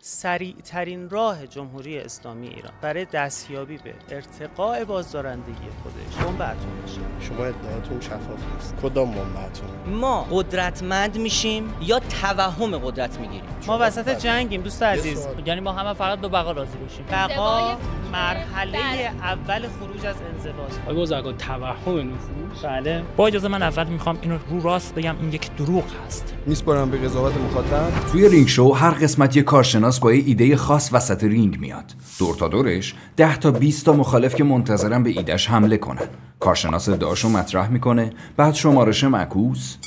سریع ترین راه جمهوری اسلامی ایران برای دستیابی به ارتقاء بازدارندگی خودش بمب اتمیشه. شما ادعاتون شفاف نیست. کدام بمب اتمی؟ ما قدرتمند میشیم یا توهم قدرت میگیریم؟ ما وسط جنگیم دوست عزیز. یعنی ما همه فقط به بقا راضی باشیم. بقا مرحله اول خروج از انزواست. آقا بزرگان توهم نفوذ. بله. با اجازه من اول میخوام اینو رو راست بگم، این یک دروغ هست. میسپارم به قضاوت مخاطب. توی رینگ شو هر قسمت یک کارشناس با یه ایده خاص وسط رینگ میاد. دور تا دورش 10 تا 20 تا مخالف که منتظرن به ایدهش حمله کنن. کارشناس ادعاشو مطرح میکنه، بعد شمارش معکوس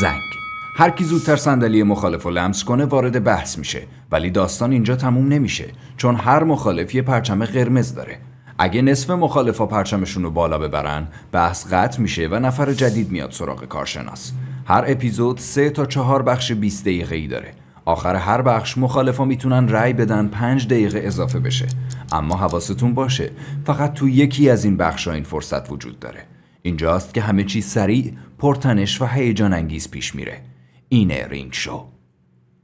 زنگ. هر کی زودتر صندلی مخالفو لمس کنه وارد بحث میشه. ولی داستان اینجا تموم نمیشه، چون هر مخالف یه پرچم قرمز داره. اگه نصف مخالفا پرچمشون رو بالا ببرن، بحث قطع میشه و نفر جدید میاد سراغ کارشناس. هر اپیزود 3 تا 4 بخش 20 دقیقه‌ای داره. آخر هر بخش مخالفا میتونن رأی بدن 5 دقیقه اضافه بشه. اما حواستون باشه، فقط تو یکی از این بخشا این فرصت وجود داره. اینجاست که همه چیز سریع، پرتنش و هیجان انگیز پیش میره. اینه رینگ شو.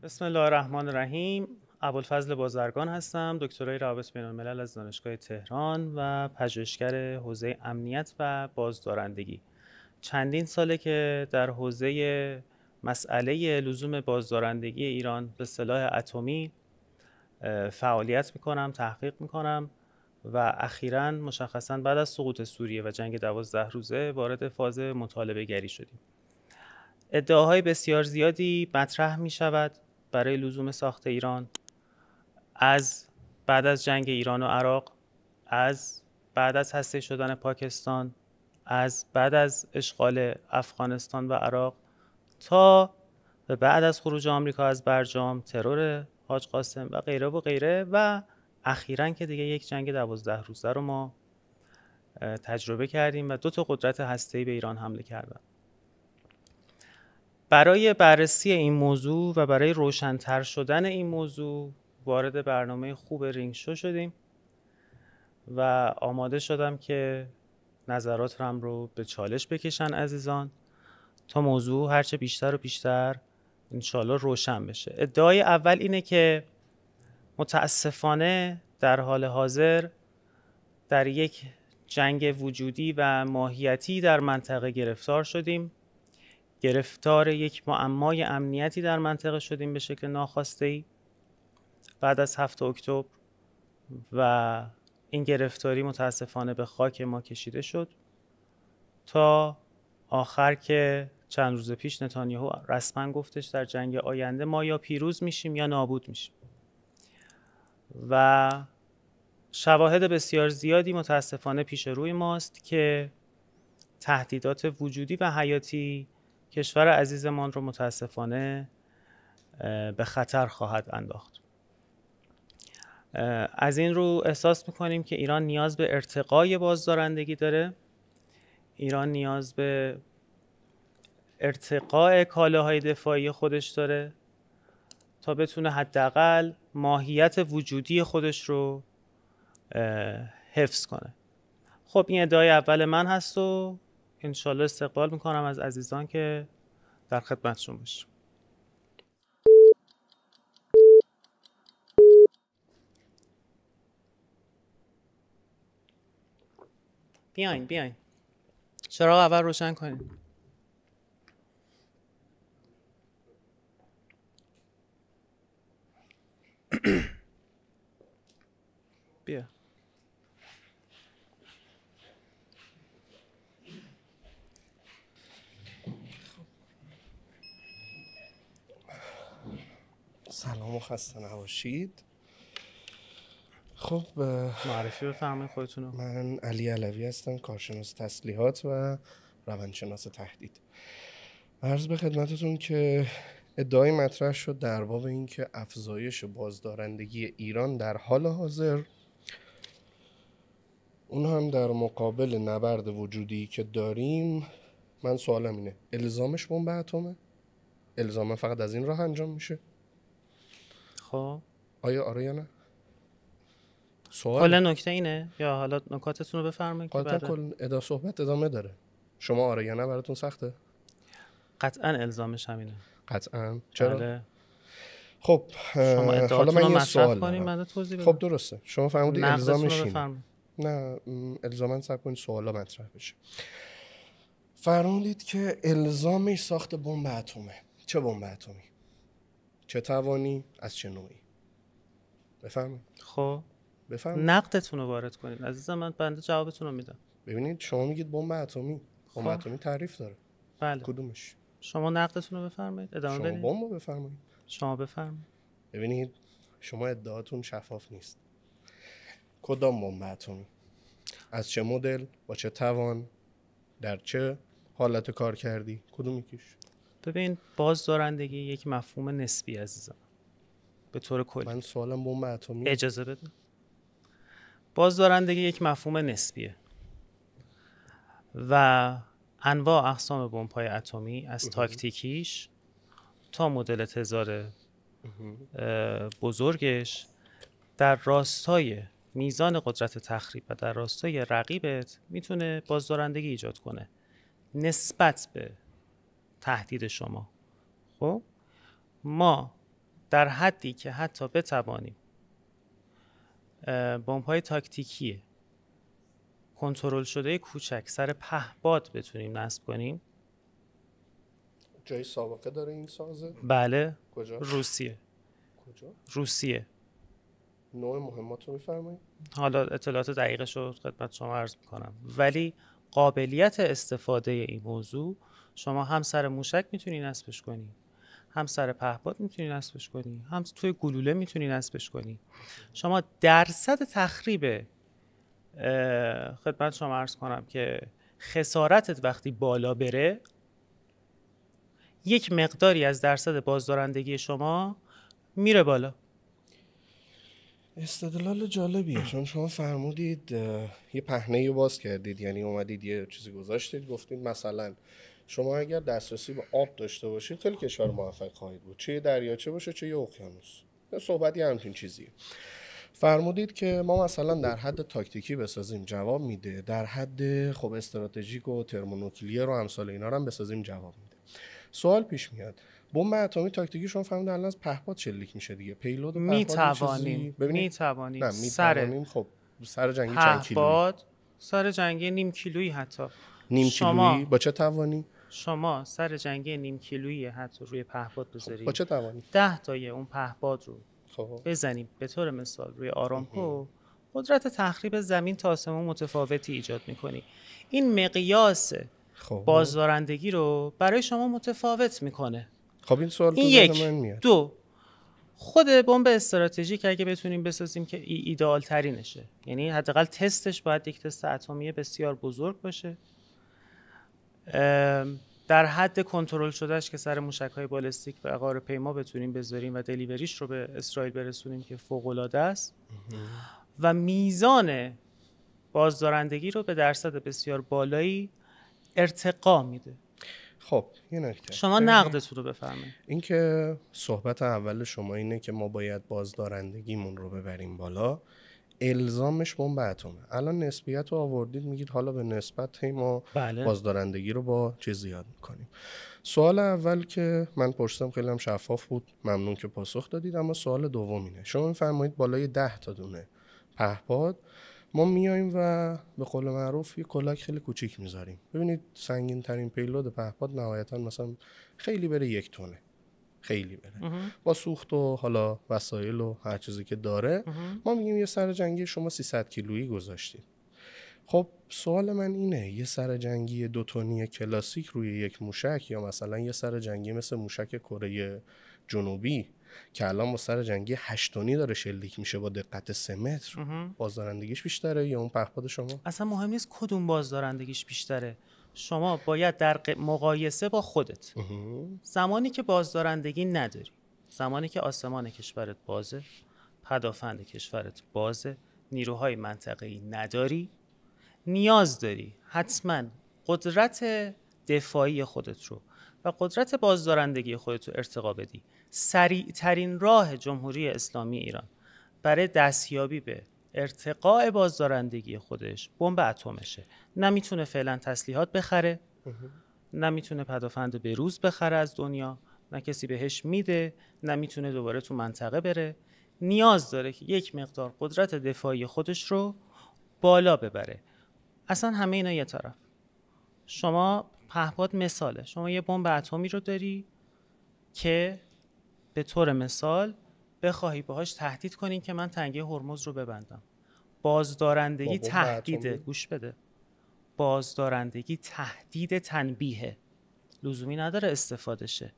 بسم الله الرحمن الرحیم. ابوالفضل بازرگان هستم، دکترای روابط بین الملل از دانشگاه تهران و پژوهشگر حوزه امنیت و بازدارندگی. چندین ساله که در حوزه مسئله لزوم بازدارندگی ایران به اصطلاح اتمی فعالیت میکنم، تحقیق میکنم و اخیراً مشخصاً بعد از سقوط سوریه و جنگ 12 روزه وارد فاز مطالبه گری شدیم. ادعاهای بسیار زیادی مطرح میشود برای لزوم ساخت ایران، از بعد از جنگ ایران و عراق، از بعد از هسته شدن پاکستان، از بعد از اشغال افغانستان و عراق تا به بعد از خروج آمریکا از برجام، ترور حاج قاسم و غیره و غیره و اخیراً که دیگه یک جنگ 12 روزه رو ما تجربه کردیم و 2 تا قدرت هسته‌ای به ایران حمله کردن. برای بررسی این موضوع و برای روشن‌تر شدن این موضوع وارد برنامه خوب رینگ شو شدیم و آماده شدم که نظراتم رو به چالش بکشن عزیزان تا موضوع هرچه بیشتر و بیشتر انشالله روشن بشه. ادعای اول اینه که متاسفانه در حال حاضر در یک جنگ وجودی و ماهیتی در منطقه گرفتار شدیم، گرفتار یک معمای امنیتی در منطقه شدیم به شکل ناخواسته‌ای بعد از 7 اکتبر و این گرفتاری متاسفانه به خاک ما کشیده شد تا آخر که چند روز پیش نتانیاهو رسما گفتش در جنگ آینده ما یا پیروز میشیم یا نابود میشیم و شواهد بسیار زیادی متاسفانه پیش روی ماست که تهدیدات وجودی و حیاتی کشور عزیزمان رو متاسفانه به خطر خواهد انداخت. از این رو احساس میکنیم که ایران نیاز به ارتقای بازدارندگی داره، ایران نیاز به ارتقاء کالاهای دفاعی خودش داره تا بتونه حداقل ماهیت وجودی خودش رو حفظ کنه. خب این ادعای اول من هست و انشالله استقبال میکنم از عزیزان که در خدمتشون باشیم. بیاین چراغ اول روشن کنین. بیا. سلام و خسته نباشید. خب معرفی بفرمایید خودتون رو. من علی علوی هستم، کارشناس تسلیحات و روانشناس تهدید. عرض به خدمتتون که ادعای مطرح شد در باب این که افزایش بازدارندگی ایران در حال حاضر، اون هم در مقابل نبرد وجودی که داریم. من سوالم اینه، الزامش بمب اتمه؟ الزاما فقط از این راه انجام میشه؟ خب آیا آره یا نه؟ کل نکته اینه یا حالا نکاتتون رو بفرمایید که بعد کل صحبت ادامه داره. شما آره یا نه براتون سخته؟ قطعا الزامش همینه. قطعا. چرا؟ بله. خب شما حالا ادعاتون من رو یه مطرح سوال کنیم، دارم. من توضیح بدم. خب درسته، شما فرمودید نقدتون الزامش رو اینه. بفرمایید. نه الزاما صبر کنید سوالا مطرح بشه. فرمودید که الزامش ساخت بمب اتمه. چه بمب اتمی؟ چه توانی؟ از چه نوعی؟ بفرمایید. خب بفرمایید. نقدتون رو وارد کنید عزیزم، من بنده جوابتون رو میدم. ببینید شما میگید بمب اتمی. بمب خب. اتمی تعریف داره. بله. کدومش؟ شما نقدتون رو بفرمایید، ادامه شما بدید. بمب رو بفرمایید. شما بفرمایید. ببینید شما ادعاتون شفاف نیست. کدام بمب اتمی؟ از چه مدل؟ با چه توان؟ در چه حالت کار کردی؟ کدوم یکیش؟ ببین بازدارندگی یک مفهوم نسبی عزیزم. به طور کلی من سوالم بمب اتمی. اجازه بده. بازدارندگی یک مفهوم نسبیه و انواع اقسام بمب‌های اتمی از تاکتیکیش تا مدل تزار بزرگش در راستای میزان قدرت تخریب و در راستای رقیبت میتونه بازدارندگی ایجاد کنه نسبت به تهدید شما. خب ما در حدی که حتی بتوانیم بمب‌های تاکتیکی کنترل شده کوچک سر پهپاد بتونیم نصب کنیم. جای سابقه داره این سازه؟ بله. کجا؟ روسیه. کجا؟ روسیه. نوع مهمات رو بفرمایید. حالا اطلاعات دقیقش رو خدمت شما عرض میکنم، ولی قابلیت استفاده این موضوع شما هم سر موشک میتونی نصبش کنی، هم سر پهپاد میتونی نصبش کنی، هم توی گلوله میتونی نصبش کنی. شما درصد تخریب خدمت شما عرض کنم که خسارتت وقتی بالا بره یک مقداری از درصد بازدارندگی شما میره بالا. استدلال جالبیه، چون شما فرمودید یه پهنه‌ای رو باز کردید، یعنی اومدید یه چیزی گذاشتید گفتید مثلا شما اگر دسترسی به آب داشته باشید خیلی کشور موفق خواهید بود، چه دریاچه باشه چه یه اقیانوس. صحبتی همچین چیزیه. فرمودید که ما مثلا در حد تاکتیکی بسازیم جواب میده، در حد خب استراتژیک و ترمونوکلیر و امثال اینا رو هم بسازیم جواب میده. سوال پیش میاد، بمب اتمی تاکتیکی شما فهمیدید الان از پهپاد شلیک میشه دیگه، پیلود پهپاد میتوانیم سر خب سر جنگی چند کیلویی؟ پهپاد سر جنگی نیم کیلویی حتی. نیم کیلویی با چه توانی؟ شما سر جنگی نیم کیلویی حتی روی پهپاد بذارید. با چه توانی؟ 10 تای اون پهپاد رو خب بزنیم به طور مثال روی آرامکو، قدرت تخریب زمین تا آسمون متفاوتی ایجاد میکنی. این مقیاس بازدارندگی رو برای شما متفاوت میکنه. خب این سوال این یک. من میاد. دو، خود بمب استراتژیک اگه بتونیم بسازیم که ایدئال ترینشه، یعنی حداقل تستش باید یک تست اتمی بسیار بزرگ باشه در حد کنترل شدهش که سر موشک‌های بالستیک و عقارب‌پیما بتونیم بذاریم و دلیوریش رو به اسرائیل برسونیم که فوق‌العاده است و میزان بازدارندگی رو به درصد بسیار بالایی ارتقا میده. خب یه نکته شما نقدتون رو بفرمایید. این که صحبت اول شما اینه که ما باید بازدارندگیمون رو ببریم بالا، الزامش بمب اتمه. الان نسبیت رو آوردید میگید حالا به نسبت ما بازدارندگی رو با چه زیاد میکنیم. سوال اول که من پرسیدم خیلی هم شفاف بود، ممنون که پاسخ دادید، اما سوال دوم اینه، شما میفرمایید بالای 10 تا دونه پهپاد ما میایم و به قول معروف یه کلاک خیلی کوچیک میذاریم. ببینید سنگین ترین پیلود پهپاد نهایتا مثلا خیلی بره 1 تونه، خیلی بره با سوخت و حالا وسایل و هر چیزی که داره. ما میگیم یه سر جنگی شما 300 کیلویی گذاشتید. خب سوال من اینه، یه سر جنگی 2 تنی کلاسیک روی یک موشک یا مثلا یه سر جنگی مثل موشک کره جنوبی که الان با سر جنگی 8 تنی داره شلیک میشه با دقت 3 متر، بازدارندگیش بیشتره یا اون پهپاد شما؟ اصلا مهم نیست کدوم بازدارندگیش بیشتره، شما باید در مقایسه با خودت زمانی که بازدارندگی نداری، زمانی که آسمان کشورت بازه، پدافند کشورت بازه، نیروهای منطقه‌ای نداری، نیاز داری حتما قدرت دفاعی خودت رو و قدرت بازدارندگی خودت رو ارتقا بدی. سریع ترین راه جمهوری اسلامی ایران برای دستیابی به ارتقاء بازدارندگی خودش بمب اتمشه. نمیتونه فعلا تسلیحات بخره، نمیتونه پدافند بروز بخره از دنیا نه کسی بهش میده، نه میتونه دوباره تو منطقه بره. نیاز داره که یک مقدار قدرت دفاعی خودش رو بالا ببره. اصلا همه اینا یه طرف. شما پهپاد مثاله، شما یه بمب اتمی رو داری که به طور مثال بخواهی باهاش تهدید کنین که من تنگه هرمز رو ببندم. بازدارندگی تهدیده، گوش بده، بازدارندگی تهدید تنبیه، لزومی نداره استفاده شه.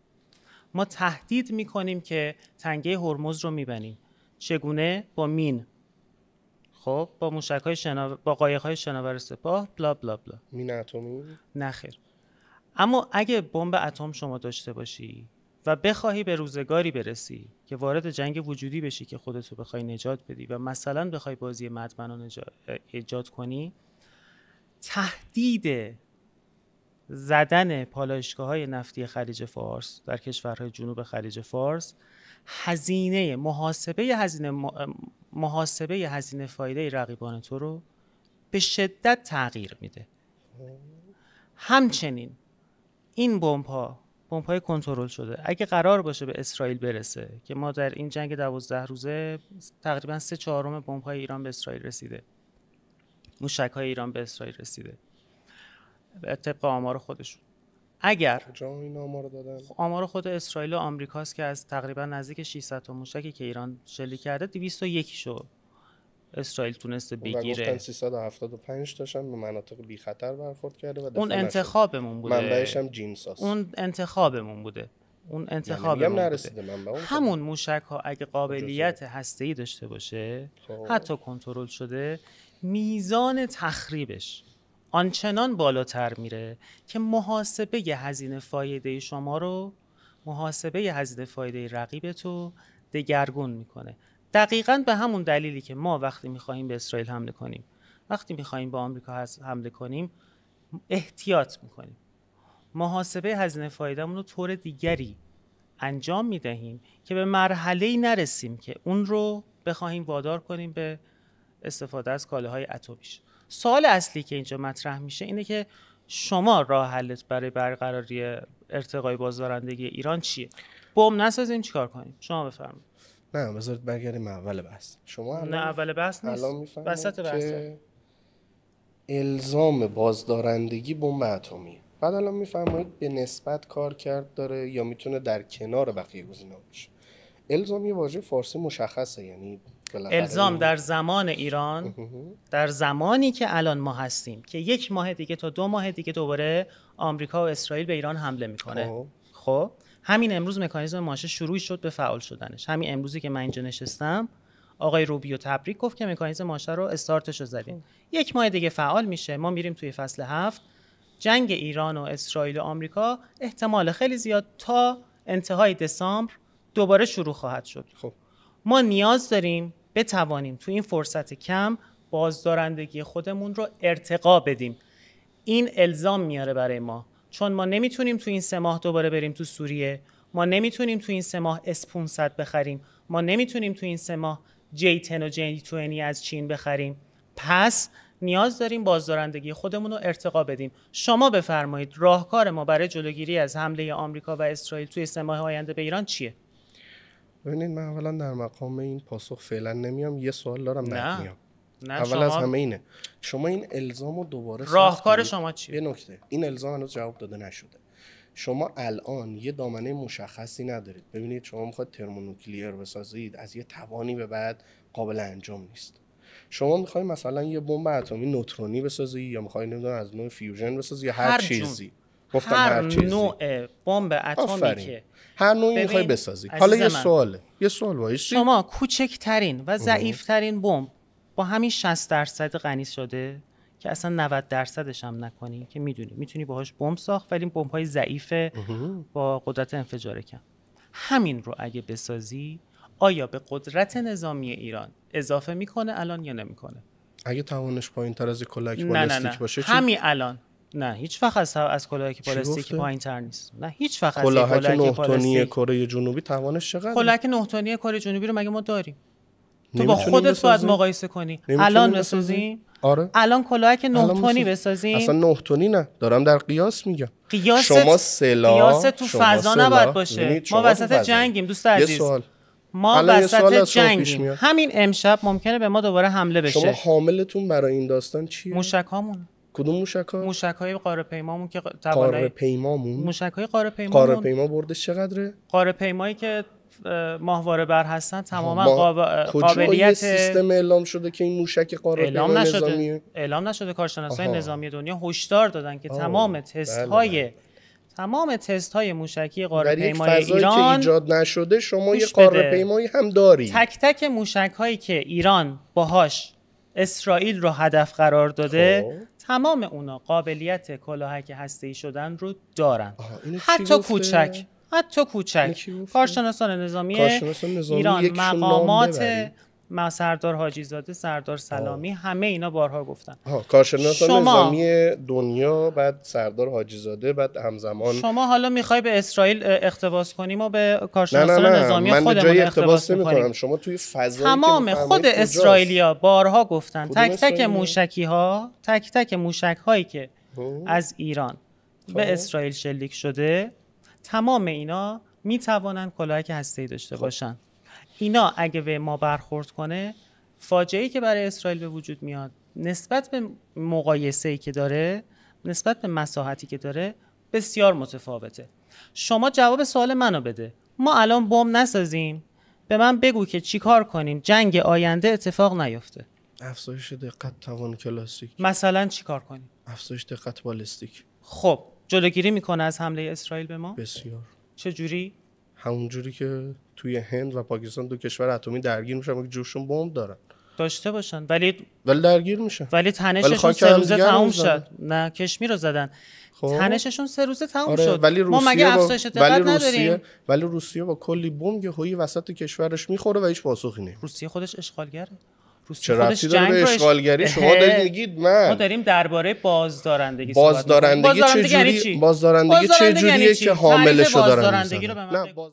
ما تهدید میکنیم که تنگه هرمز رو میبنیم. چگونه؟ با مین، خب با موشک‌های با قایق‌های شناور سپاه، بلا بلا بلا. مین اتمی؟ نه خیر. اما اگه بمب اتم شما داشته باشی و بخواهی به روزگاری برسی که وارد جنگ وجودی بشی که خودتو بخوای نجات بدی و مثلا بخوای بازی مدمن ایجاد کنی، تهدید زدن پالایشگاه‌های نفتی خلیج فارس در کشورهای جنوب خلیج فارس محاسبه هزینه فایده رقیبان تو رو به شدت تغییر میده. همچنین این بمب‌های کنترل شده اگه قرار باشه به اسرائیل برسه، که ما در این جنگ 12 روزه تقریبا 3/4 بمب‌های ایران به اسرائیل رسیده، موشک‌های ایران به اسرائیل رسیده طبق آمار خودشون. اگر کجا این آمار دادن؟ آمار خود اسرائیل و آمریکاست که از تقریبا نزدیک 600 تا موشکی که ایران شلیک کرده 201 شو اسرائیل تونسته بگیره. گفتن 375 تاشن به مناطق بی خطر برخورد کرده و اون انتخابمون بوده. منبعش هم جینساست. اون انتخابمون بوده. همون موشک ها اگه قابلیت هسته‌ای داشته باشه، حتی کنترل شده، میزان تخریبش آنچنان بالاتر میره که محاسبه هزینه فایده شما رو، محاسبه هزینه فایده رقیبتو دگرگون میکنه. دقیقاً به همون دلیلی که ما وقتی میخوایم به اسرائیل حمله کنیم، وقتی میخوایم به آمریکا حمله کنیم، احتیاط میکنیم. محاسبه هزینه فایده‌مون رو طور دیگری انجام میدهیم که به مرحله‌ای نرسیم که اون رو بخوایم وادار کنیم به استفاده از کالاهای اتمیش. سوال اصلی که اینجا مطرح میشه اینه که شما راه حلت برای برقراری ارتقای بازدارندگی ایران چیه؟ بمب نسازیم چیکار کنیم؟ شما بفرمایید. نه بذارید برگردیم اول بحث. شما نه اول بحث نیست. وسط بحثه. الزام بازدارندگی بمب اتمی. بعد الان میفرمایید به نسبت کار کرد داره یا میتونه در کنار بقیه گزینه‌ها باشه. الزام یه واژه فارسی مشخصه، یعنی الزام در زمان ایران، در زمانی که الان ما هستیم که 1 ماه دیگه تا 2 ماه دیگه دوباره آمریکا و اسرائیل به ایران حمله میکنه. خب همین امروز مکانیزم ماشه شروع شد به فعال شدنش. همین امروزی که من اینجا نشستم آقای روبیو تبریک گفت که مکانیزم ماشه رو استارتش رو زدیم. 1 ماه دیگه فعال میشه. ما میریم توی فصل 7. جنگ ایران و اسرائیل و آمریکا احتمال خیلی زیاد تا انتهای دسامبر دوباره شروع خواهد شد. خب ما نیاز داریم بتوانیم تو این فرصت کم بازدارندگی خودمون رو ارتقا بدیم. این الزام میاره برای ما، چون ما نمیتونیم تو این 3 ماه دوباره بریم تو سوریه، ما نمیتونیم تو این 3 ماه S-500 بخریم، ما نمیتونیم تو این 3 ماه J-10 و J-20 از چین بخریم. پس نیاز داریم بازدارندگی خودمون رو ارتقا بدیم. شما بفرمایید راهکار ما برای جلوگیری از حمله آمریکا و اسرائیل توی 3 ماه آینده به ایران چیه؟ ببینید من اولا در مقام این پاسخ فعلا نمیام. یه سوال دارم بعد میام. اول از همه اینه شما این الزامو دوباره راهکار شما چیه؟ یه نکته، این الزام هنوز جواب داده نشده. شما الان یه دامنه مشخصی ندارید. ببینید شما میخواید ترمونوکلیر بسازید، از یه توانی به بعد قابل انجام نیست. شما میخواید مثلا یه بمب اتمی نوترونی بسازی یا میخواید نمیدونم از نوع فیوژن بسازی یا هر چیزی. گفتم هر چیزی. نوع بمب اتمی که هر نوعی میخوای بسازی. حالا یه سوال وایسی. شما کوچکترین و ضعیفترین بمب با همین 60% غنی شده که اصلا 90% هم نکنی که میتونی باهاش بمب ساخت، ولی بمب‌های ضعیف با قدرت انفجار کم. همین رو اگه بسازی آیا به قدرت نظامی ایران اضافه میکنه الان یا نمیکنه؟ اگه توانش پایین‌تر از کلاهک بالستیک باشه همین الان نه، هیچ وقت از کلاهک بالستیک پایین‌تر نیست. نه هیچ وقت از کلاهک 9 تنی کره جنوبی توانش چقدره؟ کلاهک 9 تنی کره جنوبی رو مگه ما داریم؟ تو با خودت باید مقایسه کنی. الان بسازیم آره الان کلاهک 9 الان تنی مثل- بسازیم. اصلا 9 تنی نه، دارم در قیاس میگم. قیاس شما سلاح تو فضا نباید باشه. ما وسط جنگیم دوست یه عزیز. سوال، ما الان یه سوال وسط از شما پیش جنگیم. میاد. همین امشب ممکنه به ما دوباره حمله بشه. شما حاملتون برای این داستان چیه؟ موشکامون، کدوم موشک‌ها؟ موشک‌های قاره پیمامون که قاره توانایی پیمامون؟ موشک‌های قاره پیمامون، قاره پیما بردش چقدره؟ قاره پیمایی که ماهواره بر هستن تماما کجا یه قابلیت سیستم اعلام شده که این موشک قاره پیما اعلام نظامیه؟ نشده. اعلام نشده. کارشناسای آها. نظامی دنیا هشدار دادن که آه. تمام تست های موشکی قاره در یک پیمای فضایی که ایران ایجاد نشده شما یه گوش قاره بده. پیمایی هم داری. تک تک موشک هایی که ایران باهاش اسرائیل رو هدف قرار داده خب. تمام اونا قابلیت کلاهک هسته‌ای شدن رو دارن. اینو کی حتی گفته؟ کوچک، حتی اینو کوچک. کی گفته؟ کارشناسان نظامی ایران، یکشون نام مقامات ببرید. سردار حاجی زاده، سردار سلامی، همه اینا بارها گفتن. کارشناسان شما- نظامی دنیا، بعد سردار حاجی زاده، بعد همزمان شما حالا میخوای به اسرائیل اقتباس کنیم و به نه کارشناسان نظامی من به خودمون جای اقتباس اقتباس میکنیم. نمی‌کنم. شما توی فضایی تمام که خود می‌فرمایید کجاست؟ اسرائیلیا بارها گفتن کدوم تک تک اسرائیلیا؟ موشکی ها، تک تک موشک هایی که از ایران خب. به اسرائیل شلیک شده، تمام اینا میتوانن کلاهک هسته‌ای داشته باشن. اینا اگه به ما برخورد کنه، فاجعه‌ای که برای اسرائیل به وجود میاد نسبت به مقایسه‌ای که داره، نسبت به مساحتی که داره، بسیار متفاوته. شما جواب سوال منو بده. ما الان بمب نسازیم، به من بگو که چی کار کنیم جنگ آینده اتفاق نیفته. افزایش دقت توان کلاسیک، مثلا چی کار کنیم؟ افزایش دقت بالستیک. خب جلوگیری میکنه از حمله اسرائیل به ما؟ بسیار. چه جوری؟ همونجوری که توی هند و پاکستان دو کشور اتمی درگیر میشن که جوشون بمب دارن، داشته باشن ولی درگیر میشن. تنششون خاک 3 روزه همدیگه رو تموم زدن. شد. نه کشمیر رو زدن. خب. تنششون 3 روزه تموم آره، شد. ولی ما مگه افزایش دقت نداریم؟ ولی روسیه با کلی بمب یهویی وسط کشورش میخوره و هیچ پاسخی نمیده. روسیه خودش اشغالگره. روسیه چه خودش ربطی داره جنگ به رو اشغالگری؟ شما دارید میگید ما داریم درباره بازدارندگی صحبت بازدارندگی می‌کنیم. چه یعنی جوری؟ چی؟ بازدارندگی چه جوریه یعنی چی؟ که حاملش رو تعریف دارن بازدارندگی رو میزنن؟ به من نه بگو.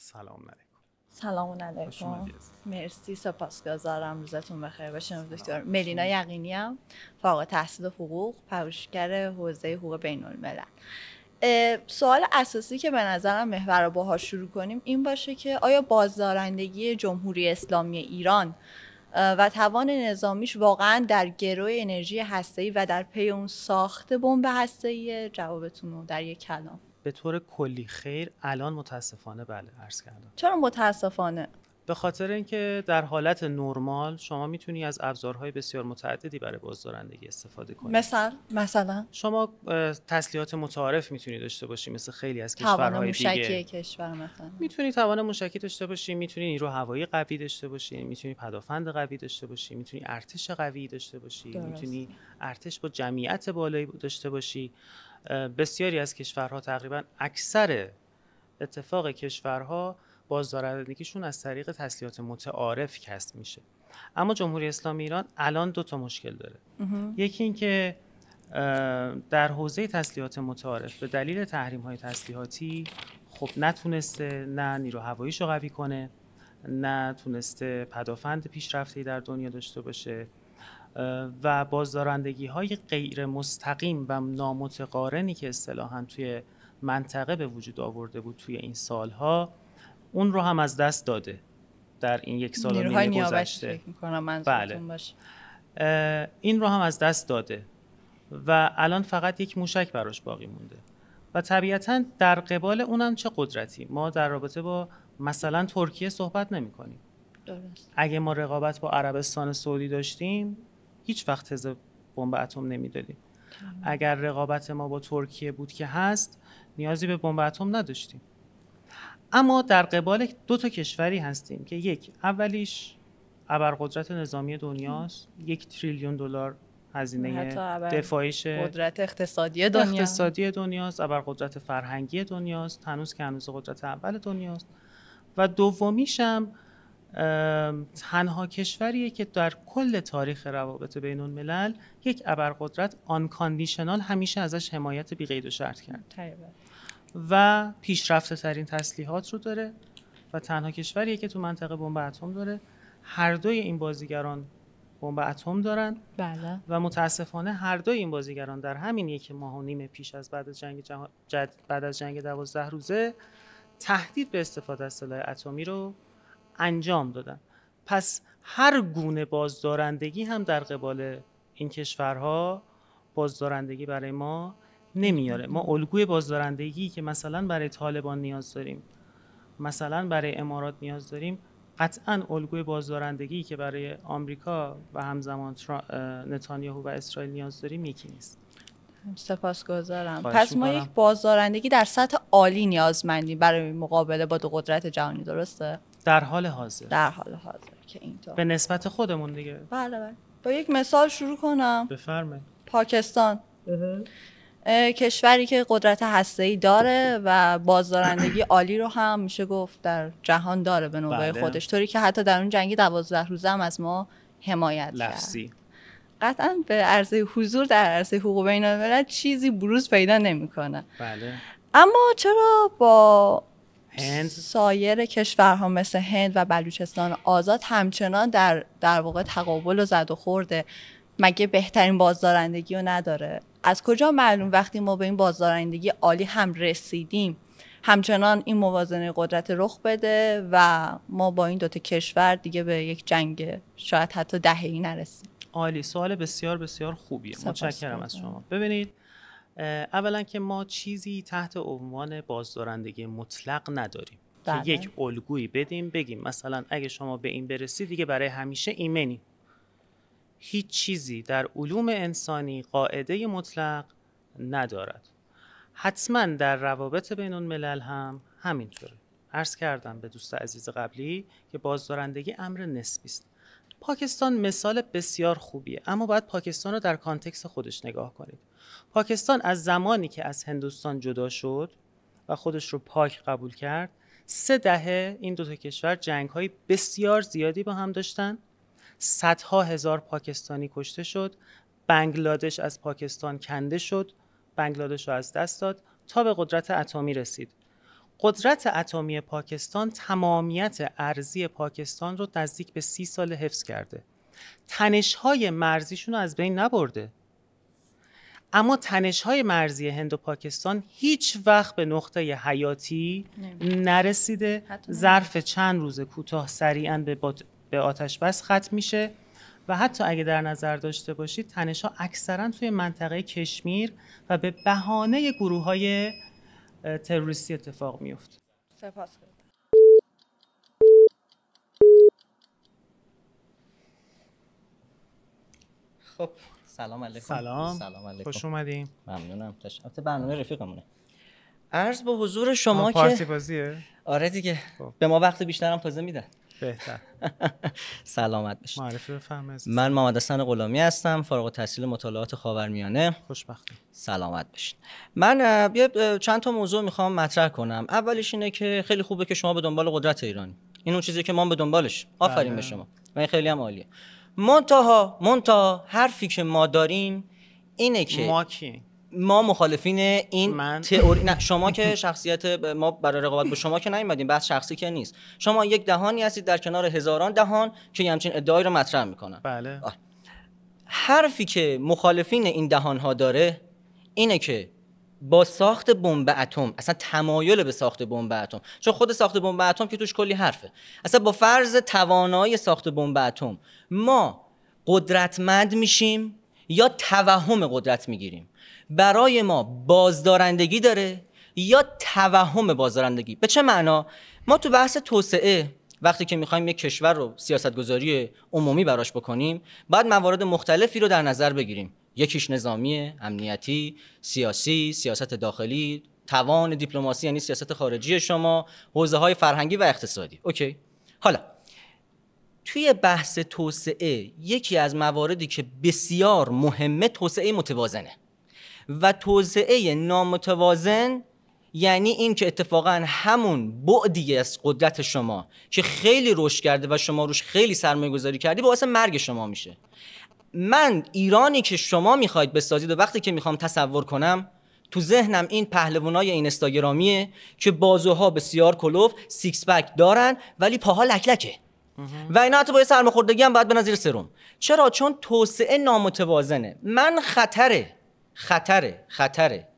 سلام علیکم. سلام علیکم. مرسی، سپاسگزارم. روزتون بخیر باشه. دکتر ملینا یقینی ام، فارغ التحصیل حقوق، پژوهشگر حوزه حقوق بین الملل. سوال اساسی که به نظرم محور رو باهاش شروع کنیم این باشه که آیا بازدارندگی جمهوری اسلامی ایران و توان نظامیش واقعا در گرو انرژی هسته‌ای و در پی اون ساخت بمب هسته‌ای؟ جوابتون رو در یک کلام. به طور کلی خیر، الان متاسفانه بله عرض کردم. چرا متاسفانه؟ به خاطر اینکه در حالت نرمال شما میتونی از ابزارهای بسیار متعددی برای بازدارندگی استفاده کنی. مثلا شما تسلیحات متعارف میتونی داشته باشی مثل خیلی از توان کشورهای موشکی دیگه. کشور مثلا میتونی توان موشکی داشته باشی، میتونی نیرو هوایی قوی داشته باشی، میتونی پدافند قوی داشته باشی، میتونی ارتش قوی داشته باشی، میتونی ارتش با جمعیت بالایی داشته باشی. بسیاری از کشورها، تقریبا اکثر اتفاق کشورها بازدارندگیشون از طریق تسلیحات متعارف کسب میشه. اما جمهوری اسلامی ایران الان 2 مشکل داره. یکی این که در حوزه تسلیحات متعارف به دلیل تحریم‌های تسلیحاتی خب نتونسته نه نیرو هواییشو قوی کنه، نه تونسته پدافند پیشرفته‌ای در دنیا داشته باشه و بازدارندگی‌های غیر مستقیم و نامتقارنی که اصطلاحاً توی منطقه به وجود آورده بود توی این سالها، اون رو هم از دست داده در این 1 سال و نیمه گذشته. بله. این رو هم از دست داده و الان فقط یک موشک براش باقی مونده و طبیعتاً در قبال اونم چه قدرتی. ما در رابطه با مثلا ترکیه صحبت نمی کنیم. اگه ما رقابت با عربستان سعودی داشتیم هیچ وقت تزه بمب اتم نمیدادیم. اگر رقابت ما با ترکیه بود که هست، نیازی به بمب اتم نداشتیم. اما در قبال 2 کشوری هستیم که اولیش ابرقدرت نظامی دنیاست، $1 تریلیون هزینه حتی دفاعیش، قدرت اقتصادی دنیاست، ابرقدرت فرهنگی دنیاست، هنوز قدرت اول دنیاست. و دومیش هم تنها کشوریه که در کل تاریخ روابط بین الملل یک ابرقدرت آن کاندیشنال همیشه ازش حمایت بی قید و شرط کرد و پیشرفته ترین تسلیحات رو داره و تنها کشوریه که تو منطقه بمب اتم داره. هر دوی این بازیگران بمب اتم دارن. بله. و متاسفانه هر دوی این بازیگران در همین 1.5 ماه پیش از بعد از جنگ 12 روزه تهدید به استفاده از سلاح اتمی رو انجام دادن. پس هر گونه بازدارندگی هم در قبال این کشورها بازدارندگی برای ما نمیاره. ما الگوی بازدارندگی که مثلا برای طالبان نیاز داریم، مثلا برای امارات نیاز داریم، قطعاً الگوی بازدارندگی که برای آمریکا و همزمان نتانیاهو و اسرائیل نیاز داریم یکی نیست. سپاسگزارم. پس ما یک بازدارندگی در سطح عالی نیازمندیم برای مقابله با دو قدرت جهانی، درسته؟ در حال حاضر که اینطور به نسبت خودمون دیگه. بله. با یک مثال شروع کنم. بفرمایید. پاکستان کشوری که قدرت هسته‌ای داره و بازدارندگی عالی رو هم میشه گفت در جهان داره به نوبه خودش، طوری که حتی در اون جنگ 12 روزه هم از ما حمایت لفظی کرد. قطعا به عرصه حضور در عرصه حقوق بین الملل چیزی بروز پیدا نمیکنه. بله. اما چرا با هند، سایر کشورها مثل هند و بلوچستان آزاد همچنان در واقع تقابل و زد و خورده؟ مگه بهترین بازدارندگی رو نداره؟ از کجا معلوم وقتی ما به این بازدارندگی عالی هم رسیدیم همچنان این موازنه قدرت رخ بده و ما با این دوتا کشور دیگه به یک جنگ شاید حتی دهه‌ای نرسیم؟ عالی، سوال بسیار بسیار خوبیه. متشکرم از شما. ببینید، اولا که ما چیزی تحت عنوان بازدارندگی مطلق نداریم که یک الگویی بدیم بگیم مثلا اگه شما به این برسی دیگه برای همیشه ایمنی. هیچ چیزی در علوم انسانی قاعده مطلق ندارد. حتما در روابط بین الملل هم همینطوره. عرض کردم به دوست عزیز قبلی که بازدارندگی امر نسبی است. پاکستان مثال بسیار خوبیه، اما باید پاکستان رو در کانتکست خودش نگاه کنید. پاکستان از زمانی که از هندوستان جدا شد و خودش رو پاک قبول کرد 3 دهه این دوتا کشور جنگ‌های بسیار زیادی با هم داشتن. صدها هزار پاکستانی کشته شد. بنگلادش از پاکستان کنده شد، بنگلادش رو از دست داد تا به قدرت اتمی رسید. قدرت اتمی پاکستان تمامیت ارضی پاکستان رو نزدیک به 30 سال حفظ کرده. تنش‌های مرزیشون رو از بین نبرده، اما تنش‌های مرزی هند و پاکستان هیچ وقت به نقطه حیاتی نرسیده. ظرف چند روز کوتاه سریعاً به آتش بس ختم میشه و حتی اگه در نظر داشته باشید تنش‌ها اکثراً توی منطقه کشمیر و به بهانه گروه‌های تروریستی اتفاق میفته. سپاسگزارم. خب سلام علیکم. سلام علیکم. خوش اومدین. ممنونم. البته برنامه رفیقمونه. عرض به حضور شما که پارتی بازیه؟ آره دیگه. به ما وقت بیشترم تازه میدن. بهتر. سلامت باشید. معرفی بفرمایید. من محمد حسن غلامی هستم، فارغ التحصیل مطالعات خاورمیانه. خوشبختم. سلامت باشید. من چند تا موضوع میخوام مطرح کنم. اولیش اینه که خیلی خوبه که شما به دنبال قدرت ایرانی. این اون چیزی که ما به دنبالش. آفرین به شما. من خیلی هم عالیه. منتها حرفی که ما داریم اینه که ما کی؟ ما مخالفین این تئوری نه. شما که شخصیت ما برای رقابت با شما که نیومدیم، بحث شخصی که نیست. شما یک دهانی هستید در کنار هزاران دهان که همچین ادعایی رو مطرح میکنن. بله. حرفی که مخالفین این دهان ها داره اینه که با ساخت بمب اتم، اصلا تمایل به ساخت بمب اتم، چون خود ساخت بمب اتم که توش کلی حرفه، اصلا با فرض توانایی ساخت بمب اتم ما قدرتمند میشیم یا توهم قدرت میگیریم. برای ما بازدارندگی داره یا توهم بازدارندگی. به چه معنا؟ ما تو بحث توسعه وقتی که میخوایم یک کشور رو سیاستگذاری عمومی براش بکنیم باید موارد مختلفی رو در نظر بگیریم. یکیش نظامی، امنیتی، سیاسی، سیاست داخلی، توان دیپلماسی یعنی سیاست خارجی شما، حوزه‌های فرهنگی و اقتصادی. اوکی. حالا توی بحث توسعه یکی از مواردی که بسیار مهمه توسعه متوازنه و توسعه نامتوازن یعنی این که اتفاقا همون بعدی از قدرت شما که خیلی رشد کرده و شما روش خیلی سرمایه گذاری کردی باعث مرگ شما میشه. من ایرانی که شما میخواید بسازید و وقتی که میخوام تصور کنم تو ذهنم این پهلوانای اینستاگرامیه که بازوها بسیار کلوف سیکس پک دارن ولی پاها لکلکه و اینا حتی با یه سرماخوردگی هم باید برن زیر سرم. چرا؟ چون توسعه نامتوازنه. من خطره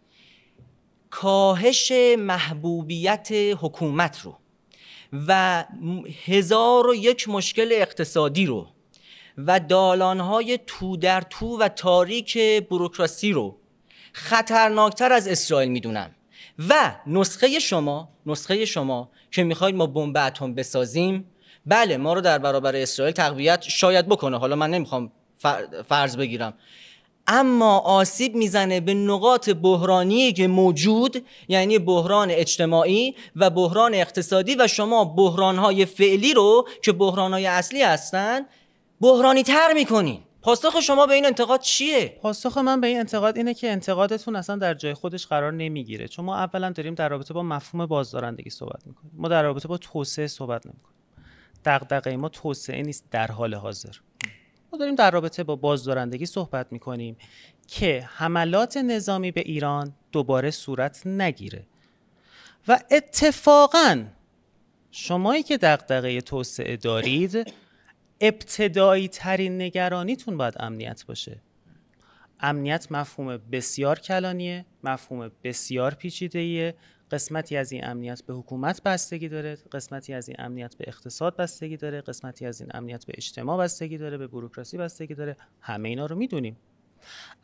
کاهش محبوبیت حکومت رو و 1001 مشکل اقتصادی رو و دالانهای تو در تو و تاریک بوروکراسی رو خطرناکتر از اسرائیل میدونم. و نسخه شما که میخواید ما بمب اتم بسازیم، بله ما رو در برابر اسرائیل تقویت شاید بکنه، حالا من نمیخوام فرض بگیرم، اما آسیب میزنه به نقاط بحرانی که موجود، یعنی بحران اجتماعی و بحران اقتصادی و شما بحرانهای فعلی رو که بحرانهای اصلی هستن بحرانی تر میکنین. پاسخ شما به این انتقاد چیه؟ پاسخ من به این انتقاد اینه که انتقادتون اصلا در جای خودش قرار نمیگیره، چون ما اولا داریم در رابطه با مفهوم بازدارندگی صحبت میکنیم، ما در رابطه با توسعه صحبت نمیکنیم. دغدغه ما توسعه نیست در حال حاضر، ما داریم در رابطه با بازدارندگی صحبت میکنیم که حملات نظامی به ایران دوباره صورت نگیره. و اتفاقاً شمایی که دغدغه توسعه دارید، ابتدایی ترین نگرانیتون باید امنیت باشه. امنیت مفهوم بسیار کلانیه، مفهوم بسیار پیچیده‌ایه. قسمتی از این امنیت به حکومت بستگی داره، قسمتی از این امنیت به اقتصاد بستگی داره، قسمتی از این امنیت به اجتماع بستگی داره، به بوروکراسی بستگی داره. همه اینا رو میدونیم،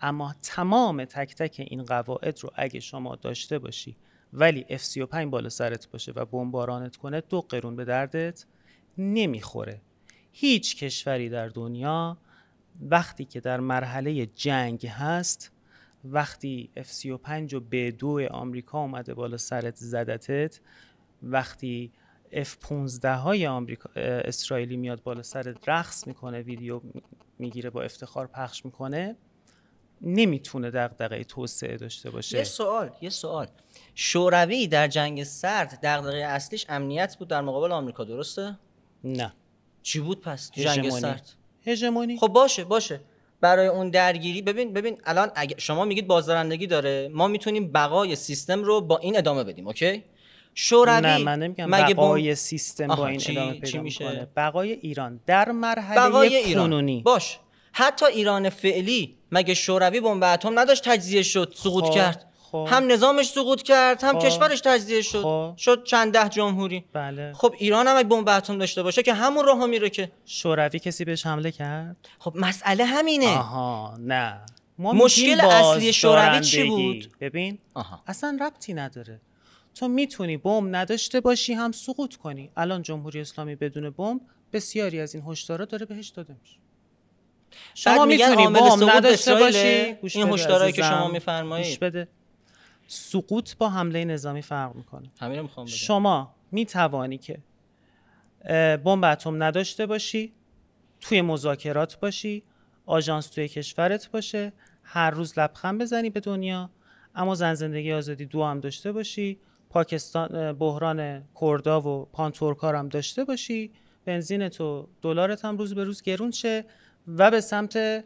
اما تمام تک تک این قواعد رو اگه شما داشته باشی ولی F-35 بالا سرت باشه و بمبارانت کنه، 2 قرون به دردت نمیخوره. هیچ کشوری در دنیا وقتی که در مرحله جنگ هست، وقتی F-35 و B-2 آمریکا اومده بالا سرت زدتت، وقتی F-15 های اسرائیلی میاد بالا سرت رقص میکنه، ویدیو میگیره با افتخار پخش میکنه، نمیتونه دغدغه توسعه داشته باشه. یه سوال شوروی در جنگ سرد دغدغه اصلیش امنیت بود در مقابل آمریکا، درسته؟ نه. چی بود پس جنگ سرد؟ هژمونی. خب باشه برای اون درگیری ببین الان اگه شما میگید بازدارندگی داره، ما میتونیم بقای سیستم رو با این ادامه بدیم، اوکی؟ شوروی نه من نمیگم بقای سیستم با این ادامه پیدا میکنه. بقای ایران در مرحله کنونی باش. حتی ایران فعلی مگه شوروی بمب اتم نداشت تجزیه شد، سقوط کرد؟ هم نظامش سقوط کرد، هم کشورش تجزیه شد، شد چند ده جمهوری. بله. خب ایران هم اگه بمب اتم داشته باشه که همون راهو میره که. شوروی کسی بهش حمله کرد؟ خب مسئله همینه. آها نه. مشکل اصلی شوروی چی بود؟ ببین اصلا ربطی نداره. تو میتونی بمب نداشته باشی هم سقوط کنی. الان جمهوری اسلامی بدون بمب بسیاری از این هشدارا داره بهش داده میشه. شما میتونی بمب نداشته باشی، این هشدارایی که شما میفرمایید. گوش بده. سقوط با حمله نظامی فرق میکنه. همین رو میخوام بگم. شما میتوانی که بمب اتم نداشته باشی، توی مذاکرات باشی، آژانس توی کشورت باشه، هر روز لبخند بزنی به دنیا، اما زن زندگی آزادی 2 هم داشته باشی، پاکستان بحران کردا و پانتورکار هم داشته باشی، بنزین تو دلارت هم روز به روز گرون شه و به سمت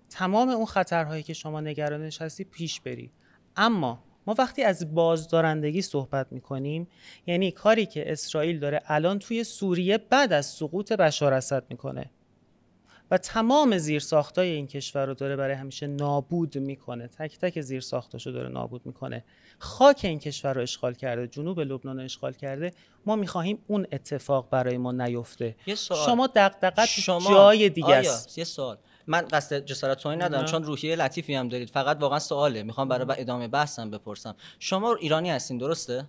تمام اون خطرهایی که شما نگرانش هستی پیش بری. اما ما وقتی از بازدارندگی صحبت میکنیم، یعنی کاری که اسرائیل داره الان توی سوریه بعد از سقوط بشار اسد میکنه و تمام زیرساختای این کشور رو داره برای همیشه نابود میکنه، تک تک زیرساختاشو داره نابود میکنه، خاک این کشور رو اشغال کرده، جنوب لبنان رو اشغال کرده. ما میخواهیم اون اتفاق برای ما نیفته. شما دغدغت جای دیگه است. یه سوال، من قصد جسارت تویی ندارم چون روحیه لطیفی هم دارید، فقط واقعا سواله، میخوام برای ادامه بحثم بپرسم. شما ایرانی هستین درسته؟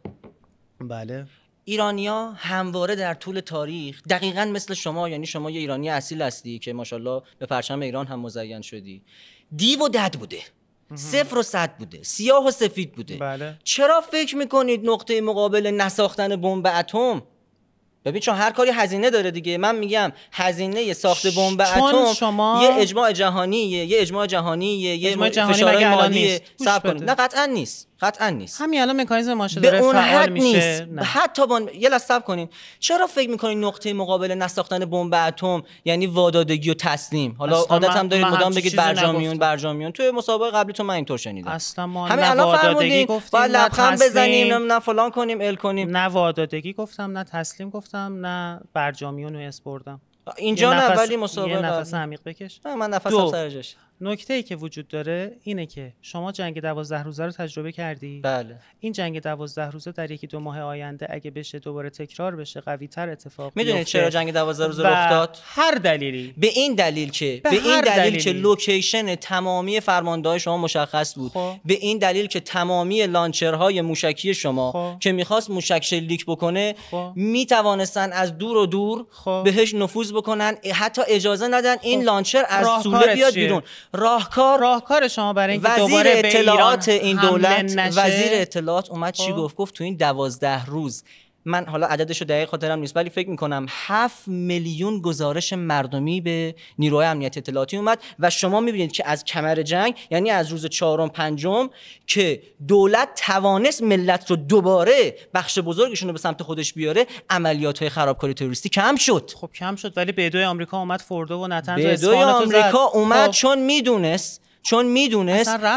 بله. ایرانی‌ها همواره در طول تاریخ دقیقاً مثل شما، یعنی شما یه ایرانی اصیل هستی که ماشاءالله به پرچم ایران هم مزین شدی، دیو و دد بوده، 0 و 100 بوده، سیاه و سفید بوده. بله. چرا فکر میکنید نقطه مقابل نساختن بمب اتم ببین چون هر کاری هزینه داره دیگه. من میگم هزینه ساخت بمب چون اتم شما یه اجماع جهانیه، یه فشارهای مالی صبر کنید. نه قطعا نیست، قطعا نیست. همین الان مکانیزم ماشه به داره اون فعال حد میشه. نیست. حتی یه لحظه صبر کنین. چرا فکر میکنین نقطه مقابل نساختن بمب اتم یعنی وادادگی و تسلیم؟ حالا عادت هم دارید مدام بگید برجامیون. توی مسابقه قبلی تو من اینطور شنیدم. اصلا ما همین نه الان وادادگی گفتیم، باید لبخند بزنیم، نه فلان کنیم، ال کنیم. نه وادادگی گفتم، نه تسلیم گفتم، نه برجامیون و اسپردم. اینجا نه، ولی مسابقه یه نفس عمیق بکش. من نفسم سر جاش. نکته‌ای که وجود داره اینه که شما جنگ 12 روزه رو تجربه کردی. بله. این جنگ 12 روزه در یکی دو ماه آینده اگه بشه دوباره تکرار بشه، قوی‌تر اتفاق بیفته. میدونید چرا جنگ 12 روزه رخ داد؟ هر دلیلی. به این دلیل که لوکیشن تمامی فرمانده‌های شما مشخص بود. به این دلیل که تمامی لانچرهای موشکی شما که می‌خواست موشک شلیک بکنه میتوانستن از دور و دور بهش نفوذ بکنن، حتی اجازه ندن این لانچر از سوله بیاد بیرون. راهکار شما برای اینکه دوباره به اطلاعات ایران این دولت نشه. وزیر اطلاعات اومد چی گفت تو این 12 روز، من حالا عددشو دقیق خاطرم نیست ولی فکر میکنم 7 میلیون گزارش مردمی به نیروهای امنیت اطلاعاتی اومد و شما میبینید که از کمر جنگ، یعنی از روز 4م 5م که دولت توانست ملت رو دوباره بخش بزرگشون رو به سمت خودش بیاره، عملیات‌های خرابکاری تروریستی کم شد. خب کم شد، ولی بدوی آمریکا اومد فوردو و نتنز و بدوی آمریکا اومد چون میدونست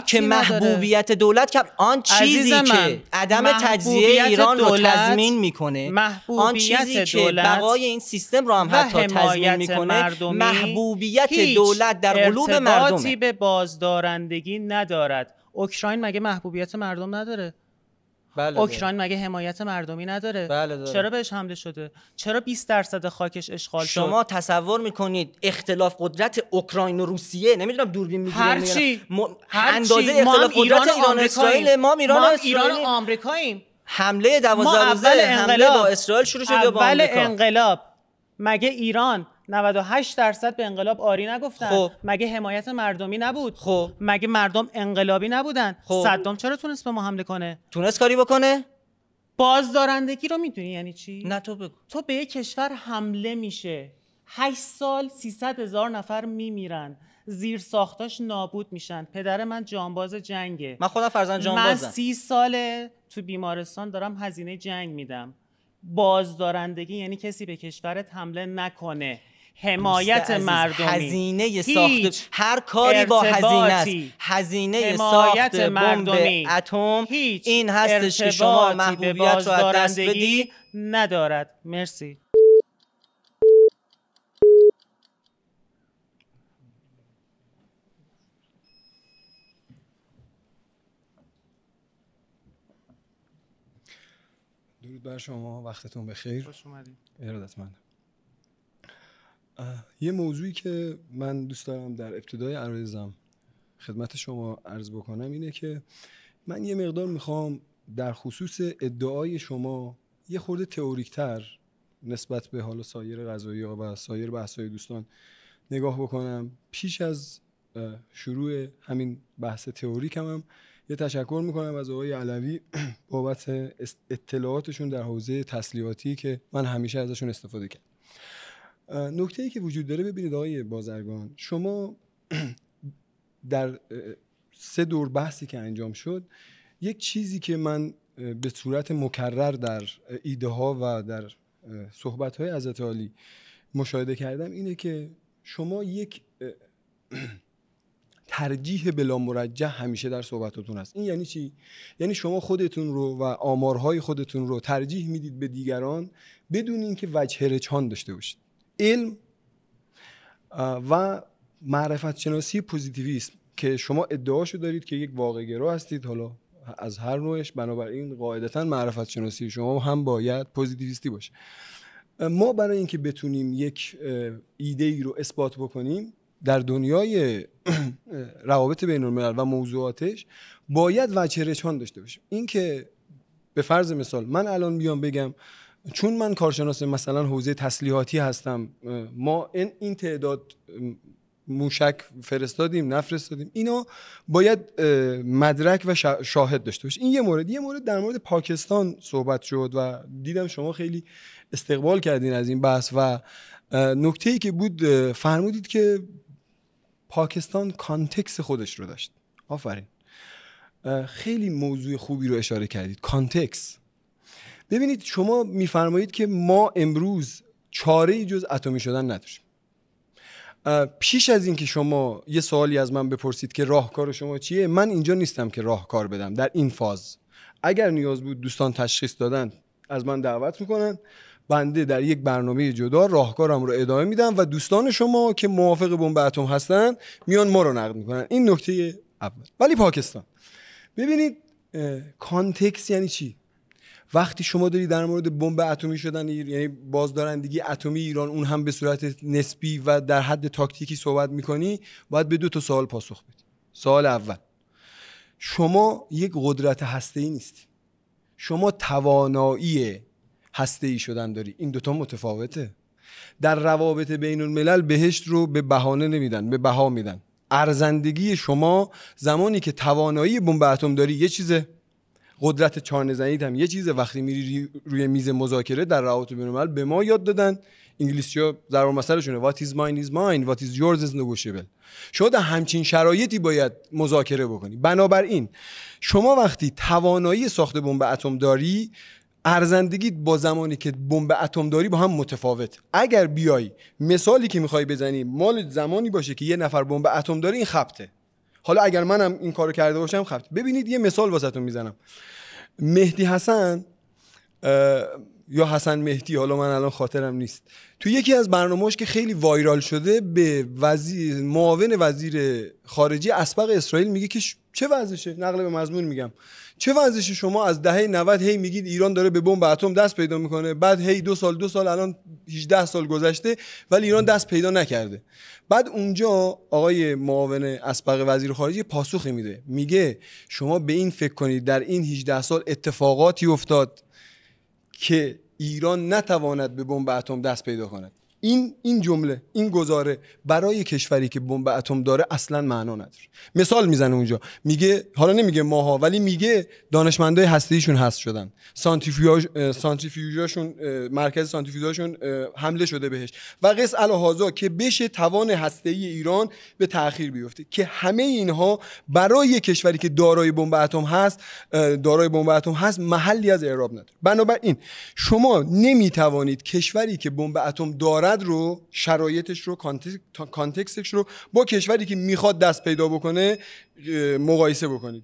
که محبوبیت دولت که آن چیزی که عدم تجزیه ایران رو تضمین میکنه، آن چیزی که بقای این سیستم رو هم حتی تضمین میکنه، محبوبیت دولت در قلوب مردمه. ارتباطی به بازدارندگی ندارد. اوکراین مگه محبوبیت مردم نداره؟ بله اوکراین مگه حمایت مردمی نداره؟ بله چرا بهش حمله شده؟ چرا 20% خاکش اشغال شد؟ شما تصور میکنید اختلاف قدرت اوکراین و روسیه، نمیدونم دوربین میگیرن هرچی اندازه اختلاف قدرت ایران و اسرائیل، ما ایران و آمریکاییم. حمله 12 روزه حمله با اسرائیل شروع شد یا با آمریکا؟ اول انقلاب مگه ایران 98% به انقلاب آری نگفتن؟ مگه حمایت مردمی نبود؟ مگه مردم انقلابی نبودن؟ صدام چرا تونست به ما حمله کنه؟ تونست کاری بکنه؟ بازدارندگی رو میدونی یعنی چی؟ نه تو بگو. تو به یک کشور حمله میشه، 8 سال 300,000 نفر میمیرن، زیر ساختاش نابود میشن. پدر من جانباز جنگه، من خودم فرزند جانبازم، من 30 ساله تو بیمارستان دارم هزینه جنگ میدم. بازدارندگی یعنی کسی به کشورت حمله نکنه، حمایت مردمی، هزینه ساخت هر کاری با هزینه است. هزینه ساخت بمب اتم این هستش که شما محبوبیت رو از دست بدی ندارد. مرسی. درود بر شما، وقتتون بخیر. خوش اومدید. ارادتمندم. یه موضوعی که من دوست دارم در ابتدای عرایزم خدمت شما عرض بکنم اینه که من یه مقدار میخوام در خصوص ادعای شما یه خورده تئوریک‌تر نسبت به حالا سایر قضایی‌ها و سایر بحث‌های دوستان نگاه بکنم. پیش از شروع همین بحث تئوریکم هم یه تشکر میکنم از آقای علوی بابت اطلاعاتشون در حوزه تسلیحاتی که من همیشه ازشون استفاده کردم. نکته‌ای که وجود داره، ببینید آقای بازرگان، شما در 3 دور بحثی که انجام شد، یک چیزی که من به صورت مکرر در ایده ها و در صحبت های حضرت عالی مشاهده کردم اینه که شما یک ترجیح بلا مرجح همیشه در صحبتاتون هست. این یعنی چی؟ یعنی شما خودتون رو و آمارهای خودتون رو ترجیح میدید به دیگران بدون اینکه وجه رجحان داشته باشید. علم و معرفت شناسی پوزیتیویسم که شما ادعاشو دارید که یک واقع گرا هستید، حالا از هر نوعش، بنابراین قاعدتاً معرفت شناسی شما هم باید پوزیتیویستی باشه. ما برای اینکه بتونیم یک ایده ای رو اثبات بکنیم در دنیای روابط بین الملل و موضوعاتش باید وجه رجحان داشته باشیم. این که به فرض مثال من الان بیام بگم چون من کارشناس مثلا حوزه تسلیحاتی هستم، ما این تعداد موشک فرستادیم نفرستادیم، اینا باید مدرک و شاهد داشته باشه. این یه مورد در مورد پاکستان صحبت شد و دیدم شما خیلی استقبال کردین از این بحث و نکته‌ای که بود فرمودید که پاکستان کانتکست خودش رو داشت. آفرین، خیلی موضوع خوبی رو اشاره کردید، کانتکست. ببینید شما میفرمایید که ما امروز چاره‌ای جز اتمی شدن نداریم. پیش از این که شما یه سوالی از من بپرسید که راهکار شما چیه، من اینجا نیستم که راهکار بدم در این فاز. اگر نیاز بود دوستان تشخیص دادن از من دعوت میکنن، بنده در یک برنامه جدا راهکارم رو ادامه میدم و دوستان شما که موافق بمب اتم هستن میان ما رو نقد میکنن. این نکته اول. ولی پاکستان، ببینید کانتکست یعنی چی؟ وقتی شما داری در مورد بمب اتمی شدن، یعنی بازدارندگی اتمی ایران، اون هم به صورت نسبی و در حد تاکتیکی صحبت میکنی، باید به 2 سوال پاسخ بدی. سوال اول، شما یک قدرت هسته‌ای نیستی، شما توانایی هسته‌ای شدن داری. این 2 متفاوته. در روابط بین الملل بهشت رو به بهانه نمیدن، به بها میدن. ارزندگی شما زمانی که توانایی بمب اتم داری یه چیزه، قدرت چانه‌زنیت هم یه چیزه. وقتی میری روی میز مذاکره در روابط بین‌الملل، به ما یاد دادن، انگلیسی‌ها ضرب المثلشونه what is mine is mine, what is yours is negotiable. شما در همچین شرایطی باید مذاکره بکنی. بنابراین شما وقتی توانایی ساخت بمب اتم داری، ارزندگیت با زمانی که بمب اتم داری با هم متفاوت. اگر بیای مثالی که میخوای بزنی مال زمانی باشه که یه نفر بمب اتم داره، این خبطه. حالا اگر منم این کارو کرده باشم خبطه. ببینید یه مثال واسهتون میزنم. مهدی حسن یا حسن مهدی، حالا من الان خاطرم نیست، تو یکی از برنامه‌اش که خیلی وایرال شده به معاون وزیر خارجه اسبق اسرائیل میگه که چه وضعشه، نقل به مضمون میگم، چه وضعشه شما از دهه 90 هی میگید ایران داره به بمب اتم دست پیدا میکنه، بعد هی 2 سال الان 18 سال گذشته ولی ایران دست پیدا نکرده. بعد اونجا آقای معاون اسبق وزیر خارجه پاسخی میده، میگه شما به این فکر کنید در این 18 سال اتفاقاتی افتاد که ایران نتواند به بمب اتم دست پیدا کند. این جمله، این گزاره برای کشوری که بمب اتم داره اصلا معنا نداره. مثال میزنه اونجا، میگه، حالا نمیگه ماها، ولی میگه دانشمندای هسته‌ایشون حذف شدن، سانتریفیوژاشون، مرکز سانتریفیوژاشون حمله شده بهش و قص الهازا که بشه توان هسته‌ای ایران به تأخیر بیفته، که همه اینها برای کشوری که دارای بمب اتم هست محلی از اعراب نداره. بنابراین شما نمیتوانید کشوری که بمب اتم داره رو، شرایطش رو، کانتکستش رو با کشوری که میخواد دست پیدا بکنه مقایسه بکنید.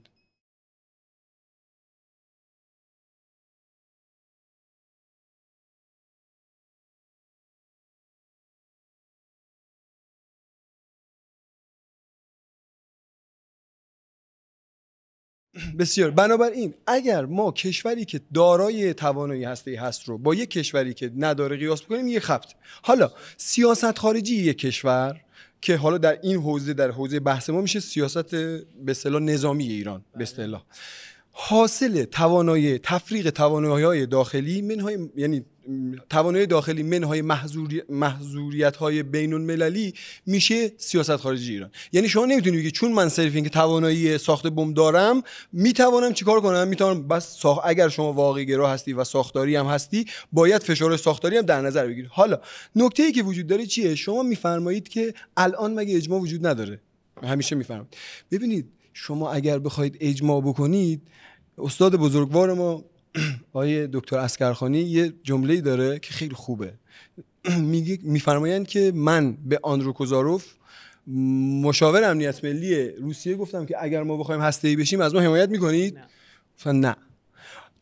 بسیار. بنابراین اگر ما کشوری که دارای توانایی هسته‌ای هست رو با یک کشوری که نداره قیاس بکنیم، یه خبط. حالا سیاست خارجی یک کشور که حالا در این حوزه، در حوزه بحث ما میشه سیاست به اصطلاح نظامی ایران، به اصطلاح حاصل توانایی تفریق توانایی‌های داخلی منهای، یعنی توانایی داخلی منهای محظوریت‌های بین‌المللی میشه سیاست خارجی ایران. یعنی شما نمیتونی بگی چون من صرف این که توانایی ساخت بمب دارم میتوانم چیکار کنم، میتونم بس اگر شما واقعی گرا هستی و ساختاری هم هستی، باید فشار ساختاری هم در نظر بگیرید. حالا نکته‌ای که وجود داره چیه؟ شما میفرمایید که الان مگه اجماع وجود نداره؟ همیشه میفرمایید. ببینید شما اگر بخواید اجماع بکنید، استاد بزرگوار ما آقای دکتر عسکرخانی یه جمله‌ای داره که خیلی خوبه. میفرمایند که من به آندروکوزاروف مشاور امنیت ملی روسیه گفتم که اگر ما بخوایم هسته‌ای بشیم از ما حمایت میکنید؟ نه.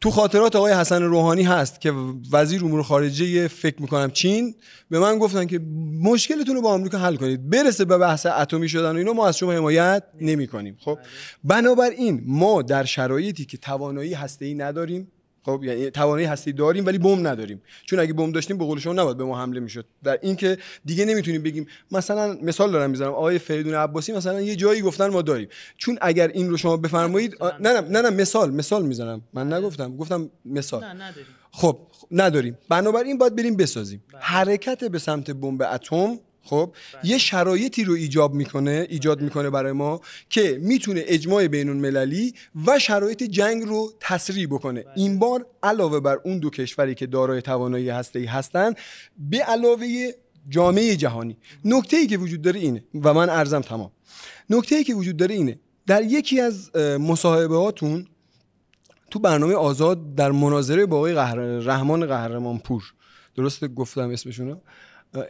تو خاطرات آقای حسن روحانی هست که وزیر امور خارجه فکر میکنم چین به من گفتن که مشکلتون رو با آمریکا حل کنید، برسه به بحث اتمی شدن و اینا ما از شما حمایت نمیکنیم. خب بنابراین ما در شرایطی که توانایی هسته‌ای نداریم، خب یعنی توانایی هسته‌ای داریم ولی بمب نداریم، چون اگه بمب داشتیم به قول شما نباید به ما حمله میشد. در این که دیگه نمیتونیم بگیم، مثلا مثال دارم میزنم، آقای فریدون عباسی مثلا یه جایی گفتن ما داریم، چون اگر این رو شما بفرمایید، نه مثال میزنم، من نگفتم، گفتم مثال، نه نداریم. خب نداریم، بنابراین باید بریم بسازیم. حرکت به سمت بمب اتم، خب یه شرایطی رو ایجاد میکنه برای ما که میتونه اجماع بین المللی و شرایط جنگ رو تسریع بکنه. این بار علاوه بر اون دو کشوری که دارای توانایی هسته‌ای هستن، به علاوه جامعه جهانی. نکته‌ای که وجود داره اینه و من عرضم تمام. نکته‌ای که وجود داره اینه، در یکی از مصاحبه‌هاتون تو برنامه آزاد در مناظره با آقای رحمان قهرمانپور، درسته گفتم اسمشونو؟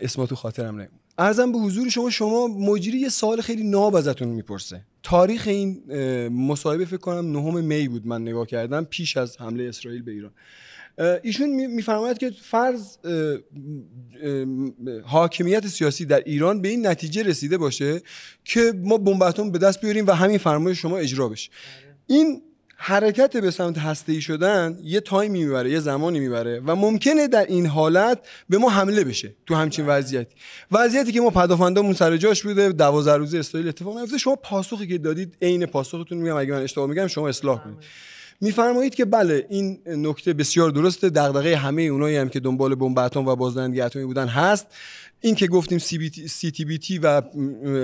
اسما تو خاطرم نمیاد. عرضم به حضور شما مجری یه سوال خیلی ناب ازتون میپرسه. تاریخ این مصاحبه فکر کنم 9 می بود، من نگاه کردم، پیش از حمله اسرائیل به ایران. ایشون میفرماید که فرض حاکمیت سیاسی در ایران به این نتیجه رسیده باشه که ما بمب اتم به دست بیاریم و همین فرمایش شما اجرا بشه. این حرکت به سمت هسته‌ای شدن یه تایمی میبره، یه زمانی میبره و ممکنه در این حالت به ما حمله بشه. تو همچین وضعیتی که ما پدافندامون سر جاش بوده، 12 روزه اسرائیل اتفاق نیفته، شما پاسخی که دادید عین پاسختون میگم، اگه من اشتباه میگم شما اصلاح کنید. میفرمایید که بله این نکته بسیار درسته، دغدغه همه اونایی هم که دنبال بمب اتم و بازدارندگی اتمی بودن هست. این که گفتیم CTBT و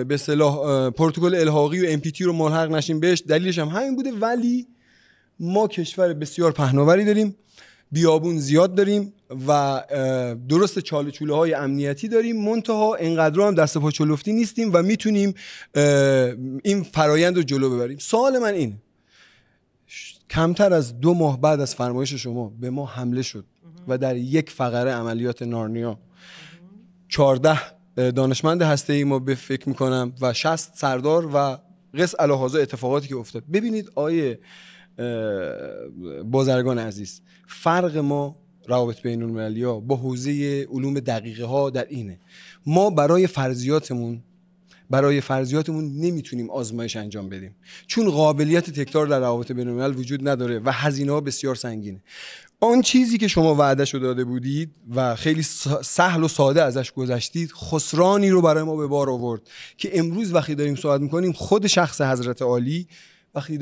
به اصطلاح پروتکل الحاقی و MPT رو ملحق نشیم بهش، دلیلش هم همین بوده. ولی ما کشور بسیار پهناوری داریم، بیابون زیاد داریم و درست چاله چوله های امنیتی داریم، منتها اینقدر هم دست پا چلفتی نیستیم و میتونیم این فرایند رو جلو ببریم. سوال من اینه، کمتر از 2 ماه بعد از فرمایش شما به ما حمله شد و در یک فقره عملیات نارنیا 14 دانشمند هسته‌ای ما به فکر میکنم و 60 سردار و قص الهازا اتفاقاتی که افتاد. ببینید آیه بازرگان عزیز، فرق ما روابط بین المللی ها با حوزه علوم دقیقه ها در اینه، ما برای فرضیاتمون نمیتونیم آزمایش انجام بدیم، چون قابلیت تکرار در روابط بین الملل وجود نداره و هزینه ها بسیار سنگینه. آن چیزی که شما وعده‌شو داده بودید و خیلی سهل و ساده ازش گذشتید، خسرانی رو برای ما به بار آورد که امروز وقتی داریم صحبت میکنیم، خود شخص حضرت عالی وقتی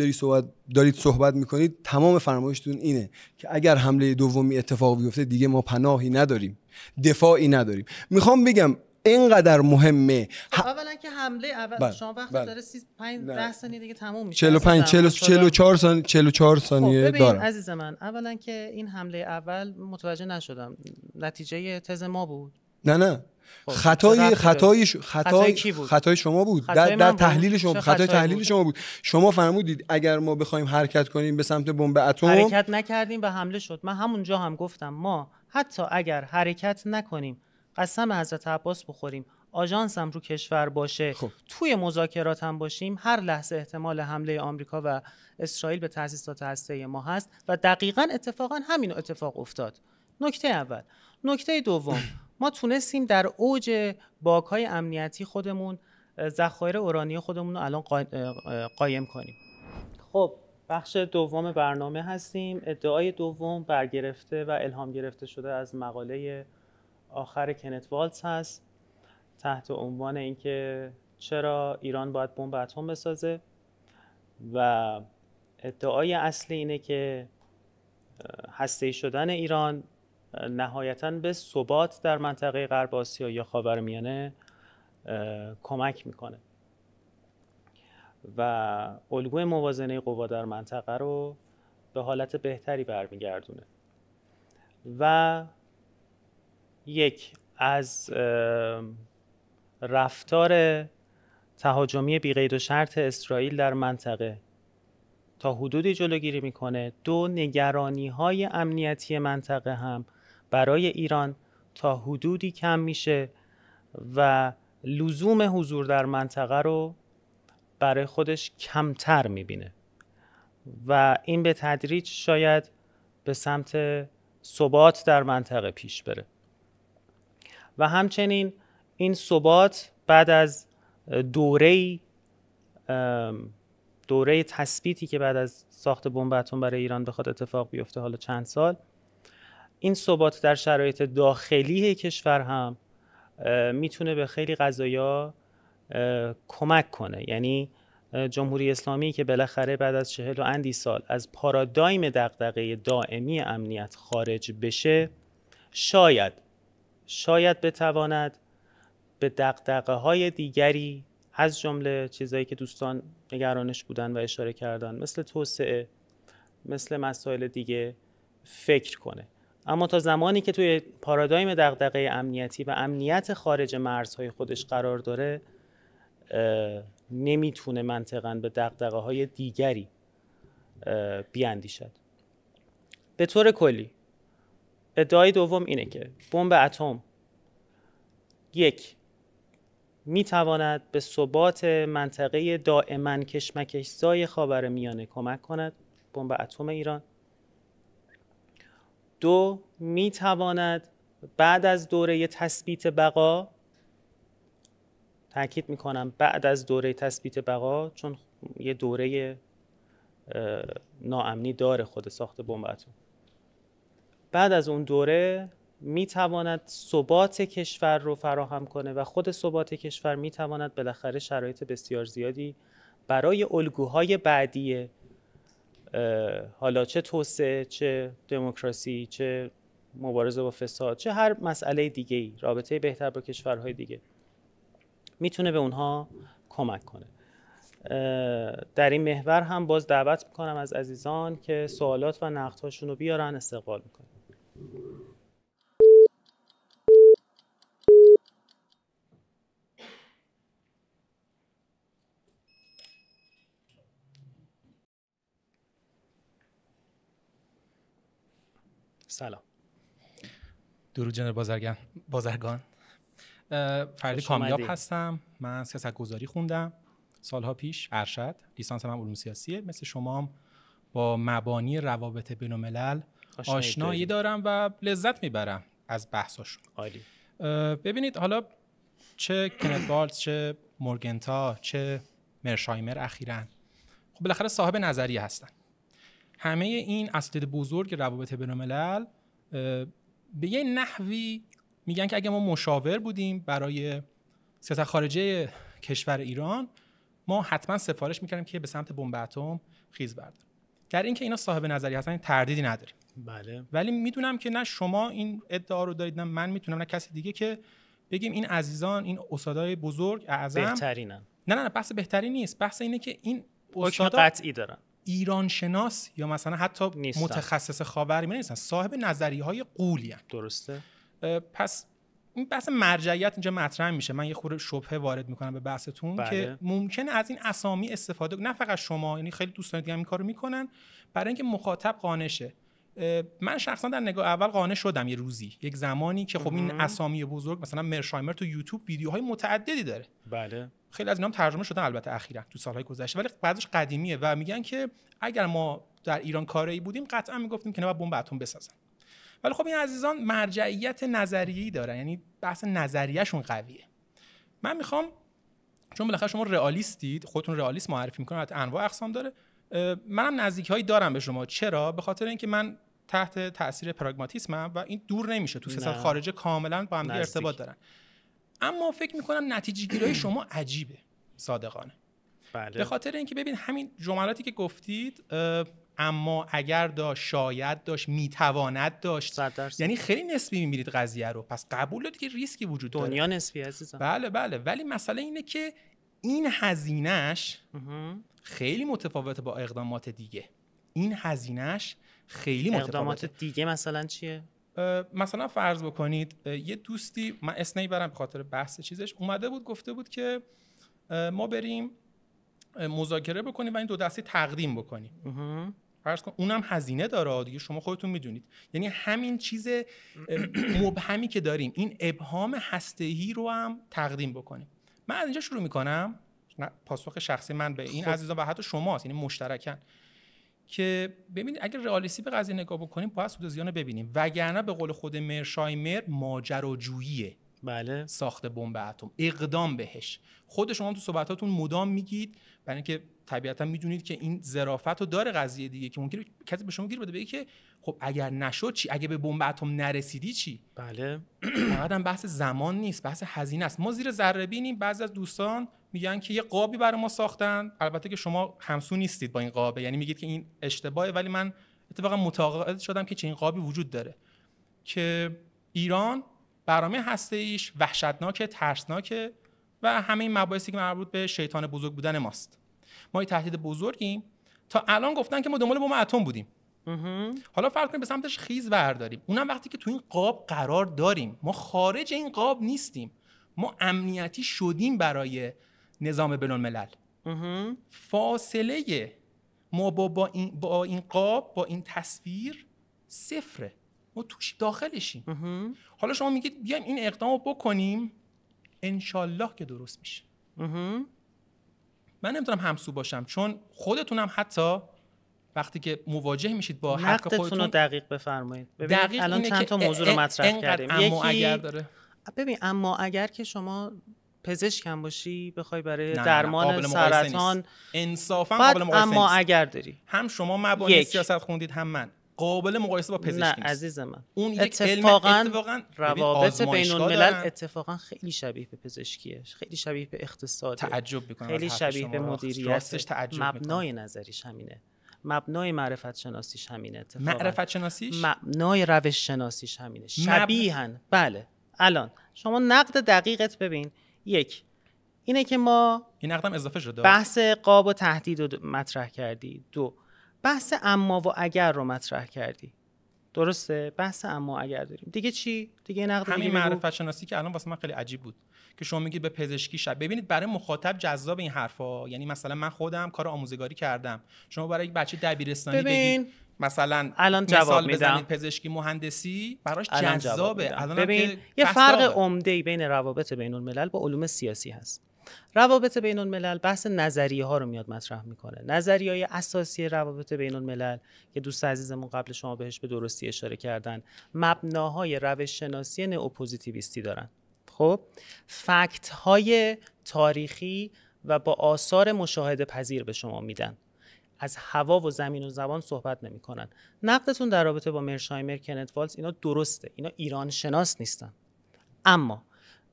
دارید صحبت میکنید، تمام فرمایشتون اینه که اگر حمله دومی اتفاق بیفته دیگه ما پناهی نداریم، دفاعی نداریم. میخوام بگم اینقدر مهمه. اولا که حمله اول شما وقتی داره 5-10 ثانیه دیگه تموم میشه، 44 ثانیه دارم. عزیز من، اولا که این حمله اول متوجه نشدم نتیجه تز ما بود. نه خطای شما بود، در تحلیل شما، خطای تحلیل شما بود. شما فرمودید اگر ما بخوایم حرکت کنیم به سمت بمب اتم، حرکت نکردیم و حمله شد. من همونجا هم گفتم ما حتی اگر حرکت نکنیم، قسم حضرت عباس بخوریم، آژانس هم رو کشور باشه، توی مذاکرات هم باشیم، هر لحظه احتمال حمله آمریکا و اسرائیل به تأسیسات هسته‌ای ما هست و دقیقاً اتفاقاً همین اتفاق افتاد. نکته اول. نکته دوم، ما تونستیم در اوج باگ‌های امنیتی خودمون ذخایر اورانی خودمون رو الان قایم کنیم. خب بخش دوم برنامه هستیم. ادعای دوم برگرفته و الهام گرفته شده از مقاله آخر کنت والتز هست تحت عنوان اینکه چرا ایران باید بمب اتم بسازه و ادعای اصلی اینه که هسته‌ای شدن ایران نهایتاً به ثبات در منطقه غرب آسیا یا خاورمیانه کمک میکنه و الگوی موازنه قوا در منطقه رو به حالت بهتری برمیگردونه. و یک از رفتار تهاجمی بی‌قید و شرط اسرائیل در منطقه تا حدودی جلوگیری میکنه. 2 نگرانی‌های امنیتی منطقه هم برای ایران تا حدودی کم میشه و لزوم حضور در منطقه رو برای خودش کمتر میبینه و این به تدریج شاید به سمت ثبات در منطقه پیش بره. و همچنین این ثبات بعد از دوره تثبیتی که بعد از ساخت بمب اتم برای ایران بخواد اتفاق بیفته، حالا چند سال، این ثبات در شرایط داخلی کشور هم میتونه به خیلی قضایا کمک کنه. یعنی جمهوری اسلامی که بالاخره بعد از 40 و اندی سال از پارادایم دغدغه دائمی امنیت خارج بشه، شاید بتواند به دغدغه‌های دیگری از جمله چیزایی که دوستان نگرانش بودن و اشاره کردن مثل توسعه، مثل مسائل دیگه فکر کنه. اما تا زمانی که توی پارادایم دغدغه امنیتی و امنیت خارج مرزهای خودش قرار داره، نمیتونه منطقاً به دغدغه‌های دیگری بیاندیشد. به طور کلی ادعای دوم اینه که بمب اتم یک میتواند به ثبات منطقه دائما کشمکش‌زای خاورمیانه کمک کند، بمب اتم ایران. دو، میتواند بعد از دوره تثبیت بقا، تاکید میکنم بعد از دوره تثبیت بقا، چون یه دوره ناامنی داره خود ساخت بمب اتم، بعد از اون دوره میتواند ثبات کشور رو فراهم کنه و خود ثبات کشور میتواند بالاخره شرایط بسیار زیادی برای الگوهای بعدی، حالا چه توسعه، چه دموکراسی، چه مبارزه با فساد، چه هر مسئله دیگه‌ای، رابطه بهتر با کشورهای دیگه، میتونه به اونها کمک کنه. در این محور هم باز دعوت میکنم از عزیزان که سوالات و نقدهاشون رو بیارن، استقبال میکنم. سلام. درود جناب بازرگان. فردی کامیاب هستم. من سیاستگذاری خوندم سالها پیش، ارشد، لیسانس من علوم سیاسیه. مثل شما هم با مبانی روابط بین‌الملل آشنایی دارم و لذت میبرم از بحثاشون. عالی. ببینید، حالا چه کنت بالتز، چه مورگنتا، چه مرشایمر اخیراً خب بالاخره صاحب نظریه هستن. همه این اساتید بزرگ روابط بین‌الملل به یه نحوی میگن که اگه ما مشاور بودیم برای سیاست خارجه کشور ایران، ما حتما سفارش میکردیم که به سمت بمب اتم خیز برداریم. در این که اینا صاحب نظریه هستن تردیدی نداریم. بله. ولی میدونم که نه شما این ادعا رو دارید، نه من میتونم، نه کسی دیگه، که بگیم این عزیزان، این استادای بزرگ اعظم بهترینن. نه بحث بهتری نیست. بحث اینه که این استادا قطعی دارن، ایران شناس یا مثلا حتی نیستن. متخصص خاورمیانه نیستن، صاحب نظریه‌های غولی هستن. درسته. پس این بحث مرجعیت اینجا مطرح میشه. من یه خورده شبهه وارد میکنم به بحثتون. بله. که ممکنه از این اسامی استفاده، نه فقط شما، یعنی خیلی دوستان دیگه هم این کارو میکنن برای اینکه مخاطب قانع شه. من شخصا در نگاه اول قانع شدم یه روزی، یک زمانی که خب این اسامی بزرگ مثلا مرشایمر تو یوتیوب ویدیوهای متعددی داره. بله. خیلی از اینا هم ترجمه شدن البته اخیراً تو سالهای گذشته، ولی بعضیش قدیمیه و میگن که اگر ما در ایران کاری بودیم قطعا میگفتیم که نباید بمب اتم بسازن. ولی خب این عزیزان مرجعیت نظریه‌ای دارن، یعنی بحث نظریه‌شون قویه. من میخوام، چون بالاخره شما رئالیستید، خودتون رئالیست معرفی میکنن، البته انواع اقسام داره، منم نزدیکی‌هایی دارم به شما. چرا؟ به خاطر اینکه من تحت تاثیر پراگماتیسمم و این دور نمیشه، تو سیاست خارجه کاملا با هم ارتباط دارن. اما فکر میکنم نتیجه گیری شما عجیبه، صادقانه. بله. به خاطر اینکه ببین همین جملاتی که گفتید، اما اگر داشت، شاید داشت، میتواند داشت، یعنی خیلی نسبی میبینید قضیه رو. پس قبول دارید که ریسکی وجود داره. دنیا نسبی عزیزم. بله. ولی مسئله اینه که این هزینه‌اش خیلی متفاوته با اقدامات دیگه. این هزینه‌اش خیلی متفاوته. اقدامات دیگه مثلا چیه؟ مثلا فرض بکنید یه دوستی، من اسم نمیبرم به خاطر بحث چیزش، اومده بود گفته بود که ما بریم مذاکره بکنیم و این دو دسته تقدیم بکنیم. فرض کن اونم هزینه داره دیگه، شما خودتون میدونید. یعنی همین چیز مبهمی که داریم، این ابهام هسته‌ای رو هم تقدیم بکنیم. من از اینجا شروع میکنم، پاسخ شخصی من به این عزیزان و حتی شماست، یعنی مشترکاً، که ببینید اگر رئالیستی به قضیه نگاه بکنیم باید سود و زیان ببینیم، وگرنه به قول خود مرشایمر ماجراجوییه. بله. ساخت بمب اتم، اقدام بهش. خود شما تو صحبتاتون مدام میگید، برای اینکه طبیعتا میدونید که این ظرافت رو داره قضیه دیگه، که ممکنه کسی به شما گیر بده بگه که خب اگر نشد چی، اگه به بمب اتم نرسیدی چی. بله. فقط هم بحث زمان نیست، بحث هزینه است. ما زیر ذره بینیم. بعضی از دوستان میگن که یه قابی برای ما ساختن، البته که شما همسو نیستید با این قابه، یعنی میگید که این اشتباهه، ولی من اتفاقا متقاعد شدم که چنین قابی وجود داره که ایران برنامه هسته‌ایش وحشتناک، ترسناک و همه این مباحثی که مربوط به شیطان بزرگ بودن ماست. ما یه تهدید بزرگیم. تا الان گفتن که ما دنبال بمب اتم بودیم. حالا فرض کنیم به سمتش خیز برداریم. اونم وقتی که تو این قاب قرار داریم، ما خارج این قاب نیستیم. ما امنیتی شدیم برای نظام بین‌الملل. فاصله ما با این قاب، با این تصویر صفره. ما توش داخلشیم. حالا شما میگید بیایم این اقدامو بکنیم، انشالله که درست میشه. من نمیتونم همسو باشم، چون خودتونم حتی وقتی که مواجه میشید با حق خودتون، نقدتون رو دقیق بفرمایید. ببینید الان چند تا موضوع رو مطرح کردیم. اما اگر داره. ببین اما اگر که شما پزشک هم باشی بخوای برای درمان سرطان انصافا قابل مقایسه نیست. اما اگر داری هم شما مبانی سیاست خوندید هم من، قابل مقایسه با پزشکی نیست. نه عزیز من، اون یک اتفاقا روابط بین الملل اتفاقا خیلی شبیه به پزشکیه، خیلی شبیه به اقتصاد، تعجب میکنم، خیلی شبیه به مدیریت. مبنای نظریش همینه، مبنای معرفت شناسیش همینه. معرفت شناسیش، مبنای روش شناسیش همینه، شبیهن. بله. الان شما نقد دقیقت ببین، یک اینه که ما این نقدم اضافه شده، بحث قاب و تهدید رو مطرح کردی. دو، بحث اما و اگر رو مطرح کردی. درسته؟ بحث اما اگر داریم. دیگه چی؟ دیگه نقد همین معرفت شناسی که الان واسه من خیلی عجیب بود که شما میگید به پزشکی شب. ببینید برای مخاطب جذاب این حرفا، یعنی مثلا من خودم کار آموزگاری کردم، شما برای یک بچه دبیرستانی بگید مثلا الان جواب میدم پزشکی مهندسی، براش جذابه. الان ببین یه فرق عمده‌ای بین روابط بین الملل با علوم سیاسی هست. روابط بین الملل بحث نظریه ها رو میاد مطرح میکنه. نظریه‌های اساسی روابط بین الملل که دوست عزیزمون قبل شما بهش به درستی اشاره کردن، مبناهای روش شناسی نئوپوزیتیویستی دارن. خب فکت های تاریخی و با آثار مشاهده پذیر به شما میدن. از هوا و زمین و زبان صحبت نمی‌کنن. نقدتون در رابطه با مرشایمر، کنت والز اینا درسته. اینا ایران شناس نیستن. اما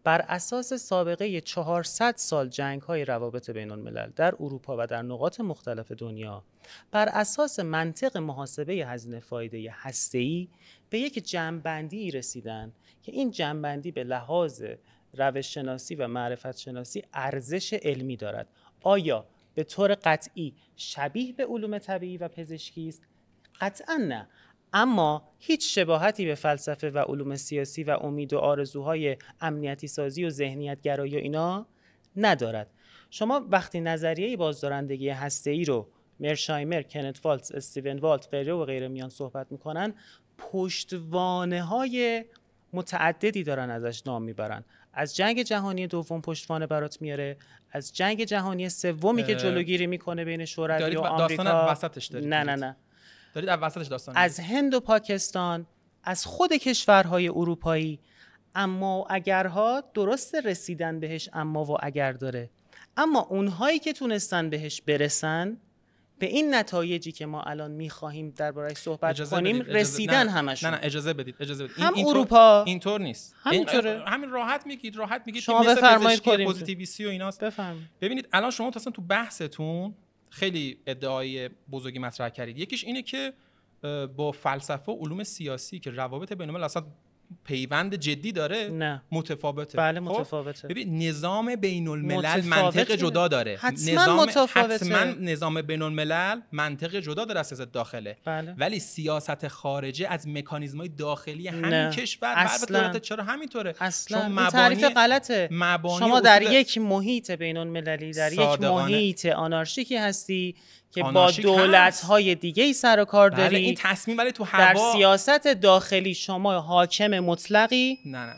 بر اساس سابقه 400 سال جنگ‌های روابط بین‌الملل در اروپا و در نقاط مختلف دنیا، بر اساس منطق محاسبه هزینه فایده هسته‌ای به یک جمع‌بندی رسیدن که این جمع‌بندی به لحاظ روش شناسی و معرفت شناسی ارزش علمی دارد. آیا به طور قطعی شبیه به علوم طبیعی و پزشکی است؟ قطعاً نه. اما هیچ شباهتی به فلسفه و علوم سیاسی و امید و آرزوهای امنیتی سازی و ذهنیت گرایی و اینا ندارد. شما وقتی نظریه بازدارندگی هسته‌ای رو مرشایمر، کنت والز، استیون والت غیره و غیره میان صحبت میکنن، پشتوانه‌های متعددی دارن ازش نام میبرن. از جنگ جهانی دوم پشتوانه برات میاره، از جنگ جهانی سومی که جلوگیری میکنه بین شوروی و آمریکا. داستان وسطش دارید؟ نه دارید از وسطش داستان از هند و پاکستان، از خود کشورهای اروپایی. اما و اگرها درست رسیدن بهش اما و اگر داره، اما اونهایی که تونستن بهش برسن به این نتایجی که ما الان می‌خواهیم درباره‌اش صحبت کنیم رسیدن. همشون. نه اجازه بدید. هم اروپا اینطور نیست. همین راحت میگید شما بفرمایید پوزیتیویستی و ایناست. ببینید الان شما اصلا تو بحثتون خیلی ادعای بزرگی مطرح کردید. یکیش اینه که با فلسفه و علوم سیاسی که روابط بین‌الملل اصلا پیوند جدی داره، نه متفاوته. بله متفاوته. ببین نظام بین‌الملل منطق جدا داره. حتما نظام بین‌الملل منطق جدا داره از سیاست داخله. بله. ولی سیاست خارجه از مکانیزم‌های داخلی همین کشور البته چرا همینطوره؟ اصلا این تعریف غلطه. شما در یک محیط بین‌المللی، در یک محیط آنارشیکی هستی که با دولت‌های دیگه‌ای سر و کار داری. این تصمیم ولی تو هوا در سیاست داخلی شما حاکم مطلقی، نه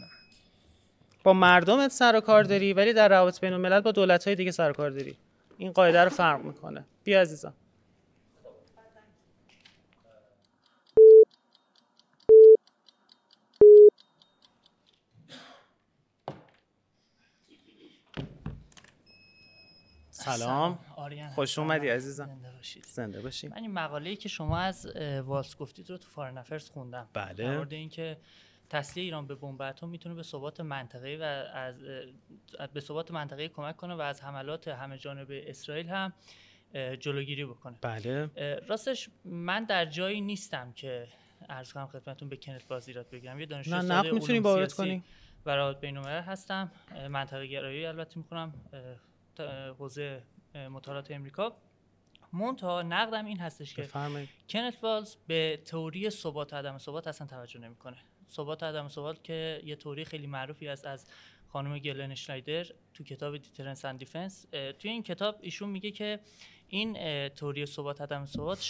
با مردمت سر و کار داری، ولی در روابط بین‌الملل با دولت‌های دیگه سر و کار داری. این قاعده رو فرق میکنه. بیا عزیزم. سلام. خوش اومدی عزیزم. زنده باشی. من این مقاله‌ای که شما از والز گفتید رو تو فارن افرز خوندم. بله. در مورد اینکه تسلیح ایران به بمب اتم میتونه به ثبات منطقه‌ای و به ثبات منطقه‌ای کمک کنه و از حملات همه جانبه اسرائیل هم جلوگیری بکنه. بله. راستش من در جایی نیستم که عرض کنم خدمتتون به کنت والز ایراد بگیرم. یه دانشجو نه ساده نقد میتونی علوم وارد سیاسی کنی. و روابط بین‌الملل هستم. منطقه گرایی البته می‌کنم، حوزه مطالعات امریکا. منتها نقدم این هستش که بفرمایید. کنت والز به تئوری ثبات و عدم ثبات اصلا توجه نمی‌کنه. ثبات و عدم ثبات که یه تئوری خیلی معروفی است از خانم گلن اشنایدر تو کتاب دیترنس اند دیفنس. توی این کتاب ایشون میگه که این تئوری ثبات عدم ثبات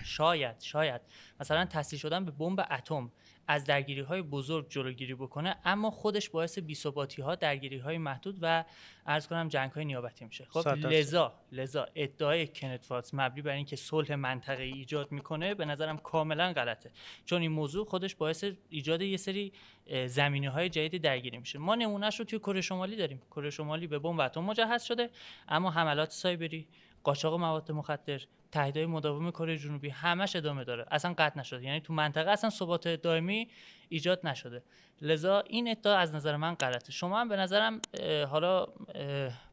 شاید مثلا تسلیم شدن به بمب اتم از درگیری‌های بزرگ جلوگیری بکنه، اما خودش باعث بی‌ثباتی‌ها، درگیری‌های محدود و عرض کنم جنگ‌های نیابتی میشه. خب لذا ادعای کنت والز مبنی بر اینکه صلح منطقه‌ای ایجاد میکنه به نظرم کاملا غلطه، چون این موضوع خودش باعث ایجاد یه سری زمینه‌های جدید درگیری میشه. ما نمونهش رو توی کره شمالی داریم. کره شمالی به بمب اتم مجهز شده، اما حملات سایبری، قاچاق مواد مخدر، تهدیدهای مداوم کره جنوبی همش ادامه داره، اصلا قطع نشده. یعنی تو منطقه اصلا ثبات دائمی ایجاد نشده. لذا این ادعا از نظر من غلطه. شما هم به نظرم حالا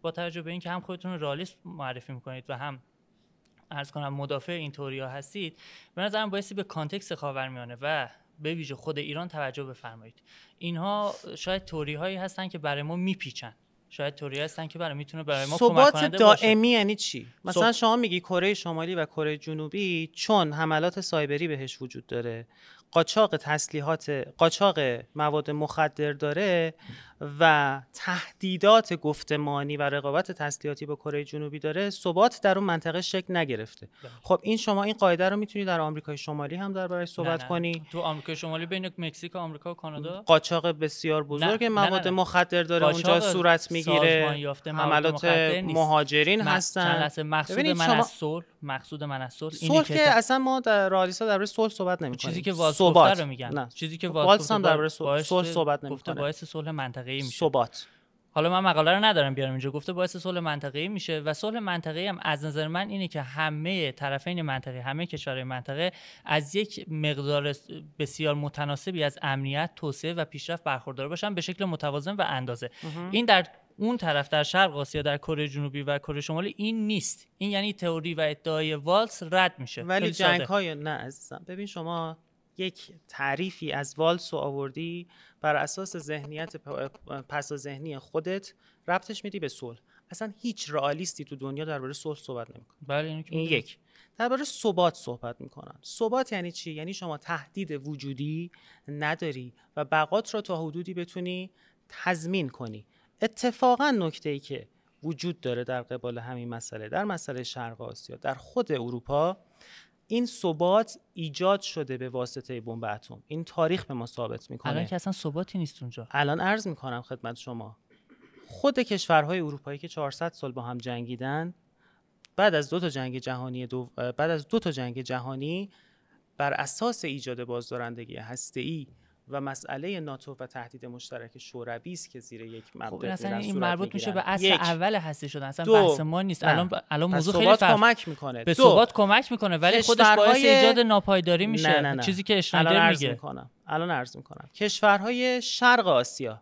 با توجه به اینکه هم خودتون رئالیست معرفی میکنید و هم عرض کنم مدافع این تئوری‌ها هستید، به نظرم بایستی به کانتکست خاورمیانه و به ویژه خود ایران توجه بفرمایید. اینها شاید تئوری‌هایی هستن که برای ما میپیچن، شاید تئوری هستن که میتونه برای ما کمک کننده باشه. ثبات دائمی یعنی چی؟ مثلا شما میگی کره شمالی و کره جنوبی چون حملات سایبری بهش وجود داره، قاچاق مواد مخدر داره و تهدیدات گفتمانی و رقابت تسلیحاتی با کره جنوبی داره، ثبات در اون منطقه شکل نگرفته. خب این شما این قاعده رو میتونی در آمریکای شمالی هم دربارش صحبت کنی؟ تو آمریکای شمالی بین مکزیک، آمریکا و کانادا قاچاق بسیار بزرگ مواد مخدر داره اونجا صورت میگیره. حملات مهاجرین هستن. مقصود من از صلح اینه که اصلا ما در رئالیستا درباره صلح صحبت نمی‌کنیم. چیزی که والز رو میگن. چیزی که والز هم درباره صلح صحبت نمی‌کنه. باعث صلح منطقه‌ای میشه. ثبات. حالا من مقاله رو ندارم بیارم اینجا، گفته باعث صلح منطقه‌ای میشه و صلح منطقه‌ای هم از نظر من اینه که همه طرفین منطقه، همه کشورهای منطقه از یک مقدار بسیار متناسبی از امنیت، توسعه و پیشرفت برخوردار باشن به شکل متوازن و اندازه. این در اون طرف در شرق آسیا، در کره جنوبی و کره شمالی این نیست. این یعنی تئوری و ادعای والز رد میشه. ولی جنگ‌های نه عزیزم. ببین شما یک تعریفی از والز رو آوردی بر اساس ذهنیت پس ذهنی خودت ربطش میدی به صلح. اصلا هیچ رئالیستی تو دنیا درباره صلح صحبت نمیکنه. بله این یک. درباره ثبات صحبت میکنن. ثبات یعنی چی؟ یعنی شما تهدید وجودی نداری و بقات رو تا حدودی بتونی تضمین کنی. اتفاقا نکته‌ای که وجود داره در قبال همین مسئله، در مسئله شرق آسیا، در خود اروپا، این ثبات ایجاد شده به واسطه بمب اتم. این تاریخ به ما ثابت میکنه. الان که اصلا ثباتی نیست اونجا. الان عرض میکنم خدمت شما، خود کشورهای اروپایی که 400 سال با هم جنگیدن، بعد از دو تا جنگ جهانی بر اساس ایجاد بازدارندگی هسته‌ای و مسئله ناتو و تهدید مشترک شوروی است که زیر یک مبدا اصلا این مربوط میشه به اصل اول هسته شدن. اصلا بحث ما نیست. الان موضوع خیلی کمک میکنه. به ثبات کمک میکنه ولی خودش باعث ایجاد ناپایداری میشه. نه. چیزی که اشنایدر میگه. الان عرض میکنم کشورهای شرق آسیا،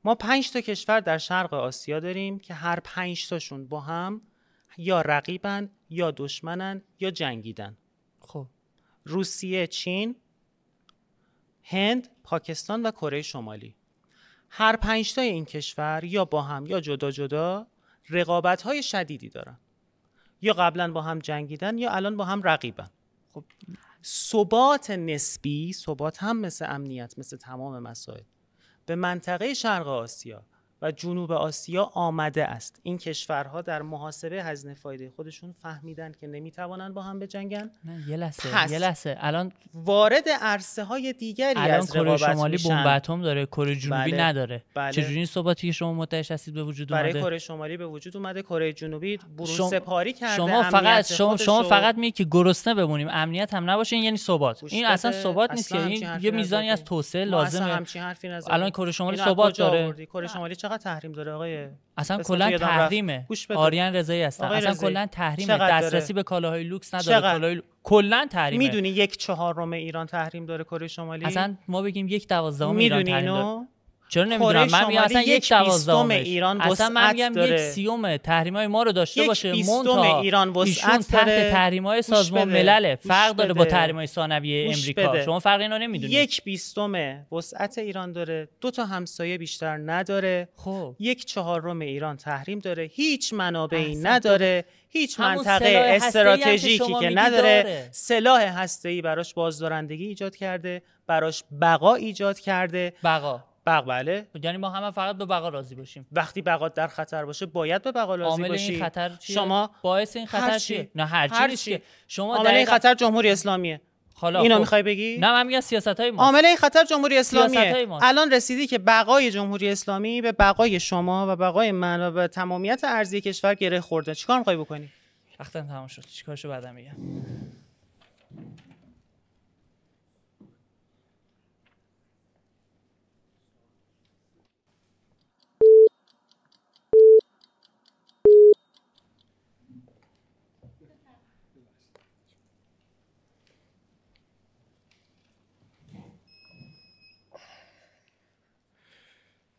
ما 5 تا کشور در شرق آسیا داریم که هر 5 تاشون با هم یا رقیبن یا دشمنن یا جنگیدن. خب روسیه، چین، هند، پاکستان و کره شمالی. هر 5 تای این کشور یا با هم یا جدا جدا رقابت‌های شدیدی دارن. یا قبلا با هم جنگیدن یا الان با هم رقیبن. خب ثبات نسبی، ثبات هم مثل امنیت، مثل تمام مسائل به منطقه شرق آسیا و جنوب آسیا آمده است. این کشورها در محاسبه هزینه فایده خودشون فهمیدن که نمیتوانن با هم بجنگن. نه یه لحظه الان وارد عرصه های دیگری از رقابت کره شمالی میشن. بمب اتم داره، کره جنوبی نداره. بله. چجوری این ثباتی که شما متعهد هستید به وجود اومده؟ برای کره شمالی به وجود اومده، کره جنوبی برون سپاری کرده. شما فقط میگی که گرسنه بمونیم، امنیت هم نباشه، یعنی ثبات. این اصلا ثبات نیست که این یه میزانی از توسعه لازمه. الان کره شمالی ثبات داره. کره شمالی چقدر تحریم داره آقای؟ اصلا کلا تحریمه. آریان رضایی هستن. اصلا کلا تحریمه. دسترسی به کالاهای لوکس نداره. کلا تحریمه. میدونی 1/4 ایران تحریم داره کره شمالی؟ اصلا ما بگیم 1/12 ایران تحریم داره. چرا نمیدونم؟ من میگم اصلا 1/12 ایران اصلا من میگم داره. 1/30 تحریم‌های ما رو داشته باشه. 1/20 ایران وسعت تحت تحریم‌های سازمان ملل، فرق داره با تحریم‌های ثانویه امریکا. شما فرق اینا نمیدونید. 1/20 وسعت ایران داره، 2 تا همسایه بیشتر نداره. خب 1/4 ایران تحریم داره، هیچ منابعی نداره، هیچ منطقه استراتژیکی که نداره، سلاح هسته‌ای براش بازدارندگی ایجاد کرده، براش بقا ایجاد کرده. بقا بله، یعنی ما همه فقط به بقا راضی باشیم. وقتی بقا در خطر باشه باید به بقا راضی باشی. این خطر چیه؟ شما باعث این خطر چیه؟ نه هر چی. شما عامل این خطر جمهوری اسلامیه. اینو میخوای بگی؟ نه من میگم سیاست‌های ما. عامل این خطر جمهوری اسلامیه. الان رسیدی که بقای جمهوری اسلامی به بقای شما و بقای من و به تمامیت ارضی کشور گره خورده. چیکار میخوای بکنی؟ وقتم تمام شد. چیکارشو بعدا میگم.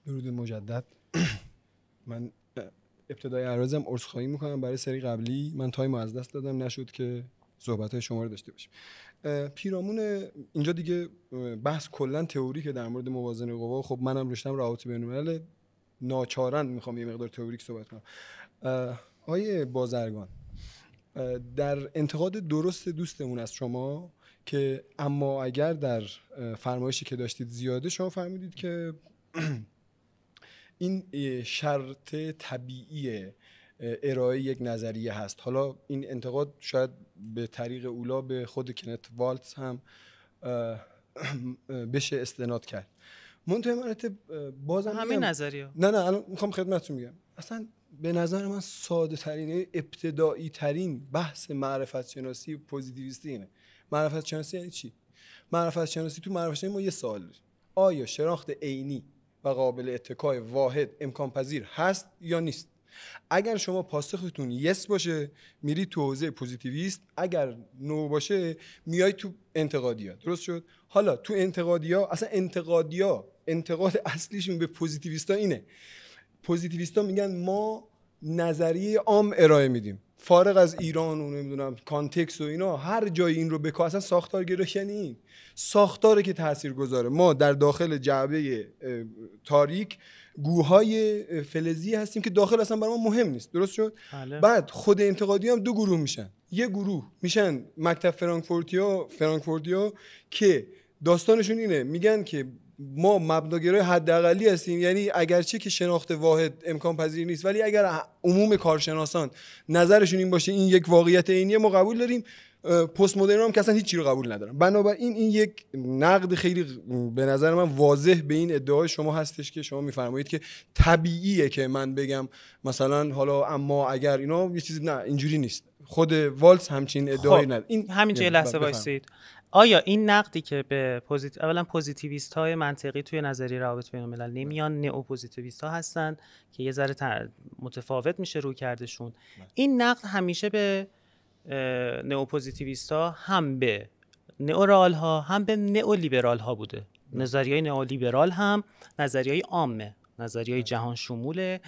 درود مجدد. من ابتدای عرضم عذرخواهی میکنم برای سری قبلی، من تایم از دست دادم، نشد که صحبت‌های شما رو داشته باشیم. پیرامون اینجا دیگه بحث کلا تئوری که در مورد موازنه قوا، خب منم رشتم روابط بین‌الملل، ناچارن میخوام یه مقدار تئوریک صحبت کنم. آیه بازرگان، در انتقاد درست دوستمون از شما که اما اگر در فرمایشی که داشتید زیاده، شما فرمودید که این شرط طبیعی ارائه یک نظریه هست. حالا این انتقاد شاید به طریق اولا به خود کنت والتز هم بشه استناد کرد. منتهی مراتب بازم همین نظریه. نه الان میخوام خدمتتون میگم، اصلا به نظر من ساده ترین، ابتدایی ترین بحث معرفت شناسی پوزیتیویستی اینه. معرفت شناسی یعنی چی؟ معرفت شناسی، تو معرفت شناسی ما یه سوال داریم: آیا شناخت عینی و قابل اتکای واحد امکان پذیر هست یا نیست؟ اگر شما پاسختون یس باشه میری تو حوزه پوزیتیویست، اگر نو باشه میای تو انتقادیا. درست شد؟ حالا تو انتقادیا، اصلا انتقاد اصلیشون به پوزیتیویستا اینه: پوزیتیویستا میگن ما نظریه عام ارائه میدیم، فارغ از ایران و نمیدونم کانتکست و اینا، هر جای این رو بکا، اصلا ساختارگرایی ساختاره که تاثیرگذاره. ما در داخل جعبه تاریک گوهای فلزی هستیم که داخل اصلا برای ما مهم نیست. درست شد؟ بعد خود انتقادی هم 2 گروه میشن. یه گروه میشن مکتب فرانکفورتیا که داستانشون اینه، میگن که ما مبناگرای حداقلی هستیم، یعنی اگرچه که شناخت واحد امکان پذیر نیست، ولی اگر عموم کارشناسان نظرشون این باشه این یک واقعیت عینیه، ما قبول داریم. پست مدرن هم که اصلا هیچ چیزی رو قبول ندارن. بنابراین این یک نقد خیلی به نظر من واضح به این ادعای شما هستش که شما میفرمایید که طبیعیه که من بگم مثلا حالا اما اگر اینا یه چیزی، نه اینجوری نیست. خود والتز همچین ادعایی نداره. این همینجا یه لحظه وایسید. آیا این نقدی که به اولا پوزیتیویست های منطقی توی نظریه روابط بین الملل نمیان، نئو پوزیتیویست ها هستن که یه ذره متفاوت میشه روی کردشون، این نقد همیشه به نئو پوزیتیویست ها، هم به نئورال ها، هم به نئو لیبرال ها بوده. نظریه نئو لیبرال هم نظریه عامه، نظریه جهان شموله،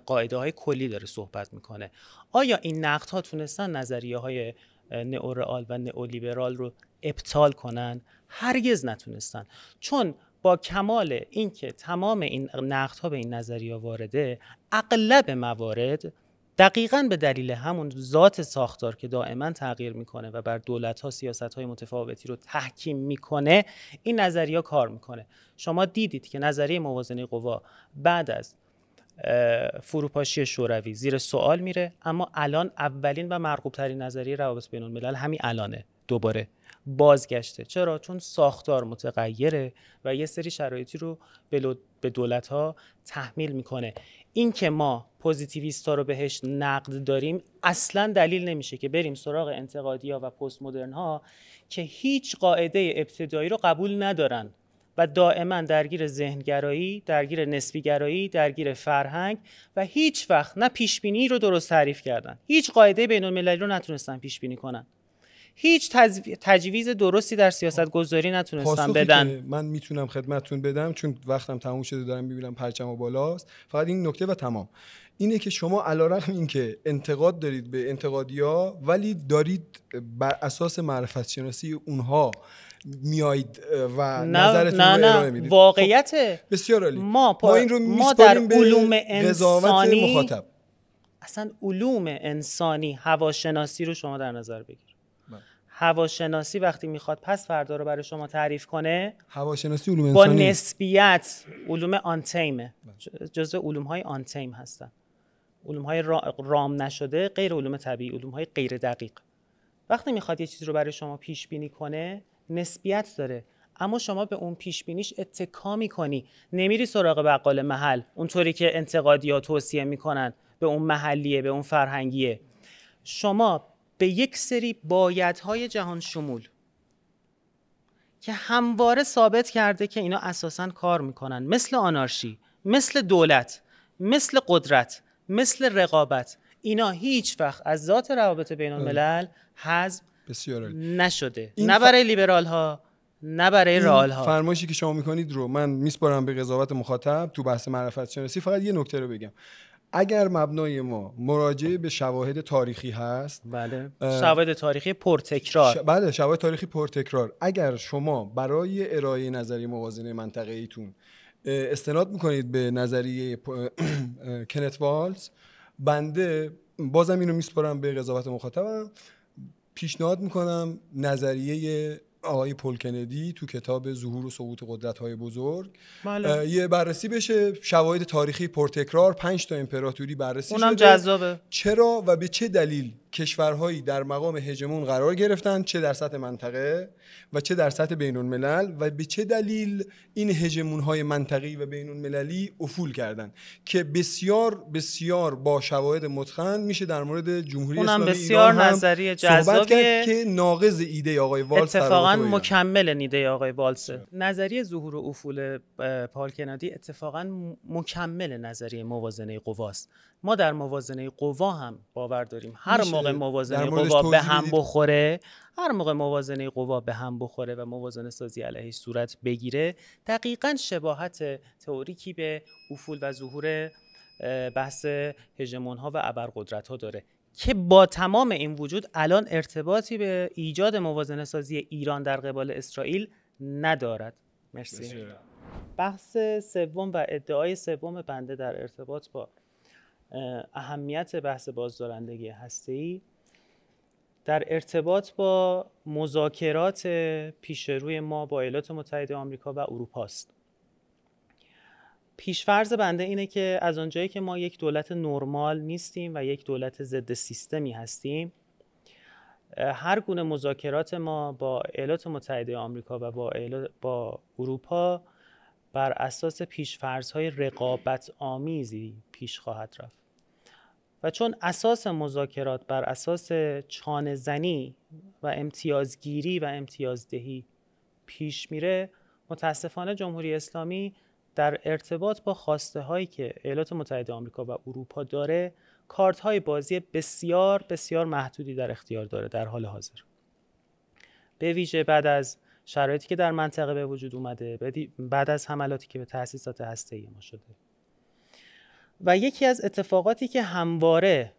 قاعده های کلی داره صحبت میکنه. آیا این نقد ها تونستن نظریه های نئورال و نئولیبرال رو ابطال کنن؟ هرگز نتونستن، چون با کمال اینکه تمام این نقدها به این نظریه وارده، اغلب موارد دقیقاً به دلیل همون ذات ساختار که دائما تغییر میکنه و بر دولت‌ها سیاست‌های متفاوتی رو تحکیم میکنه، این نظریه کار میکنه. شما دیدید که نظریه موازنه قوا بعد از فروپاشی شوروی زیر سوال میره، اما الان اولین و مرغوب ترین نظریه روابط بین الملل همین الانه دوباره بازگشته. چرا؟ چون ساختار متغیره و یه سری شرایطی رو به دولت‌ها تحمیل میکنه. این که ما پوزیتیویستا رو بهش نقد داریم اصلا دلیل نمیشه که بریم سراغ انتقادی‌ها و پست مدرن‌ها که هیچ قاعده ابتدایی رو قبول ندارن و دائما درگیر ذهنگرایی، درگیر نسبیگرایی، درگیر فرهنگ و هیچ وقت نه پیشبینی رو درست تعریف کردن، هیچ قاعده بین‌المللی رو نتونستن پیشبینی کنن، هیچ تجویز درستی در سیاست گذاری نتونستن بدن. که من میتونم خدمتتون بدم، چون وقتم تموم شده دارم میبینم پرچم بالاست، فقط این نکته و تمام، اینه که شما علیرغم این که انتقاد دارید به انتقادیا، ولی دارید بر اساس معرفت شناسی اونها میایید و نظرتون رو ارائه میدید. واقعیت بسیار عالی. ما این رو در علوم انسانی مخاطب، اصلا علوم انسانی هواشناسی رو شما در نظر بگیر. هواشناسی وقتی میخواد پس فردا رو برای شما تعریف کنه، هواشناسی علوم انسانی با نسبیت علوم آنتیمه، جزء علوم های آنتیم هستن، علوم های رام نشده، غیر علوم طبیعی، علوم های غیر دقیق. وقتی میخواد یه چیزی رو برای شما پیش بینی کنه نسبیت داره، اما شما به اون پیش بینیش اتکا میکنی، نمیری سراغ بقال محل اونطوری که انتقادی‌ها توصیه میکنن، به اون محلیه، به اون فرهنگیه. شما به یک سری بایدهای جهان شمول که همواره ثابت کرده که اینا اساساً کار میکنن، مثل آنارشی، مثل دولت، مثل قدرت، مثل رقابت، اینا هیچ وقت از ذات روابط بین الملل حذف نشده، نه برای لیبرال ها نه برای رئال ها. فرمایشی که شما میکنید رو من میسپارم به قضاوت مخاطب تو بحث معرفت شناسی. فقط یه نکته رو بگم، اگر مبنای ما مراجعه به شواهد تاریخی هست، بله، شواهد تاریخی پرتکرار، بله، شواهد تاریخی پرتکرار، اگر شما برای ارائه نظریه موازنه منطقه‌ایتون استناد میکنید به نظریه کنت والز، بنده بازم اینو میسپارم به قضاوت مخاطبم، پیشنهاد میکنم نظریه آقای پل کندی تو کتاب ظهور و سقوط قدرت‌های بزرگ یه بررسی بشه، شواهد تاریخی پرتکرار، 5 تا امپراتوری بررسی اونم شده، جذابه، چرا و به چه دلیل کشورهایی در مقام هژمون قرار گرفتن، چه در سطح منطقه و چه در سطح بین الملل، و به چه دلیل این هژمون‌های منطقی و بین المللی افول کردن، که بسیار بسیار با شواهد متقن میشه در مورد جمهوری اسلامی ایران هم نظریه صحبت کرد که ناقض ایده آقای والز، اتفاقا مکمل ایده آقای والز. نظریه ظهور و افول پال کندی اتفاقا مکمل نظریه موازنه قواست. ما در موازنه قوا هم باور داریم هر موقع موازنه قوا به هم بخوره، هر موقع موازنه قوا به هم بخوره و موازنه سازی علیهش صورت بگیره، دقیقاً شباهت تئوریکی به افول و ظهور بحث هژمون ها و ابرقدرت ها داره که با تمام این وجود الان ارتباطی به ایجاد موازنه سازی ایران در قبال اسرائیل ندارد. مرسی. بحث سوم و ادعای سوم بنده در ارتباط با اهمیت بحث بازدارندگی هسته‌ای در ارتباط با مذاکرات پیش روی ما با ایالات متحده آمریکا و اروپا است. پیشفرض بنده اینه که از آنجایی که ما یک دولت نرمال نیستیم و یک دولت ضد سیستمی هستیم، هر گونه مذاکرات ما با ایالات متحده آمریکا و با اروپا بر اساس پیشفرض‌های رقابت آمیزی پیش خواهد رفت و چون اساس مذاکرات بر اساس چانه زنی و امتیازگیری و امتیازدهی پیش میره، متاسفانه جمهوری اسلامی در ارتباط با خواسته هایی که ایالات متحده آمریکا و اروپا داره، کارت های بازی بسیار بسیار محدودی در اختیار داره در حال حاضر، به ویژه بعد از شرایطی که در منطقه به وجود اومده، بعد از حملاتی که به تأسیسات هسته‌ای ما شده. و یکی از اتفاقاتی که همواره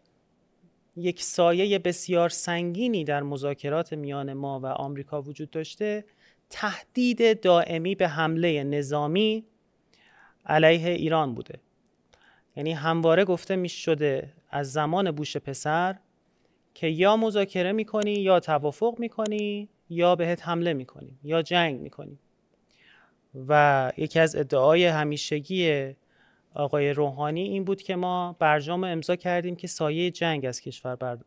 یک سایه بسیار سنگینی در مذاکرات میان ما و آمریکا وجود داشته، تهدید دائمی به حمله نظامی علیه ایران بوده. یعنی همواره گفته می شده از زمان بوش پسر که یا مذاکره میکنی یا توافق میکنی یا بهت حمله میکنیم یا جنگ میکنیم. و یکی از ادعای همیشگی آقای روحانی این بود که ما برجام امضا کردیم که سایه جنگ از کشور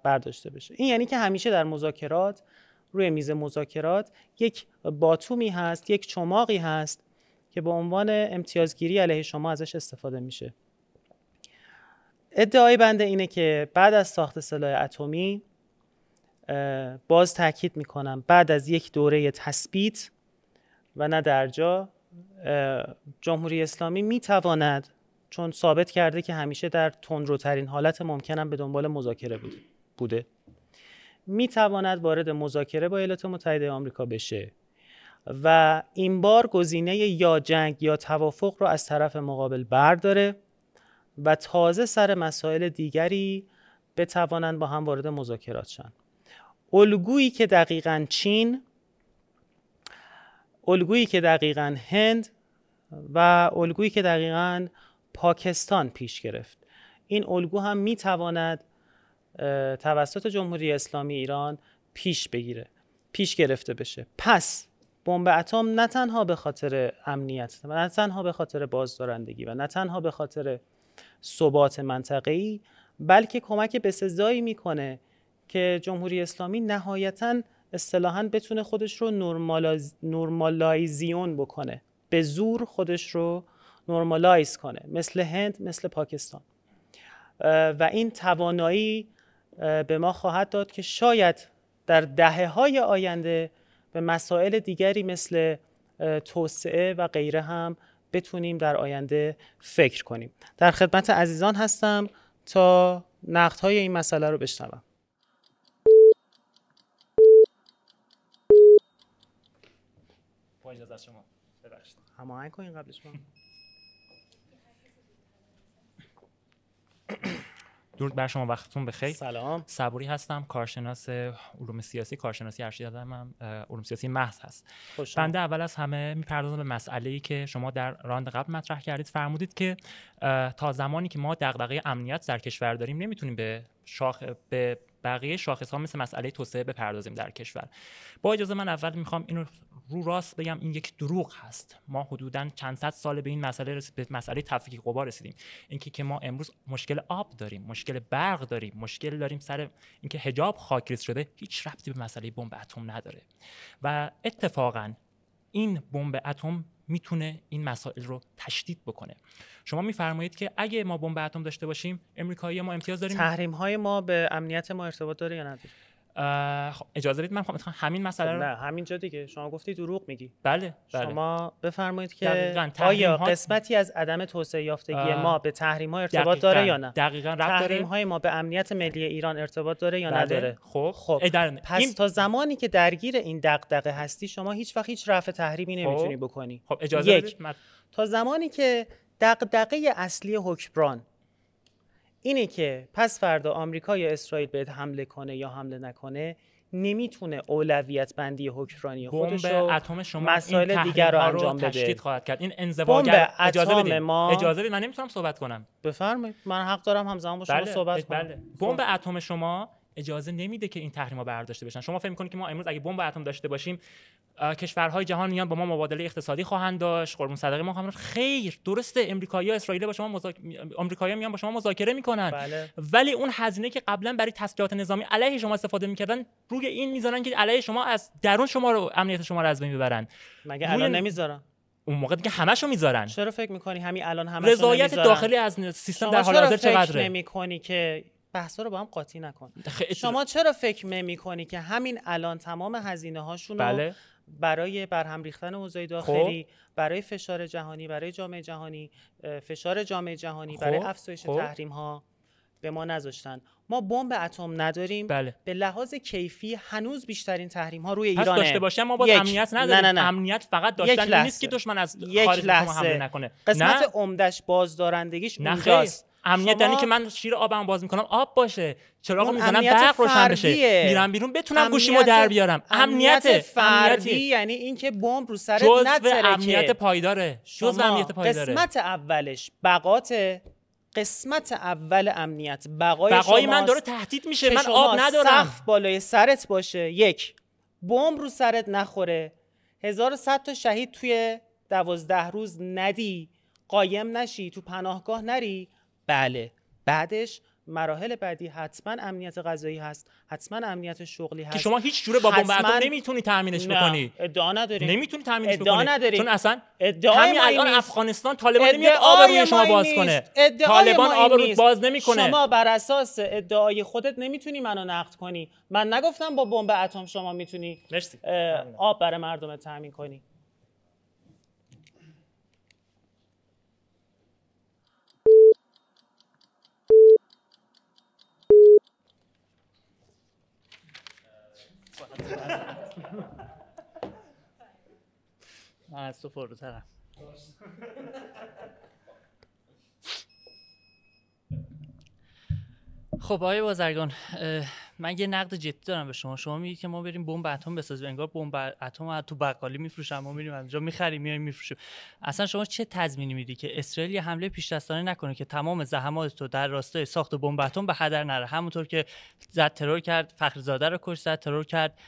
برداشته بشه. این یعنی که همیشه در مذاکرات، روی میز مذاکرات یک باتومی هست، یک چماقی هست که به عنوان امتیازگیری علیه شما ازش استفاده میشه. ادعای بنده اینه که بعد از ساخت سلاح اتمی، باز تاکید میکنم بعد از یک دوره تثبیت و نه درجا، جمهوری اسلامی میتواند، چون ثابت کرده که همیشه در تندروترین حالت ممکنم به دنبال مذاکره بوده، میتواند وارد مذاکره با ایالات متحده آمریکا بشه و این بار گزینه یا جنگ یا توافق رو از طرف مقابل برداره و تازه سر مسائل دیگری بتوانند با هم وارد مذاکرات شن. الگویی که دقیقاً چین، الگویی که دقیقاً هند و الگویی که دقیقاً پاکستان پیش گرفت، این الگو هم میتواند توسط جمهوری اسلامی ایران پیش گرفته بشه. پس بمب اتم نه تنها به خاطر امنیت و نه تنها به خاطر بازدارندگی و نه تنها به خاطر ثبات منطقه‌ای، بلکه کمک بسزایی میکنه که جمهوری اسلامی نهایتاً اصطلاحاً بتونه خودش رو نورمالایزیون بکنه، به زور خودش رو نورمالایز کنه، مثل هند، مثل پاکستان. و این توانایی به ما خواهد داد که شاید در دهه‌های آینده به مسائل دیگری مثل توسعه و غیره هم بتونیم در آینده فکر کنیم. در خدمت عزیزان هستم تا نقدهای این مسئله رو بشنوم. با اجازه شما ببخشید هماهنگ کنین قبلش ما. درود بر شما، وقتتون بخیر. سلام. صبوری هستم، کارشناس علوم سیاسی، کارشناسی ارشدی هم علوم سیاسی محض هست. بنده اول از همه میپردازم به مسئله‌ای که شما در راند قبل مطرح کردید. فرمودید که تا زمانی که ما دغدغه امنیت در کشور داریم نمیتونیم به بقیه شاخص‌ها مثل مسئله توسعه بپردازیم در کشور. با اجازه من اول میخوام اینو رو راست بگم، این یک دروغ هست. ما حدوداً چند صد سال به این مسئله تفکیک غبار رسیدیم. اینکه که ما امروز مشکل آب داریم، مشکل برق داریم، مشکل داریم سر اینکه حجاب خاکریز شده، هیچ ربطی به مسئله بمب اتم نداره. و اتفاقاً این بمب اتم میتونه این مسائل رو تشدید بکنه. شما میفرمایید که اگه ما بمب اتم داشته باشیم، امریکایی‌ها ما امتیاز داریم. تحریم‌های ما به امنیت ما ارتباط داره یا نداره؟ اجازه بدید من میخوام همین مسئله رو. نه همینجا دیگه شما گفتی دروغ میگی. بله. شما بفرمایید که آیا قسمتی از عدم توسعه یافتگی ما به تحریم‌ها ارتباط داره یا نه؟ دقیقاً ربط داره. تحریم‌های ما به امنیت ملی ایران ارتباط داره یا نداره؟ خب پس تا زمانی که درگیر این دغدغه هستی شما هیچ وقت هیچ رفع تحریمی نمیتونی بکنی. خب اجازه بدید تا زمانی که دغدغه اصلی حکمران اینه که پس فردا آمریکا یا اسرائیل بهت حمله کنه یا حمله نکنه، نمیتونه اولویت بندی حکمرانی خودش رو اتم شما مسائل دیگر رو انجام بده. تشدید خواهد کرد. این انزواگر اجازه بدید من نمیتونم صحبت کنم. بفرمایید، من حق دارم همزمان با شما صحبت کنم. بمب اتم شما اجازه نمیده که این تحریم‌ها برداشته بشن. شما فکر می‌کنید که ما امروز اگه بمب اتم داشته باشیم کشورهای جهان میان با ما مبادله اقتصادی خواهند داشت، قربون صدقه ما خواهند. خیر، درسته، امریکایی‌ها اسرائیل با شما آمریکایی‌ها میان با شما مذاکره میکنن. بله. ولی اون هزینه که قبلا برای تسلیحات نظامی علیه شما استفاده میکردن روی این میذارن که علیه شما از درون شما رو امنیت شما رو از بین ببرن. مگه الان نمیذارن؟ اون موقع دیگه همشو میذارن. چرا فکر میکنی همین الان همشو نمیذارن؟ رضایت داخلی از سیستم در حال حاضر چقدره؟ فکر نمی‌کنی که بحثا رو با هم قاطی نکن. شما چرا فکر نمی‌کنی که همین الان تمام هزینه‌هاشون رو برای برهم ریختن اوضاع داخلی، برای فشار جهانی، برای جامعه جهانی، فشار جامعه جهانی، برای افزایش تحریم‌ها به ما نذاشتن؟ ما بمب اتم نداریم. به لحاظ کیفی هنوز بیشترین تحریم‌ها روی ایرانه. پس داشته باشم ما باز امنیت نداریم. امنیت فقط داشتن نیست که دشمن از خارج ما حمله نکنه. قسمت عمدش بازدارندگیش اونجاست. امنیت یعنی که من شیر آبم باز میکنم آب باشه، چراغو میزنم برق روشن بشه، میرم بیرون بتونم گوشیمو در بیارم. امنیت فردی یعنی اینکه بمب رو سرت نترکه. امنیت پایداره. جزء امنیت پایداره. قسمت اولش بقات، قسمت اول امنیت بقای من داره تهدید میشه. من آب ندارم. سقف بالای سرت باشه، یک بمب رو سرت نخوره، 1100 تا شهید توی 12 روز ندی، قایم نشی، تو پناهگاه نری. بله، بعدش مراحل بعدی حتما امنیت غذایی هست، حتما امنیت شغلی هست که شما هیچ جوره با بمب اتم نمیتونی تامینش بکنی. ادعا نداریم. نمیتونی تامینش بکنی. چون اصلا همین الان افغانستان طالبان نمیاد آب روی شما باز کنه. طالبان آب رو باز نمیکنه. شما بر اساس ادعای خودت نمیتونی منو نقد کنی. من نگفتم با بمب اتم شما میتونی آب برای مردم تامین کنی. من از تو پروترم. خب آقای بازرگان، من یه نقد جدی دارم به شما. شما میگید که ما بریم بمب اتم بسازیم، انگار بمب اتم تو بقالی میفروشن، ما میریم اونجا میخریم میایم میفروشیم. اصلا شما چه تضمینی میدی که اسرائیل یه حمله پیش دستانه نکنه که تمام زحمات تو در راستای ساخت بمب اتم به هدر نره؟ همونطور که زد ترور کرد فخرزاده رو کشت، زد ترور کرد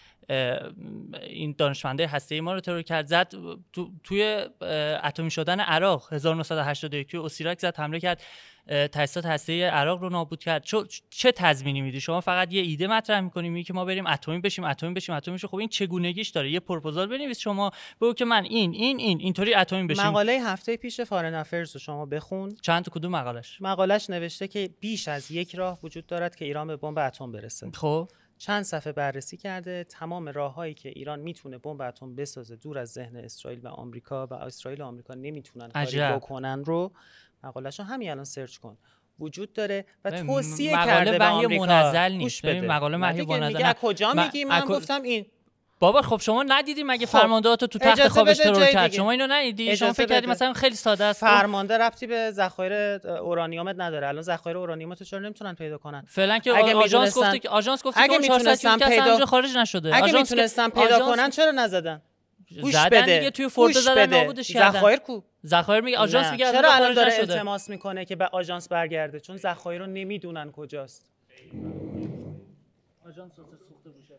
این دانشمنده هسته‌ای ما رو ترور کرد، زد توی اتمی شدن عراق 1981 اسیراک زد حمله کرد، تأسیسات هسته‌ای عراق رو نابود کرد. چه تضمینی میدی؟ شما فقط یه ایده مطرح می‌کنی میگی که ما بریم اتمی بشیم. خب این چگونگیش داره؟ یه پروپوزال بنویس شما، بگو که من اینطوری اتمی بشیم. مقاله هفته پیش فارن افیرز رو شما بخون. چند تا کدوم مقالش نوشته که بیش از یک راه وجود دارد که ایران به بمب اتم برسه. خب چند صفحه بررسی کرده تمام راههایی که ایران میتونه بمب اتم بسازه دور از ذهن اسرائیل و آمریکا و اسرائیل و آمریکا نمیتونن کاری بکنن رو. مقالهشو همین الان سرچ کن، وجود داره و توصیه کرده به آمریکا. منزل نیست. مقاله وحی منزل میگه کجا میگی؟ من گفتم این. بابا خب شما ندیدی مگه فرماندهات تو تخت خوابش ترور کرد؟ شما اینو ندیدی؟ شما فکر کردی مثلا خیلی ساده است؟ فرمانده ربطی به ذخایر اورانیومت نداره. الان ذخایر اورانیومت رو چرا نمیتونن پیدا کنن؟ فعلا که آژانس گفته که 400 کیلو خارج نشده. اگه میتونستن پیدا کنن چرا نزدن؟ زدن دیگه، توی فورد زدن نابودش کردن. ذخایر کو؟ ذخایر میگه آژانس میگه چرا الان داره التماس میکنه که به آژانس برگرده؟ چون ذخایر رو نمیدونن کجاست. آژانس سوخته بوشه.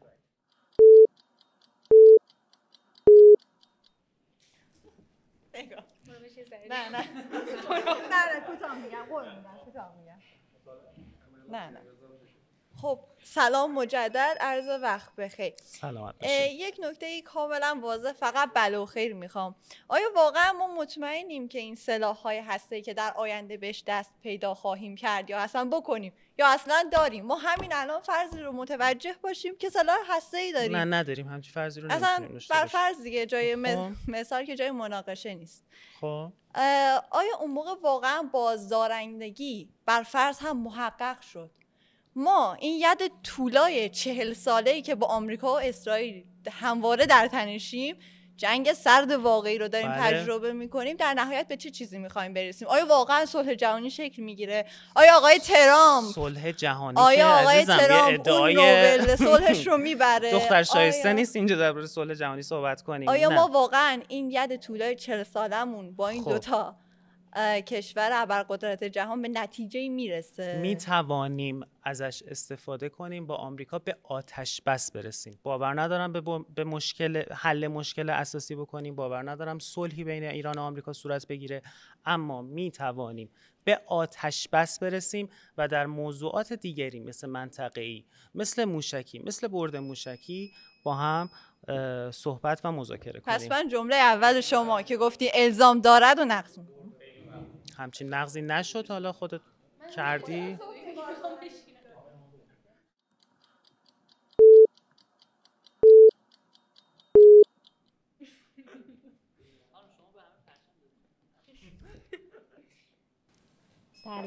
نه خب سلام مجدد، عرض وقت بخیر. سلامت باشید. یک نکته کاملا واضح، فقط بلا و خیر میخوام. آیا واقعا ما مطمئنیم که این سلاح‌های هسته‌ای که در آینده بهش دست پیدا خواهیم کرد یا اصلا بکنیم یا اصلا داریم؟ ما همین الان فرضی رو متوجه باشیم که سلاح هسته‌ای داریم. نه نداریم، همچین فرضی رو اصلا نمی‌تونیم داشته باشیم. بر فرض دیگه جای مثال که جای مناقشه نیست. خب آیا اون موقع واقعا بازدارندگی بر فرض هم محقق شد؟ ما این ید طولای 40 ساله‌ای که با آمریکا و اسرائیل همواره در تنشیم، جنگ سرد واقعی رو داریم تجربه میکنیم، در نهایت به چه چیزی میخوایم برسیم؟ آیا واقعا صلح جهانی شکل میگیره؟ آیا آقای ترامپ صلح جهانی آیا آقای عزیزم ترامپ اون نوبل صلحش رو میبره؟ دختر شایسته نیست اینجا درباره صلح جهانی صحبت کنیم. آیا ما واقعا این ید طولای 40 سالمون با این دوتا کشور ابرقدرت جهان به نتیجه میرسه؟ میتوانیم ازش استفاده کنیم، با آمریکا به آتش بس برسیم. باور ندارم به حل مشکل اساسی بکنیم، باور ندارم صلحی بین ایران و آمریکا صورت بگیره، اما میتوانیم به آتش بس برسیم و در موضوعات دیگری مثل منطقه‌ای، مثل موشکی، مثل برد موشکی با هم صحبت و مذاکره کنیم. پس من جمله اول شما که گفتی الزام دارد و نقض می‌کنم. همچین نقضی نشد، حالا خودت کردی؟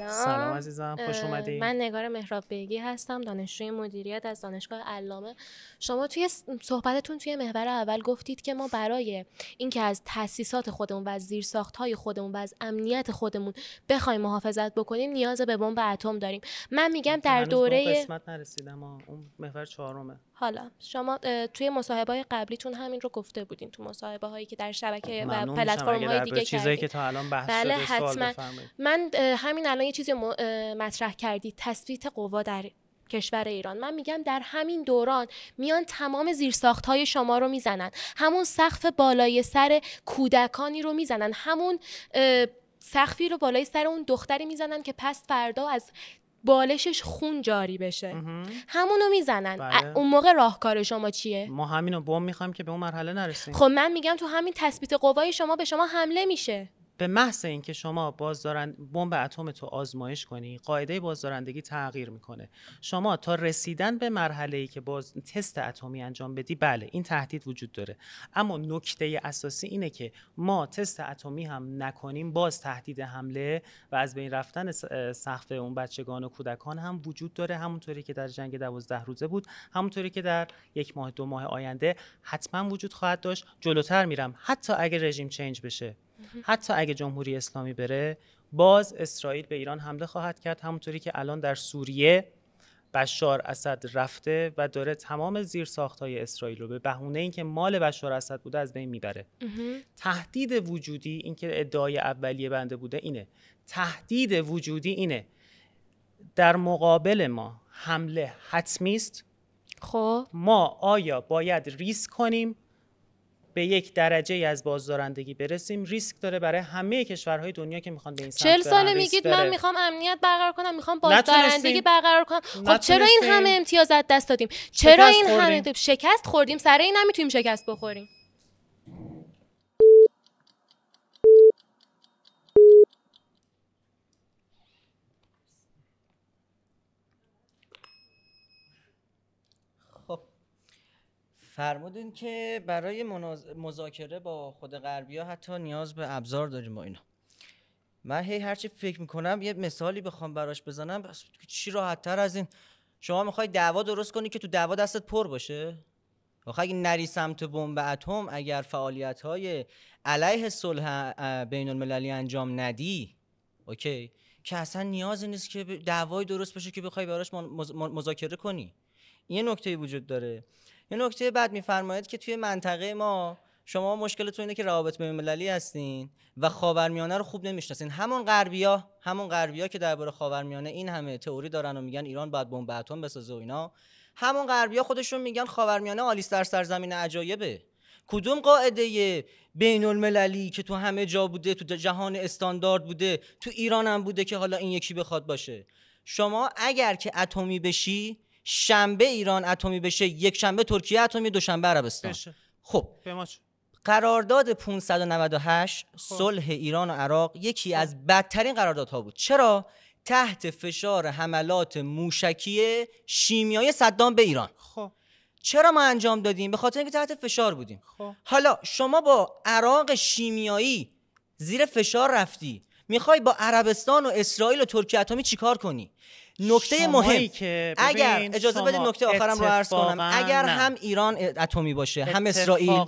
سلام عزیزم، خوش اومدی. من نگار مهراب بیگی هستم، دانشجوی مدیریت از دانشگاه علامه. شما توی صحبتتون توی محور اول گفتید که ما برای اینکه از تأسیسات خودمون و از زیرساخت‌های خودمون و از امنیت خودمون بخوایم محافظت بکنیم نیاز به بمب اتم داریم. من میگم در دوره قسمت نرسیدم، اون محور 4. حالا شما توی مصاحبه‌های قبلیتون همین رو گفته بودین، تو مصاحبه‌هایی که در شبکه و پلتفرم‌های دیگه چیزایی که تا الان بحث بله شده حتما. من همین الان یه چیزی مطرح کردید، تثبیت قوا در کشور ایران. من میگم در همین دوران میان تمام زیرساخت‌های شما رو میزنن، همون سقف بالای سر کودکانی رو میزنن، همون سقفی رو بالای سر اون دختری میزنن که پس فردا از بالشش خون جاری بشه، همونو میزنن. بله. اون موقع راهکار شما چیه؟ ما همینو بمب میخوایم که به اون مرحله نرسیم. خب من میگم تو همین تثبیت قوای شما به شما حمله میشه. به محض اینکه شما بمب اتم تو آزمایش کنی، قاعده بازدارندگی تغییر میکنه. شما تا رسیدن به مرحله‌ای که باز تست اتمی انجام بدی، بله این تهدید وجود داره، اما نکته اساسی اینه که ما تست اتمی هم نکنیم، باز تهدید حمله و از بین رفتن سقف اون بچگان و کودکان هم وجود داره، همونطوری که در جنگ 12 روزه بود، همونطوری که در 1 ماه 2 ماه آینده حتما وجود خواهد داشت. جلوتر میرم، حتی اگه رژیم چنج بشه، حتی اگه جمهوری اسلامی بره، باز اسرائیل به ایران حمله خواهد کرد، همونطوری که الان در سوریه بشار اسد رفته و داره تمام زیرساخت‌های اسرائیل رو به بهونه اینکه مال بشار اسد بوده از بین میبره. تهدید وجودی، این که ادعای اولیه بنده بوده، اینه تهدید وجودی اینه در مقابل ما حمله حتمی است. خب ما آیا باید ریسک کنیم به یک درجه از بازدارندگی برسیم؟ ریسک داره برای همه کشورهای دنیا که میخوان به این سمت 40 برن. ساله میگید من میخوام امنیت برقرار کنم، میخوام بازدارندگی نتونستیم. برقرار کنم. خب چرا این همه امتیاز از دست دادیم؟ چرا این همه شکست خوردیم؟ سر این نمیتونیم شکست بخوریم. فرمودین که برای مذاکره با خود غربی‌ها حتی نیاز به ابزار داریم با اینا. من هرچی فکر میکنم یه مثالی بخوام براش بزنم، چی راحت‌تر از این؟ شما میخوای دعوا درست کنی که تو دعوا دستت پر باشه؟ آخه اگه نری سمت بمب اتم، اگر فعالیت‌های علیه صلح بین المللی انجام ندی، اوکی، که اصلا نیازی نیست که دعوای درست بشه که بخوای براش مذاکره کنی. این نکته وجود داره. یه نکته بعد میفرمایید که توی منطقه ما شما مشکلتون اینه که روابط بین‌المللی هستین و خاورمیانه رو خوب نمیشناسین. همون غربیا که درباره خاورمیانه این همه تئوری دارن و میگن ایران باید بمب اتم بسازه و اینا، همون غربیا خودشون میگن خاورمیانه آلیس در سرزمین عجایبه. کدوم قاعده بین‌المللی که تو همه جا بوده، تو جهان استاندارد بوده، تو ایران هم بوده که حالا این یکی بخواد باشه؟ شما اگر که اتمی بشی، شنبه ایران اتمی بشه، یک شنبه ترکیه اتمی، دوشنبه عربستان بشه. خب قرارداد 598 صلح ایران و عراق یکی از بدترین قراردادها بود. چرا؟ تحت فشار حملات موشکی شیمیایی صدام به ایران. خب چرا ما انجام دادیم؟ به خاطر اینکه تحت فشار بودیم. حالا شما با عراق شیمیایی زیر فشار رفتی، میخوای با عربستان و اسرائیل و ترکیه اتمی چیکار کنی؟ نکته مهم که اگر اجازه بدید نکته آخرم رو عرض کنم، اگر هم ایران اتمی باشه، هم اسرائیل،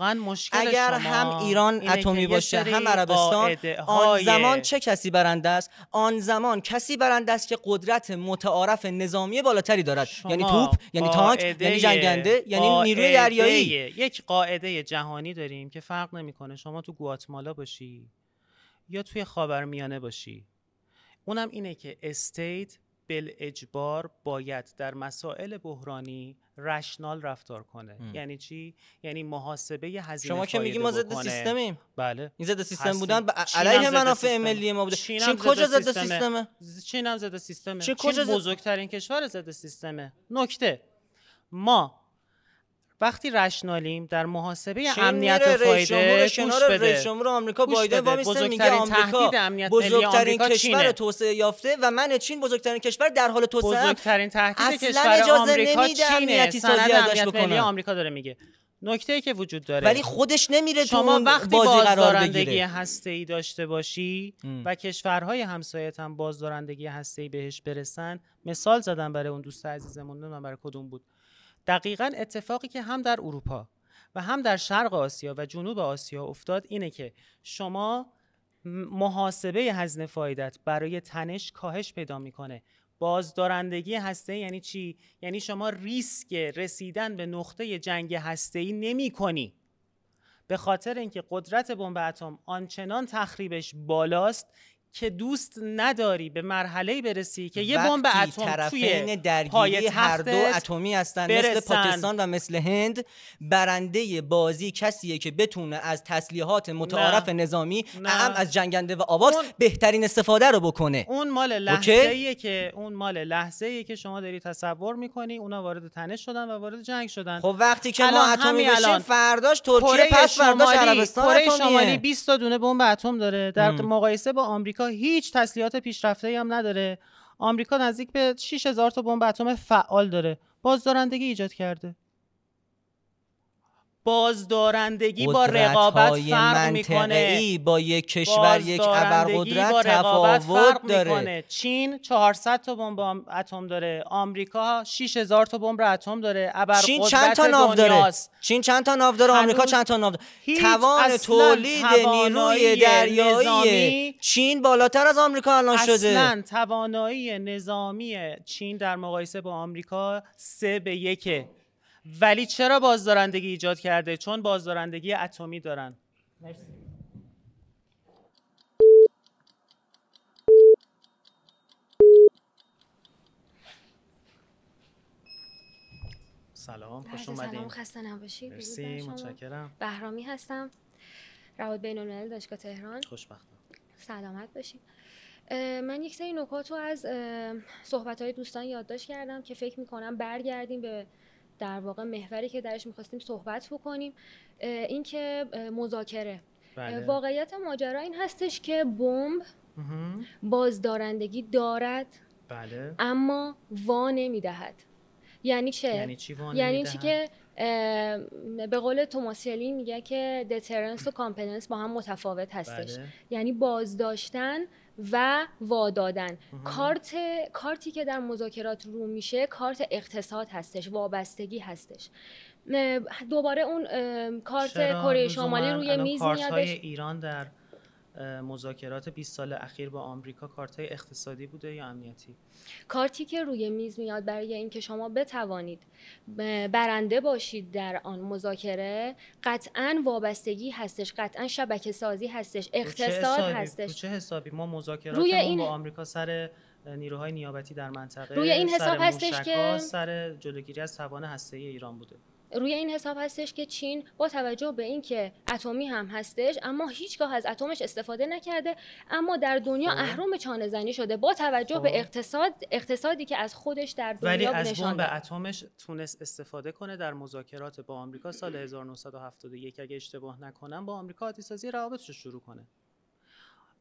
اگر هم ایران اتمی باشه، هم عربستان، آن زمان چه کسی برنده است؟ آن زمان کسی برنده است که قدرت متعارف نظامی بالاتری دارد، یعنی توپ، یعنی تانک، یعنی جنگنده، یعنی نیروی دریایی. یک قاعده جهانی داریم که فرق نمیکنه شما تو گواتمالا باشی یا توی خاورمیانه باشی، اونم اینه که استیت بالاجبار باید در مسائل بحرانی رشنال رفتار کنه. یعنی چی؟ یعنی محاسبه هزینه شما که میگی ما ضد سیستمیم. بله، این ضد سیستم بودن علیه منافع ملی ما بوده. چین کجا ضد سیستمه؟ چین هم ضد سیستمه. چین بزرگترین کشور ضد سیستمه. نکته، ما وقتی رشنالیم در محاسبه امنیت و فایده، گوش بده، رئیس جمهور آمریکا بایدن وامیسته میگه آمریکا بزرگترین کشور توسعه یافته و من چین بزرگترین کشور در حال توسعه. بزرگترین تهدید کشور آمریکا چینه. سند امنیت ملی آمریکا داره میگه. نکته‌ای که وجود داره، ولی خودش نمیره شما تو وقتی بازی قرار بازدارندگی بگیره. هسته‌ای داشته باشی و کشورهای همسایت هم بازدارندگی هسته‌ای بهش برسن. مثال زدم برای اون دوست عزیزمون، من برای کدوم بود، دقیقاً اتفاقی که هم در اروپا و هم در شرق آسیا و جنوب آسیا افتاد اینه که شما محاسبه هزینه فایدت برای تنش کاهش پیدا میکنه. بازدارندگی هسته‌ای یعنی چی؟ یعنی شما ریسک رسیدن به نقطه جنگ هسته‌ای نمی‌کنی، به خاطر اینکه قدرت بمب اتم آنچنان تخریبش بالاست که دوست نداری به مرحله‌ای برسی که یه بمب اتم توی درگیری هر دو اتمی هستن، مثل پاکستان و مثل هند، برنده بازی کسیه که بتونه از تسلیحات متعارف نظامی اهم از جنگنده و آواکس بهترین استفاده رو بکنه. اون مال لحظه‌ایه که شما داری تصور میکنی اونا وارد تنش شدن و وارد جنگ شدن. خب وقتی که ما اتمی بشیم فرداش ترکیه، پس فرداش عربستان اتمیه. کره شمالی 20 تا دونه بمب اتم داره، در مقایسه با آمریکا هیچ تسلیحات پیشرفته‌ای هم نداره. آمریکا نزدیک به 6000 تا بمب اتم فعال داره. بازدارندگی ایجاد کرده. بازدارندگی با رقابت فرق میکنه. با یک کشور، یک ابرقدرت تفاوت داره. چین 400 تا بمب اتم داره، آمریکا 6000 تا بمب اتم داره. چین چند تا ناو داره؟ چین چند تا ناو داره؟ آمریکا چند تا ناو داره؟ توان تولید نیروی دریایی چین بالاتر از آمریکا الان شده. اصلا توانایی نظامی چین در مقایسه با آمریکا 3-1. ولی چرا بازدارندگی ایجاد کرده؟ چون بازدارندگی اتمی دارن. مرسی. سلام، خوش اومدین. سلام، خسته نباشید. مرسی، متشکرم. بهرامی هستم، روابط بین‌الملل دانشگاه تهران. خوشبختم. سلامت باشید. من یک سری نکات رو از صحبت‌های دوستان یادداشت کردم که فکر می‌کنم برگردیم به در واقع محوری که درش می‌خواستیم صحبت بکنیم. این که مذاکره. واقعیت ماجرا این هستش که بمب بازدارندگی دارد، اما وا نمی‌دهد. یعنی چه؟ یعنی چی که به قول توماس شلی میگه که deterrence و کامپلنس با هم متفاوت هستش. یعنی بازداشتن و وادادن. کارتی که در مذاکرات رو میشه کارت اقتصاد هستش، وابستگی هستش. دوباره اون کارت کره شمالی روی میز میادش. کارت‌های ایران در مذاکرات 20 سال اخیر با آمریکا کارت‌های اقتصادی بوده یا امنیتی؟ کارتی که روی میز میاد برای اینکه شما بتوانید برنده باشید در آن مذاکره قطعاً وابستگی هستش، قطعاً شبکه سازی هستش، اقتصاد هستش. چه حسابی ما مذاکراتمون با آمریکا سر نیروهای نیابتی در منطقه، روی این حساب هستش که سر جلوگیری از توان هسته‌ای ایران بوده. روی این حساب هستش که چین با توجه به اینکه اتمی هم هستش اما هیچگاه از اتمش استفاده نکرده، اما در دنیا اهرم چانه زنی شده با توجه به اقتصادی که از خودش در دنیا نشون داد. ولی از بمب اتمش تونست استفاده کنه در مذاکرات با آمریکا سال 1971 اگه اشتباه نکنم، با آمریکا آتش‌سازی روابطش رو شروع کنه.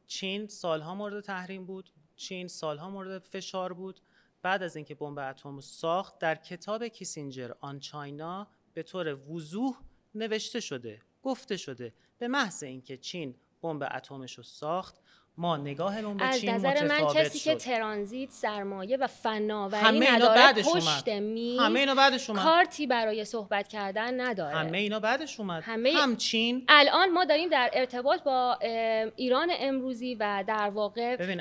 چین سالها مورد تحریم بود، چین سالها مورد فشار بود. بعد از اینکه بمب اتم ساخت، در کتاب کیسینجر آن چاینا به طور وضوح نوشته شده، گفته شده به محض اینکه چین بمب اتمش رو ساخت ما نگاهمون به چین متفاوت شد. از نظر من کسی که ترانزیت، سرمایه و فناوری نداره پشت میز، همه اینا بعدش اومد، کارتی برای صحبت کردن نداره. همه اینا بعدش اومد. هم چین. الان ما داریم در ارتباط با ایران امروزی و در واقع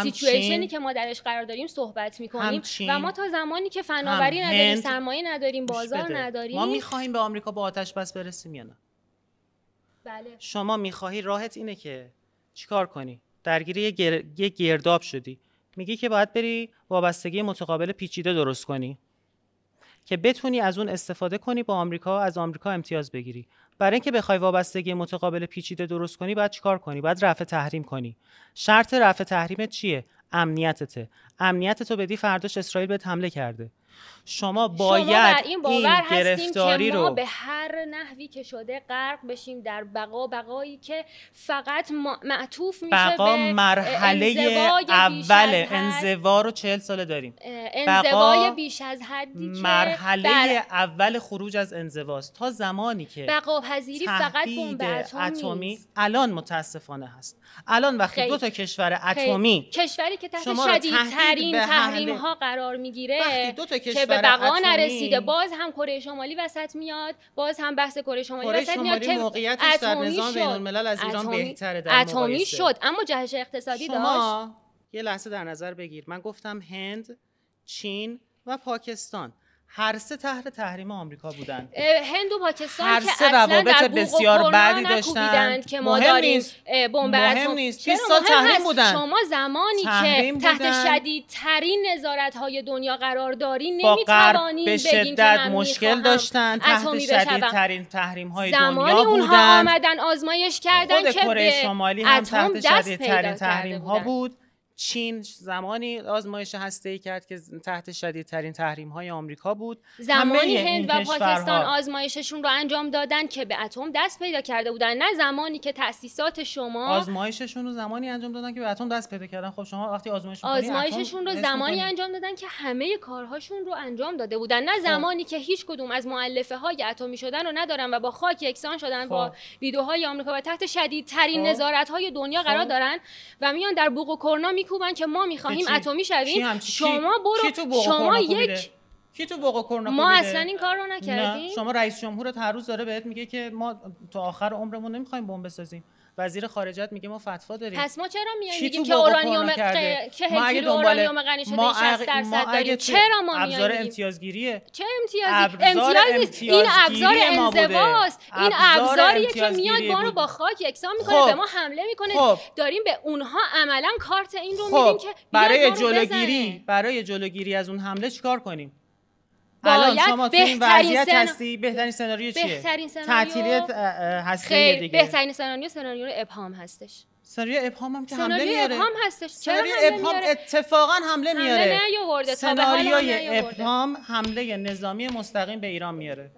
سیچویشنی که ما درش قرار داریم صحبت میکنیم و ما تا زمانی که فناوری نداریم، سرمایه نداریم، بازار نداریم، ما میخواهیم به آمریکا با آتش بس برسیم یا نه؟ بله. شما میخواهی راحت اینه که چیکار کنی؟ درگیری یه گرداب شدی، میگی که باید بری وابستگی متقابل پیچیده درست کنی که بتونی از اون استفاده کنی با آمریکا، از آمریکا امتیاز بگیری. برای اینکه بخوای وابستگی متقابل پیچیده درست کنی باید چیکار کنی؟ باید رفع تحریم کنی. شرط رفع تحریم چیه؟ امنیتته. امنیتتو بدی فرداش اسرائیل بهت حمله کرده. شما باید این گرفتاری رو ما به هر نحوی که شده غرق بشیم در بقایی که فقط معطوف میشه به مرحله اول انزوا رو 40 ساله داریم. انزوای بیش از حدی که مرحله اول خروج از انزواست. تا زمانی که بقاپذیری فقط بمب اتمی الان متاسفانه هست. الان وقتی دو تا کشور اتمی، کشوری که تحت شدیدترین تحریم ها قرار میگیره که به بقا نرسیده، باز هم کره شمالی وسط میاد، باز هم بحث کره شمالی وسط میاد که موقعیتش در نظام بین‌الملل از ایران بهتره در مقایسه. اتمی شد اما جهش اقتصادی داشت. یه لحظه در نظر بگیر، من گفتم هند، چین و پاکستان هر سه تحت تحریم آمریکا بودن. هند و پاکستان که اصلا روابط بسیار بدی داشتن که ما داریم بمب اتم. 20 سال تحریم بودن. شما زمانی که تحت شدیدترین نظارت‌های دنیا قرار دارین نمیتوانید بگین که من مشکل داشتن، تحت شدیدترین تحریم‌های دنیا بودن. زمانی اونها آمدن آزمایش کردن که کره شمالی هم تحت شدیدترین تحریم‌ها بود. چین زمانی آزمایش هسته‌ای کرد که تحت شدیدترین تحریم‌های آمریکا بود. زمانی هند و پاکستان آزمایششون رو انجام دادن که به اتم دست پیدا کرده بودن، نه زمانی که تأسیسات شما آزمایششون رو زمانی انجام دادن که به اتم دست پیدا کردن. خب شما وقتی آزمایششون رو زمانی انجام دادن که همه کارهاشون رو انجام داده بودن، نه زمانی که هیچ کدوم از مؤلفه‌های اتمی شدن رو ندارن و با خاک یکسان شدن با ویدوهای آمریکا و تحت شدیدترین نظارت‌های دنیا قرار دارن و میان در بوق و کرنا میکوبن که ما میخواهیم اتمی شویم. شما برو، شما یک کی تو بوق و کرنا ما اصلا این کار رو نکردیم. شما رئیس جمهورت هر روز داره بهت میگه که ما تا آخر عمرمون نمیخوایم بمب بسازیم. وزیر خارجت میگه ما فتوا داریم. پس ما چرا میایم میگیم که اورانیوم که کیلو اورانیوم غنی شده 60% داریم؟ چرا ما میایم ابزار امتیازگیریه؟ چه امتیازی؟ این ابزار انزواست. این ابزاریه که میاد ما رو با خاک یکسان میکنه، به ما حمله میکنه. داریم به اونها عملا کارت این رو میدیم که برای جلوگیری از اون حمله چیکار کنیم؟ الان شما تو این وضعیت هستی، بهترین سناریو چیه؟ تعطیلیت هسته دیگه. بهترین سناریو ابهام هستش. سناریو ابهام هم که حمله میاره. سناریو ابهام هستش. سناریو ابهام اتفاقا حمله میاره. سناریوی ابهام حمله نظامی مستقیم به ایران میاره.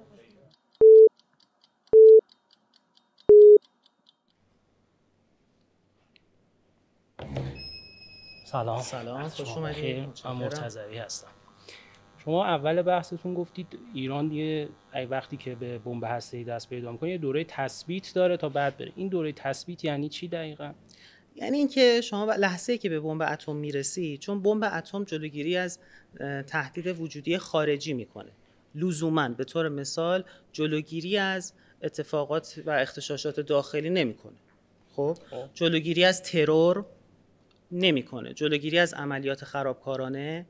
سلام. خوش اومدید. من مرتضوی هستم. شما اول بحثتون گفتید ایران دیگه وقتی که به بمب هسته‌ای دست پیدا می‌کنه یه دوره تثبیت داره تا بعد بره. این دوره تثبیت یعنی چی دقیقاً؟ یعنی اینکه شما لحظه‌ای که به بمب اتم میرسی، چون بمب اتم جلوگیری از تهدید وجودی خارجی میکنه، لزوماً به طور مثال جلوگیری از اتفاقات و اغتشاشات داخلی نمیکنه. خب جلوگیری از ترور نمیکنه، جلوگیری از عملیات خرابکارانه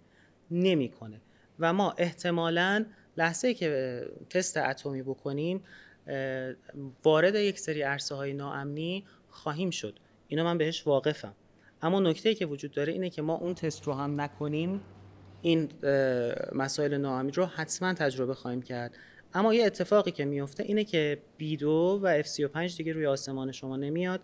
نمیکنه. و ما احتمالاً لحظه‌ای که تست اتمی بکنیم وارد یک سری عرصه‌های ناامنی خواهیم شد. اینو من بهش واقفم. اما نکته‌ای که وجود داره اینه که ما اون تست رو هم نکنیم، این مسائل ناامنی رو حتما تجربه خواهیم کرد. اما یه اتفاقی که میفته اینه که B2 و F35 دیگه روی آسمان شما نمیاد،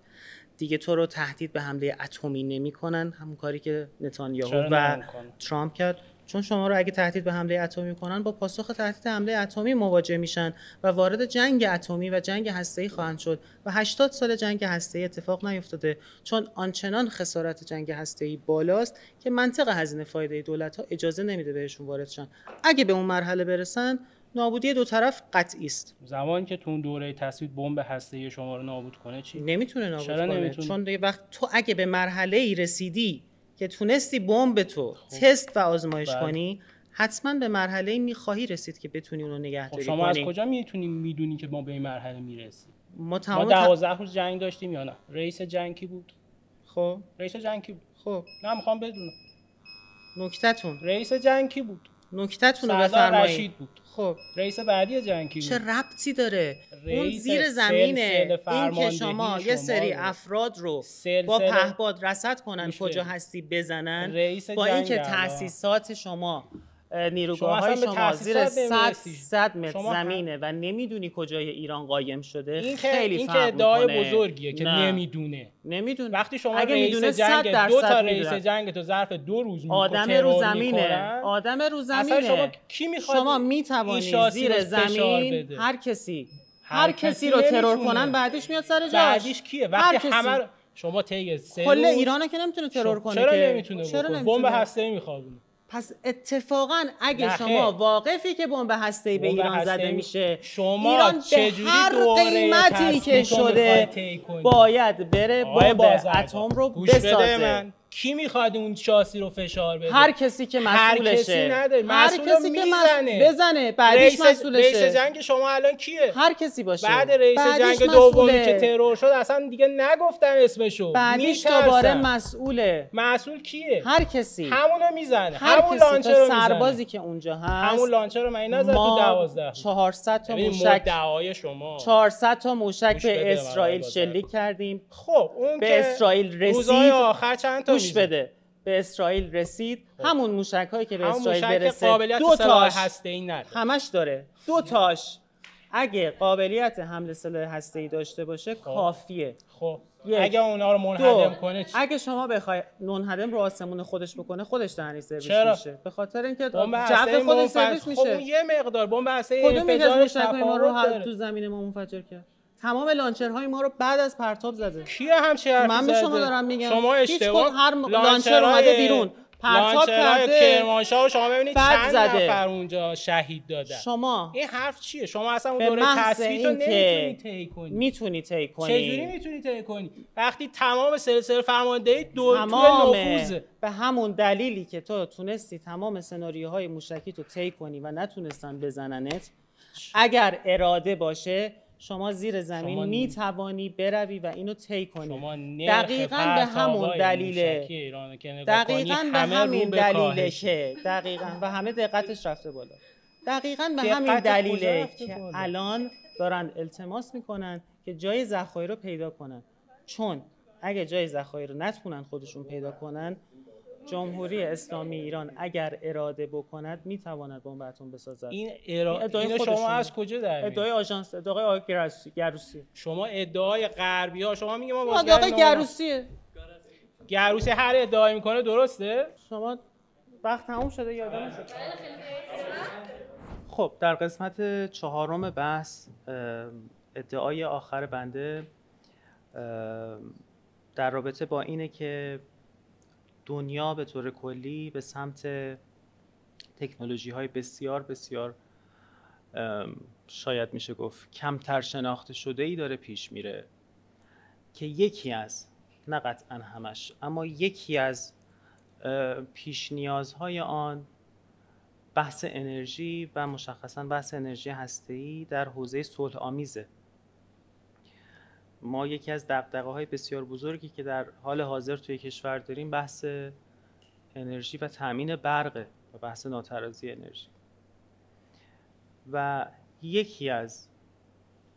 دیگه تو رو تهدید به حمله اتمی نمی‌کنن، همون کاری که نتانیاهو و ترامپ کرد. چون شما رو اگه تهدید به حمله اتمی کنن، با پاسخ تهدید حمله اتمی مواجه میشن و وارد جنگ اتمی و جنگ هسته‌ای خواهند شد و 80 سال جنگ هسته‌ای اتفاق نیفتاده، چون آنچنان خسارت جنگ هسته‌ای بالاست که منطق هزینه فایده دولت‌ها اجازه نمیده بهشون وارد شن. اگه به اون مرحله برسن، نابودی دو طرف قطعی است. زمانی که تو اون دوره تثبیت بمب هسته‌ای شما رو نابود کنه چی؟ نمیتونه نابود کنه. چون دیگه وقت تو اگه به مرحله‌ای رسیدی که تونستی بمب تو تست و آزمایش کنی، حتما به مرحله‌ای می‌خواهی رسید که بتونی اونو نگهداری کنی. شما از کجا میدونی که ما به این مرحله میرسیم؟ ما 12 روز جنگ داشتیم یا نه؟ رئیس جنگ کی بود؟ خب رئیس جنگ کی بود؟ خب نه میخوام بدونم. نکته‌تون رئیس جنگ کی بود؟ نکته‌تون رو بفرمایید. رشید بود. خب رئیس بعدی جنگ کی بود؟ چه ربطی داره؟ اون زیر زمینه. این که شما یه سری افراد رو با پهپاد رصد کنن کجا هستی بزنن، با اینکه تأسیسات شما نیروگاه‌های شما زیر 100 متر زمینه و نمیدونی کجای ایران قایم شده، این خیلی فرق میکنه. این که ادعای بزرگیه که نمیدونه. وقتی شما اگه رئیس جنگ دو تا رئیس جنگ تو ظرف 2 روز آدم رو زمینه، آدم رو زمینه. شما کی میخواد؟ شما میتوانی زیر زمین هر کسی رو ترور کنن، بعدش میاد سر جاش. بعدش کیه؟ وقتی همه شما طی کل ایرانو که نمیتونه ترور کنه. چرا نمیتونه؟ بمب هسته‌ای میخوابونه. پس اتفاقا اگه شما واقفی که بمب هسته‌ای به ایران زده میشه، ایران به هر قیمتی که شده باید بره بمب اتم رو بسازه. کی میخواد اون شاسی رو فشار بده؟ هر کسی که مسئولشه. هر کسی نداره، مسئول هر کسی که بزنه بعدش مسئولشه. رئیس جنگ شما الان کیه؟ هر کسی باشه. بعد رئیس جنگ دومی که ترور شد اصلا دیگه نگفتن اسمشو. بعدش دوباره مسئوله. مسئول کیه؟ هر کسی. همونو میزنه. همون لانچر رو سربازی که اونجا هست. همون لانچر رو من نزد تو 12. 400 تا موشک دعای شما. 400 تا موشک به اسرائیل شلیک کردیم. خب اون به اسرائیل رسید. روزهای آخر چند تا گوش بده. به اسرائیل رسید. همون موشک‌هایی که به اسرائیل برسه دو تاش هسته‌ای نداره. همش داره. دو تاش اگه قابلیت حمله سلاح هسته‌ای داشته باشه کافیه. خب اگه اونا رو منهدم کنه چی؟ اگه شما بخوای منهدم رو آسمون خودش بکنه خودش دهنی سرویس میشه. به خاطر اینکه جو خودش سرویس میشه. خب اون یه مقدار بمب هسته‌ای انفجارش ما رو تو زمین ما منفجر کرد. تمام لانچرهای ما رو بعد از پرتاب زده. کیه همچین حرفی من به شما دارم میگم. شما اشتباه. هر لانچر اومده بیرون پرتاب کرده. کرمانشاه شما ببینید چند نفر اونجا شهید دادن. شما این حرف چیه؟ شما اصلا اون دوره تثبیت رو نمیتونی طی کنی. میتونی طی کنی. چجوری میتونی طی کنی؟ وقتی تمام سلسله فرماندهی توی نفوذه. به همون دلیلی که تو تونستی تمام سناریوهای موشکی تو طی کنی و نتونستن بزننت، اگر اراده باشه شما زیر زمین میتوانی بروی و اینو طی کنی. دقیقاً به همون دلیله. دقیقاً به همین دلیله که و همه دقتش رفته بالا. دقیقاً به همین دلیله که الان دارن التماس میکنن که جای ذخایر رو پیدا کنن. چون اگه جای ذخایر رو نتونن خودشون پیدا کنن، جمهوری اسلامی ایران اگر اراده بکند میتواند بمب اتم بسازد. این شما از کجا در میارید؟ ادعای آژانس، ادعای آقای گروسی. شما ادعای غربی ها، شما میگه ما بازگشت آقای گروسیه. گروسی هر ادعایی میکنه درسته؟ شما وقت تموم شده یادم شد. خب در قسمت چهارم بحث ادعای آخر بنده در رابطه با اینه که دنیا به طور کلی به سمت تکنولوژی‌های بسیار بسیار شاید میشه گفت کمتر شناخته شده‌ای داره پیش میره که یکی از، نه قطعاً همش، اما یکی از پیش نیازهای آن بحث انرژی و مشخصاً بحث انرژی هسته‌ای در حوزه صلح آمیزه. ما یکی از دغدغه‌های بسیار بزرگی که در حال حاضر توی کشور داریم بحث انرژی و تامین برقه و بحث ناترازی انرژی. و یکی از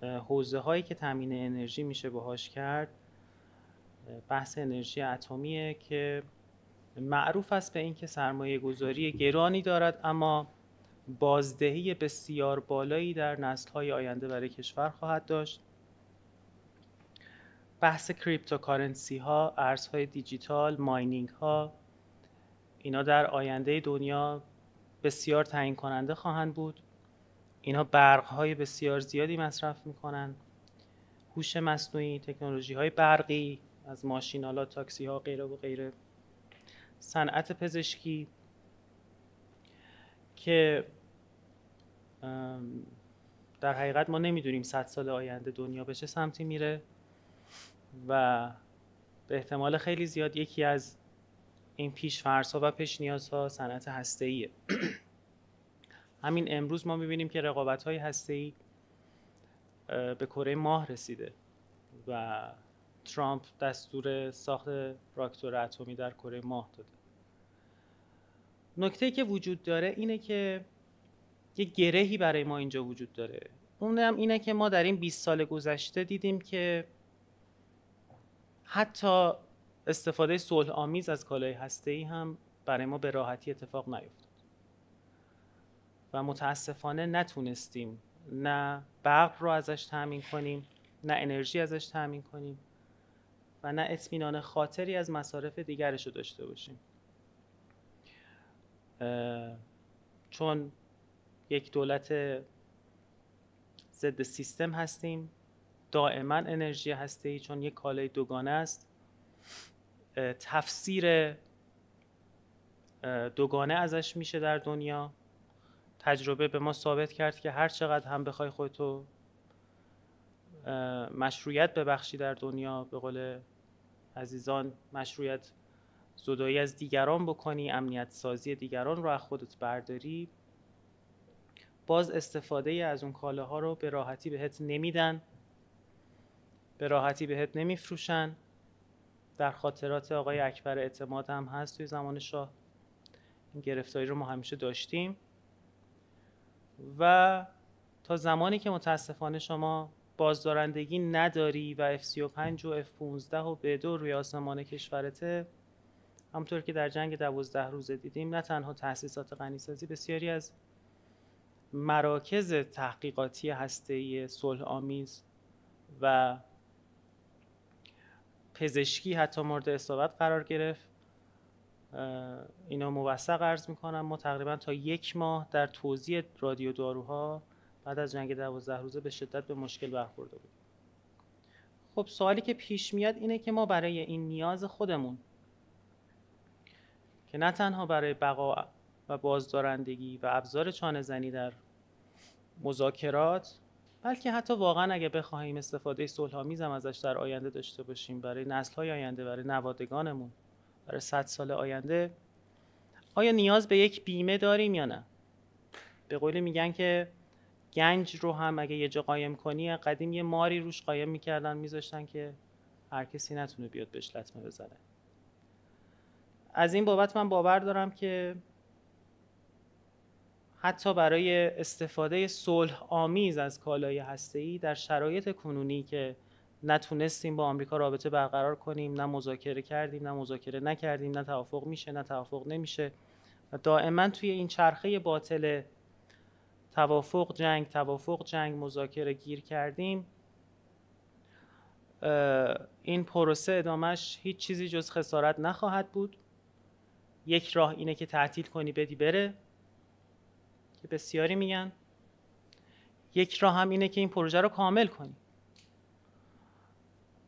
حوزه‌هایی که تامین انرژی میشه باهاش کرد بحث انرژی اتمیه که معروف است به اینکه سرمایه‌گذاری گرانی دارد اما بازدهی بسیار بالایی در نسل‌های آینده برای کشور خواهد داشت. بحث کریپتوکارنسی ها، ارزهای دیجیتال، ماینینگ ها، اینا در آینده دنیا بسیار تعیین کننده خواهند بود. اینا برق های بسیار زیادی مصرف میکنن. هوش مصنوعی، تکنولوژی های برقی از ماشین‌آلات، تاکسی ها، غیره و غیره. صنعت پزشکی که در حقیقت ما نمیدونیم 100 سال آینده دنیا به چه سمتی میره و به احتمال خیلی زیاد یکی از این پیش‌فرض‌ها و پیش نیازها صنعت هسته‌ایه. همین امروز ما می‌بینیم که رقابت‌های هسته‌ای به کره ماه رسیده و ترامپ دستور ساخت راکتور اتمی در کره ماه داده. نکته‌ای که وجود داره اینه که یه گرهی برای ما اینجا وجود داره. اونم اینه که ما در این 20 سال گذشته دیدیم که حتی استفاده صلح آمیز از کالای هسته‌ای هم برای ما به راحتی اتفاق نیفتاد و متاسفانه نتونستیم نه برق رو ازش تامین کنیم، نه انرژی ازش تامین کنیم و نه اطمینان خاطری از مصارف دیگرش رو داشته باشیم. چون یک دولت ضد سیستم هستیم، دائما انرژی هسته‌ای چون یک کالای دوگانه است، تفسیر دوگانه ازش میشه در دنیا. تجربه به ما ثابت کرد که هر چقدر هم بخوای خودتو مشروعیت ببخشی در دنیا، به قول عزیزان مشروعیت زدایی از دیگران بکنی، امنیت سازی دیگران رو از خودت برداری، باز استفاده از اون کالاها رو به راحتی بهت نمیدن، به راحتی بهت نمیفروشن. در خاطرات آقای اکبر اعتماد هم هست توی زمان شاه، این گرفتاری رو ما همیشه داشتیم. و تا زمانی که متاسفانه شما بازدارندگی نداری و F-35 و F-15 و B-2 روی آسمان کشورته، همونطور که در جنگ 12 روزه دیدیم، نه تنها تأسیسات غنیسازی، بسیاری از مراکز تحقیقاتی هسته‌ای صلح آمیز و پزشکی حتی مورد اصابت قرار گرفت. اینا موثق عرض میکنم، ما تقریبا تا 1 ماه در توزیع رادیو داروها بعد از جنگ 12 روزه به شدت به مشکل برخورده بود. خب سوالی که پیش میاد اینه که ما برای این نیاز خودمون که نه تنها برای بقا و بازدارندگی و ابزار چانه زنی در مذاکرات، بلکه حتی واقعا اگه بخوایم استفاده صلح‌آمیز هم ازش در آینده داشته باشیم برای نسل‌های آینده، برای نوادگانمون، برای 100 سال آینده، آیا نیاز به یک بیمه داریم یا نه؟ به قولی میگن که گنج رو هم اگه یه جا قایم کنی، قدیم یه ماری روش قایم میکردن میذاشتن که هر کسی نتونه بیاد بهش لطمه بزنه. از این بابت من باور دارم که حتی برای استفاده صلح آمیز از کالای هسته‌ای در شرایط کنونی که نتونستیم با آمریکا رابطه برقرار کنیم، نه مذاکره کردیم، نه مذاکره نکردیم، نه توافق میشه نه توافق نمیشه و دائما توی این چرخه باطل توافق جنگ مذاکره گیر کردیم، این پروسه ادامش هیچ چیزی جز خسارت نخواهد بود. یک راه اینه که تعطیل کنی بدی بره که بسیاری میگن، یک راه هم اینه که این پروژه رو کامل کنی،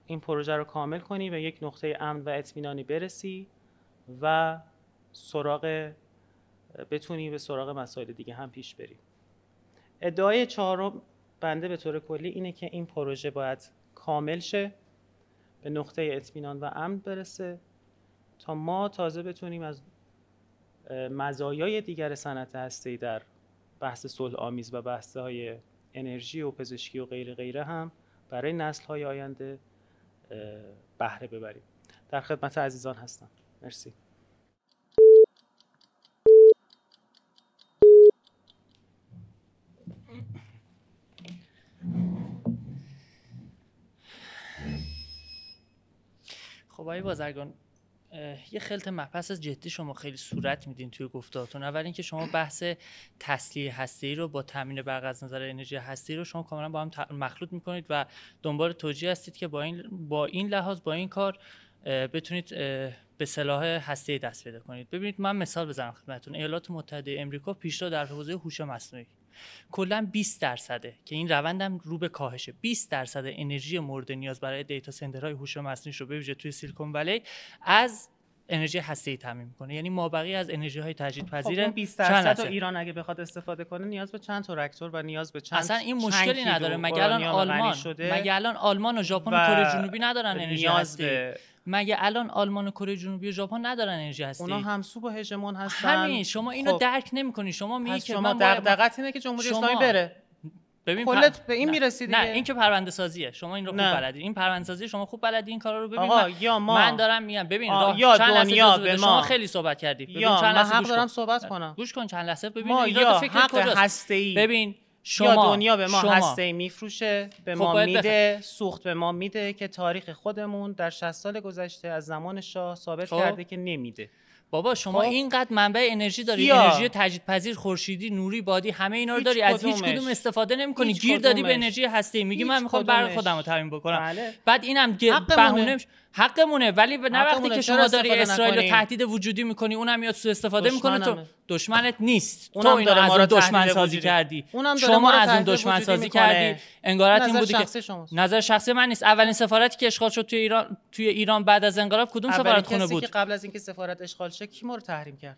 این پروژه رو کامل کنی به یک نقطه امن و اطمینانی برسی و بتونی به سراغ مسائل دیگه هم پیش بری. ادعای چهارم بنده به طور کلی اینه که این پروژه باید کامل شه، به نقطه اطمینان و امن برسه تا ما تازه بتونیم از مزایای دیگر صنعت هسته‌ای در بحث صلح آمیز و بحث‌های انرژی و پزشکی و غیره هم برای نسل‌های آینده بهره ببریم. در خدمت عزیزان هستم. مرسی. خب آقای بازرگان، یه خلط مبحث جدی شما خیلی صورت میدین توی گفتارتون. اول اینکه شما بحث تسلیح هسته‌ای رو با تامین برق از نظر انرژی هسته‌ای رو شما کاملا با هم مخلوط میکنید و دنبال توجیه هستید که با این لحاظ با این کار بتونید به سلاح هسته‌ای دست پیدا کنید. ببینید من مثال بزنم خدمتتون. ایالات متحده آمریکا پیشرو در حوزه هوش مصنوعی کلا 20% که این روندم رو به کاهشه. 20% انرژی مورد نیاز برای دیتا سنترهای هوش مصنوعی رو به ویژه توی سیلیکون ولی از انرژی هسته‌ای تامین می‌کنه. یعنی مابقی از انرژی‌های تجدیدپذیر. خب 20% ایران اگه بخواد استفاده کنه نیاز به چند تا راکتور و نیاز به چند اصلا این مشکلی نداره. مگه الان آلمان و ژاپن و کره جنوبی ندارن انرژی هسته‌ای؟ مگه الان آلمان و کره جنوبی و ژاپن ندارن انرژی هسته‌ای؟ اونا همسو با هژمون هستن. همین شما اینو درک نمی‌کنی. شما میگی که شما دغدغت اینه که جمهوری اسلامی بره. ببین کلت به این میرسی دیگه. نه این که پرونده سازیه. شما این رو خوب بلدید. این پرونده سازی شما خوب بلدید. این کارا رو ببین. من دارم میگم ببین چند دنیا به شما خیلی صحبت کردید. ببین چند لحظه حق دارم صحبت کنم. گوش کن چند لحظه ببین ایراد فکر کجاست. هسته‌ای ببین شما دنیا به ما هسته‌ای میفروشه، به ما میده، سوخت به ما میده که تاریخ خودمون در 60 سال گذشته از زمان شاه ثابت کرده که نمیده. بابا شما اینقدر منبع انرژی داری، انرژی تجدیدپذیر، خورشیدی، نوری، بادی، همه اینا رو داری، از هیچ کدوم استفاده نمی‌کنی، گیر دادی به انرژی هسته‌ای. میگی من می‌خوام برای خودم رو تامین بکنم. بعد اینم بهونه حقمونه، ولی نه وقتی که شما داری اسرائیل رو تهدید وجودی می‌کنی، اونم میاد سوء استفاده می‌کنه. تو دشمنت نیست، تو اینو از اون دشمن سازی کردی، شما از اون دشمن سازی کردی. انگارت این بودی که نظر شخصی من نیست. اولین سفارتی که اشغال شد توی ایران بعد از انقلاب کدوم سفارتخونه بود؟ قبل از اینکه سفارت اشغال شه کی ما رو تحریم کرد؟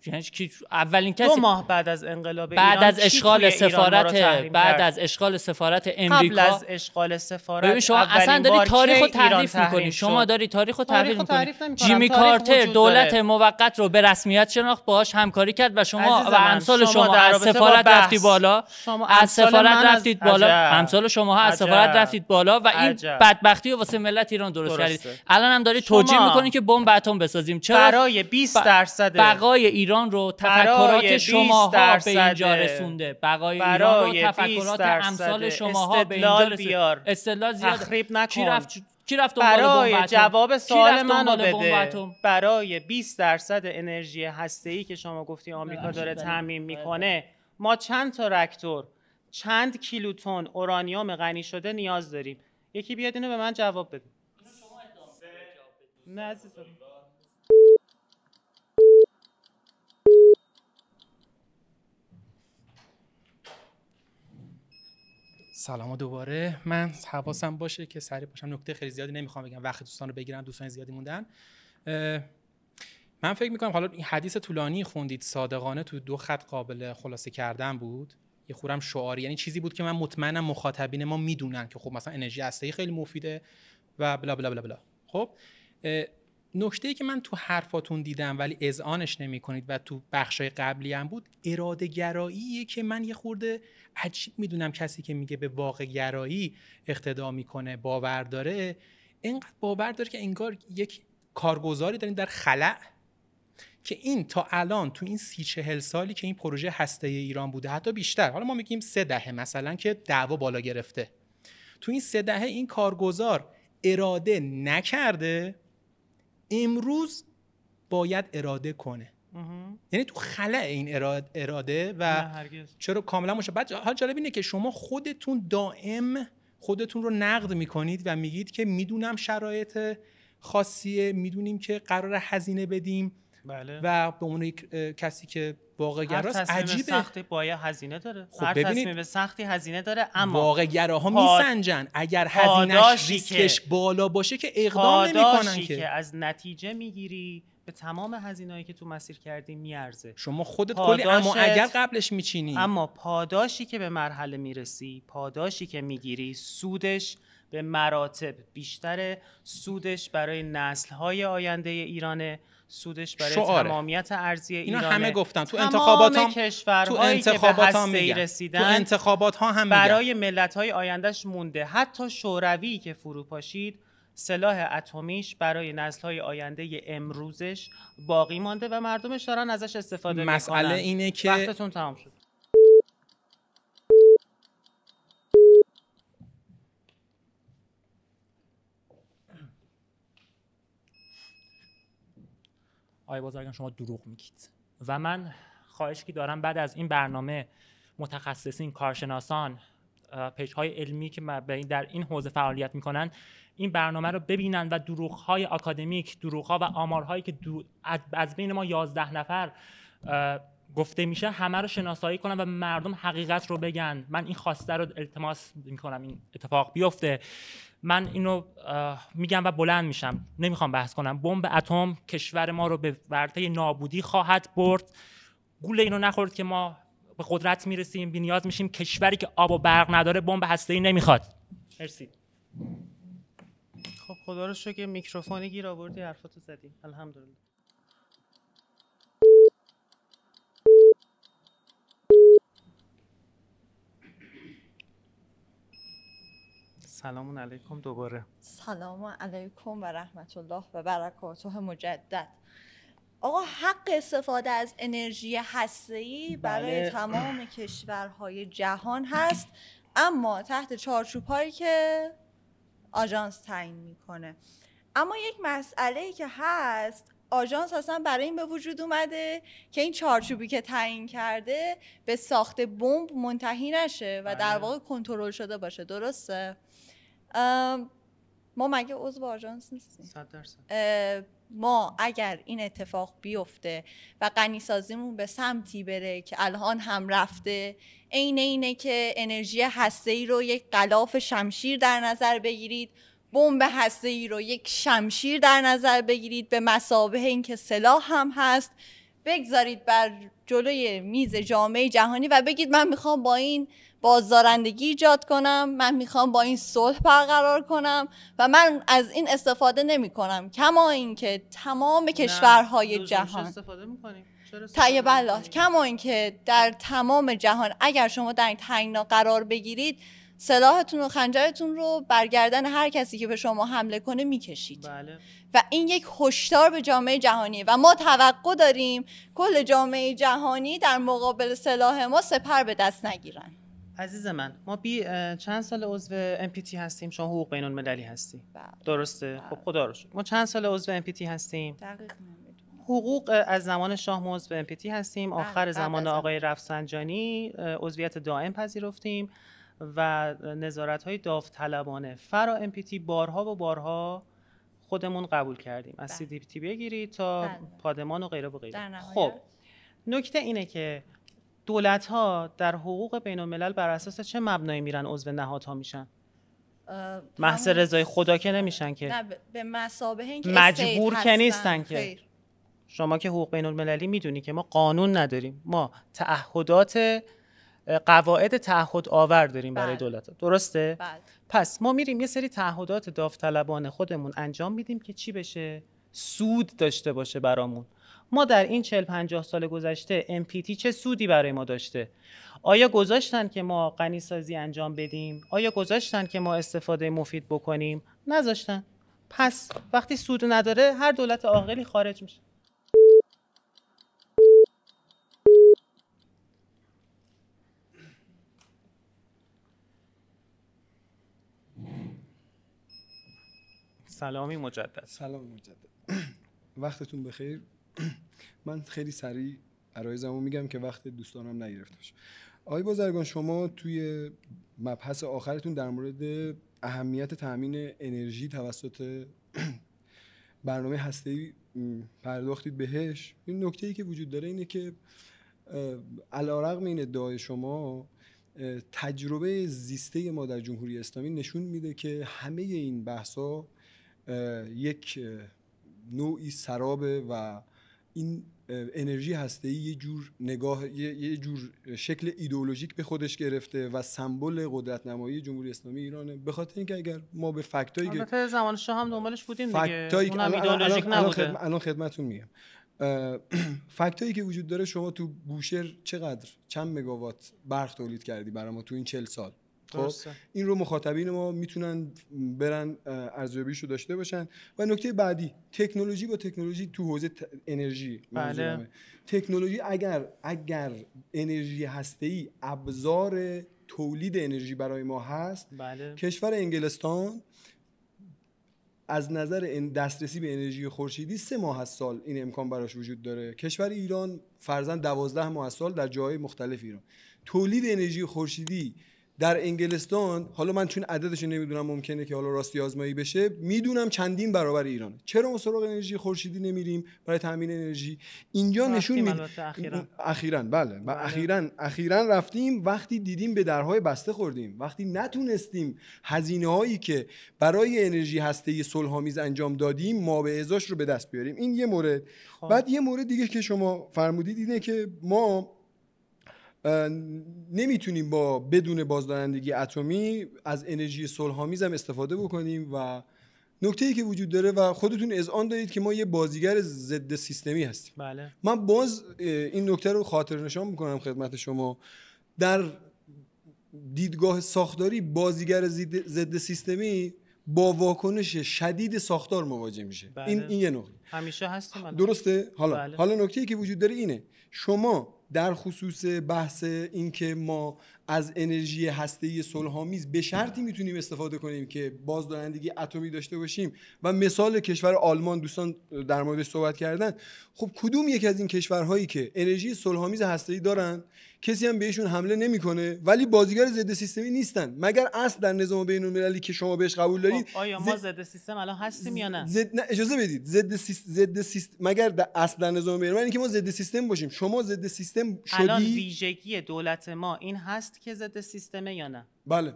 یعنی اولین کسی 2 ماه بعد از انقلاب بعد ایران از اشغال سفارت بعد از اشغال سفارت امریکا، قبل از اشغال سفارت، ببین شما اصلا داری تاریخ رو تحریف می‌کنی. شما داری تاریخ رو تحریف می‌کنی. جیمی کارتر دولت موقت رو به رسمیت شناخت، باهاش همکاری کرد و شما و امثال شما از سفارت رفتید بالا، از سفارت رفتید بالا، امثال شما از سفارت رفتید بالا و این بدبختی رو واسه ملت ایران درست کردید. الان هم داری توجیه می‌کنی که بمب اتم بسازیم. چرا؟ برای 20% بقای ایران رو تفکرات شماها به اینجا رسونده. بقای ایران رو تفکرات امثال شماها به اینجا رسونده. استدلال زیاد تخریب نکن. کی رفت برای جواب سوال منو بده. برای 20% انرژی هسته‌ای که شما گفتی آمریکا داره تامین میکنه، ما چند تا راکتور، چند کیلوتن اورانیوم غنی شده نیاز داریم؟ یکی بیاد اینو به من جواب بده. نه عزیزم. سلام دوباره. من حواسم باشه که سریع باشم، نکته خیلی زیادی نمیخوام بگم، وقت دوستان رو بگیرم، دوستان زیادی موندن. من فکر میکنم حالا این حدیث طولانی خوندید، صادقانه تو 2 خط قابل خلاصه کردن بود، یه خورم شعاری، یعنی چیزی بود که من مطمئنم مخاطبین ما میدونن که خب مثلا انرژی هسته‌ای خیلی مفیده و بلا بلا بلا بلا. خب نکته‌ای که من تو حرفاتون دیدم ولی اذعانش نمی‌کنید و تو بخشای قبلی هم بود، اراده گراییه که من یه خورده عجیب میدونم کسی که میگه به واقع گرایی اقتدا میکنه، باور داره، اینقدر باور داره که انگار یک کارگزاری داریم در خلأ که این تا الان تو این 30-40 سالی که این پروژه هسته‌ای ایران بوده، حتی بیشتر، حالا ما میگیم 3 دهه مثلا که دعوا بالا گرفته، تو این 3 دهه این کارگزار اراده نکرده، امروز باید اراده کنه. یعنی تو خلأ این اراده و چرا کاملا مشابه. حال جالب اینه که شما خودتون دائم خودتون رو نقد میکنید و میگید که میدونم شرایط خاصیه، میدونیم که قرار هزینه بدیم، بله. و به عنوان کسی که واقع‌گراست عجیبه. هر تصمیم سختی باید هزینه داره. خب هر تصمیم سختی هزینه داره، اما واقع‌گراها میسنجن اگر هزینه‌اش ریسکش بالا باشه که اقدام نمی‌کنن که از نتیجه میگیری به تمام هزینه‌ای که تو مسیر کردی میارزه. شما خودت کلی اما اگر قبلش میچینی، اما پاداشی که به مرحله میرسی، پاداشی که میگیری، سودش به مراتب بیشتره، سودش برای نسل‌های آینده ایرانه، سودش برای تمامیت ارضی ایرانه. اینا همه گفتم تو انتخابات هم، کشورهایی که به هسته‌ای رسیدن، تو انتخابات ها هم برای ملت‌های آیندهش مونده. حتی شوروی که فروپاشید، سلاح اتمیش برای نسل‌های آینده امروزش باقی مانده و مردمش دارن ازش استفاده میکنن. مسئله اینه که وقتتون تمام شد. آقای بازرگان شما دروغ میگید و من خواهشی دارم بعد از این برنامه متخصصین، کارشناسان، پیج‌های علمی که در این حوزه فعالیت میکنن این برنامه رو ببینن و دروغ‌های آکادمیک، دروغ‌ها و آمارهایی که از بین ما 11 نفر گفته میشه همه رو شناسایی کنن و مردم حقیقت رو بگن. من این خواسته رو التماس میکنم این اتفاق بیفته. من اینو میگم و بلند میشم، نمیخوام بحث کنم. بمب اتم کشور ما رو به ورطه نابودی خواهد برد. گول اینو نخورد که ما به قدرت میرسیم، بی‌نیاز میشیم. کشوری که آب و برق نداره بمب هسته‌ای نمیخواد. مرسی. خب خدا رو شکر که میکروفونی گیر آوردی، حرفاتو زدی. الحمدلله. سلام علیکم دوباره. سلام علیکم و رحمت الله و برکاته مجدد. آقا حق استفاده از انرژی هسته‌ای برای تمام کشورهای جهان هست، اما تحت چارچوب‌هایی که آژانس تعیین میکنه. اما یک مسئله‌ای که هست، آژانس اصلا برای این به وجود اومده که این چارچوبی که تعیین کرده به ساخت بمب منتهی نشه و در واقع کنترل شده باشه. درسته؟ ما مگه عضو آژانس نیستیم؟ 100%. ما اگر این اتفاق بیفته و غنیسازیمون به سمتی بره که الان هم رفته، اینه که انرژی هسته‌ای رو یک غلاف شمشیر در نظر بگیرید، بمب هسته‌ای رو یک شمشیر در نظر بگیرید، به مثابه این که سلاح هم هست، بگذارید بر جلوی میز جامعه جهانی و بگید من میخوام با این بازدارندگی ایجاد کنم، من میخوام با این صلح برقرار کنم و من از این استفاده نمی کنم. کما اینکه تمام کشورهای جهان استفاده میکنیم. طیب الله، کما اینکه در تمام جهان اگر شما در این تنگنا قرار بگیرید، سلاحتون و خنجرتون رو برگردن هر کسی که به شما حمله کنه میکشید. بله. و این یک هشدار به جامعه جهانیه و ما توقع داریم کل جامعه جهانی در مقابل سلاح ما سپر به دست نگیرن. عزیز من، ما چند سال عضو MPT هستیم؟ شما حقوق بین المللی هستی. درسته؟ خب خدا رو شکر. ما چند سال عضو MPT هستیم؟ دقیقاً. حقوق از زمان شاه ما عضو MPT هستیم. آخر زمان آقای رفسنجانی عضویت دائم پذیرفتیم و نظارت‌های داوطلبانه فرا MPT بارها و بارها خودمون قبول کردیم. از CDPT بگیرید تا پادمان و غیره و غیره. خب نکته اینه که دولت‌ها در حقوق بین‌الملل بر اساس چه مبنایی میرن عضو نهادها میشن؟ محض رضای خدا که نمیشن که. نه، به مثابه اینکه مجبور که نیستن که. شما که حقوق بین‌المللی میدونی که ما قانون نداریم، ما تعهدات قواعد تعهد آور داریم برای دولت‌ها. درسته؟ بله. پس ما میریم یه سری تعهدات داوطلبانه خودمون انجام میدیم که چی بشه؟ سود داشته باشه برامون. ما در این 40-50 سال گذشته MPT چه سودی برای ما داشته؟ آیا گذاشتن که ما غنی‌سازی انجام بدیم؟ آیا گذاشتن که ما استفاده مفید بکنیم؟ نذاشتن. پس وقتی سود نداره هر دولت عاقلی خارج میشه. سلامی مجدد. سلام مجدد. وقتتون بخیر. من خیلی سریع عرایزمو میگم که وقت دوستانم نگرفته باشه. آقای بازرگان، شما توی مبحث آخرتون در مورد اهمیت تامین انرژی توسط برنامه هسته‌ای پرداختید بهش. این نکته‌ای که وجود داره اینه که علی‌رغم این ادعای شما، تجربه زیسته ما در جمهوری اسلامی نشون میده که همه این بحث‌ها یک نوعی سرابه و این انرژی هسته‌ای یه جور نگاه، یه جور شکل ایدئولوژیک به خودش گرفته و سمبل قدرت نمایی جمهوری اسلامی ایرانه. به خاطر اینکه اگر ما به فکتایی که البته زمان شاه هم دنبالش بودیم دیگه، اونم ایدئولوژیک نبوده. الان خدمتتون میگم فکتایی که وجود داره. شما تو بوشهر چند مگاوات برق تولید کردی برای ما تو این 40 سال؟ خب این رو مخاطبین ما میتونن برن ارزیابیشو داشته باشن. و نکته بعدی، تکنولوژی با تکنولوژی تو حوزه انرژی. بله. تکنولوژی اگر انرژی هسته‌ای ابزار تولید انرژی برای ما هست، بله. کشور انگلستان از نظر دسترسی به انرژی خورشیدی 3 ماه از سال این امکان براش وجود داره. کشور ایران فرضاً 12 ماه از سال در جاهای مختلف ایران. تولید انرژی خورشیدی در انگلستان، حالا من چون عددش رو نمیدونم، ممکنه که حالا راستی آزمایی بشه، میدونم چندین برابر ایرانه. چرا ما سراغ انرژی خورشیدی نمیریم برای تامین انرژی؟ اینجا نشون میده اخیراً بله و اخیراً رفتیم وقتی دیدیم به درهای بسته خوردیم، وقتی نتونستیم هزینه‌هایی که برای انرژی هسته‌ای صلح‌آمیز انجام دادیم ما به ازاش رو به دست بیاریم. این یه مورد. بعد یه مورد دیگه که شما فرمودید اینه که ما نمیتونیم بدون بازدارندگی اتمی از انرژی صلح‌آمیز هم استفاده بکنیم. و نکته‌ای که وجود داره و خودتون اذعان دارید که ما یه بازیگر ضد سیستمی هستیم. بله. من باز این نکته رو خاطر نشان میکنم خدمت شما. در دیدگاه ساختاری بازیگر ضد سیستمی با واکنش شدید ساختار مواجه میشه. بله. این یه نکته همیشه هستیم. درسته؟ بله. حالا نکته‌ای که وجود داره اینه، شما در خصوص بحث این که ما از انرژی هسته‌ای صلح‌آمیز به شرطی میتونیم استفاده کنیم که بازدارندگی اتمی داشته باشیم و مثال کشور آلمان دوستان در موردش صحبت کردن. خب کدوم یک از این کشورهایی که انرژی صلح‌آمیز هسته‌ای دارن کسی هم بهشون حمله نمیکنه ولی بازیگر ضد سیستمی نیستن؟ مگر اصل در نظام بین‌المللی که شما بهش قبول دارید آیا ما ضد سیستم الان هستیم یا نه؟ نه اجازه بدید. ضد سیستم مگر در اصل در نظام بین‌المللی که ما ضد سیستم باشیم؟ شما ضد سیستم شدی؟ الان ویژگی دولت ما این هست که ضد سیستمه یا نه؟ بله.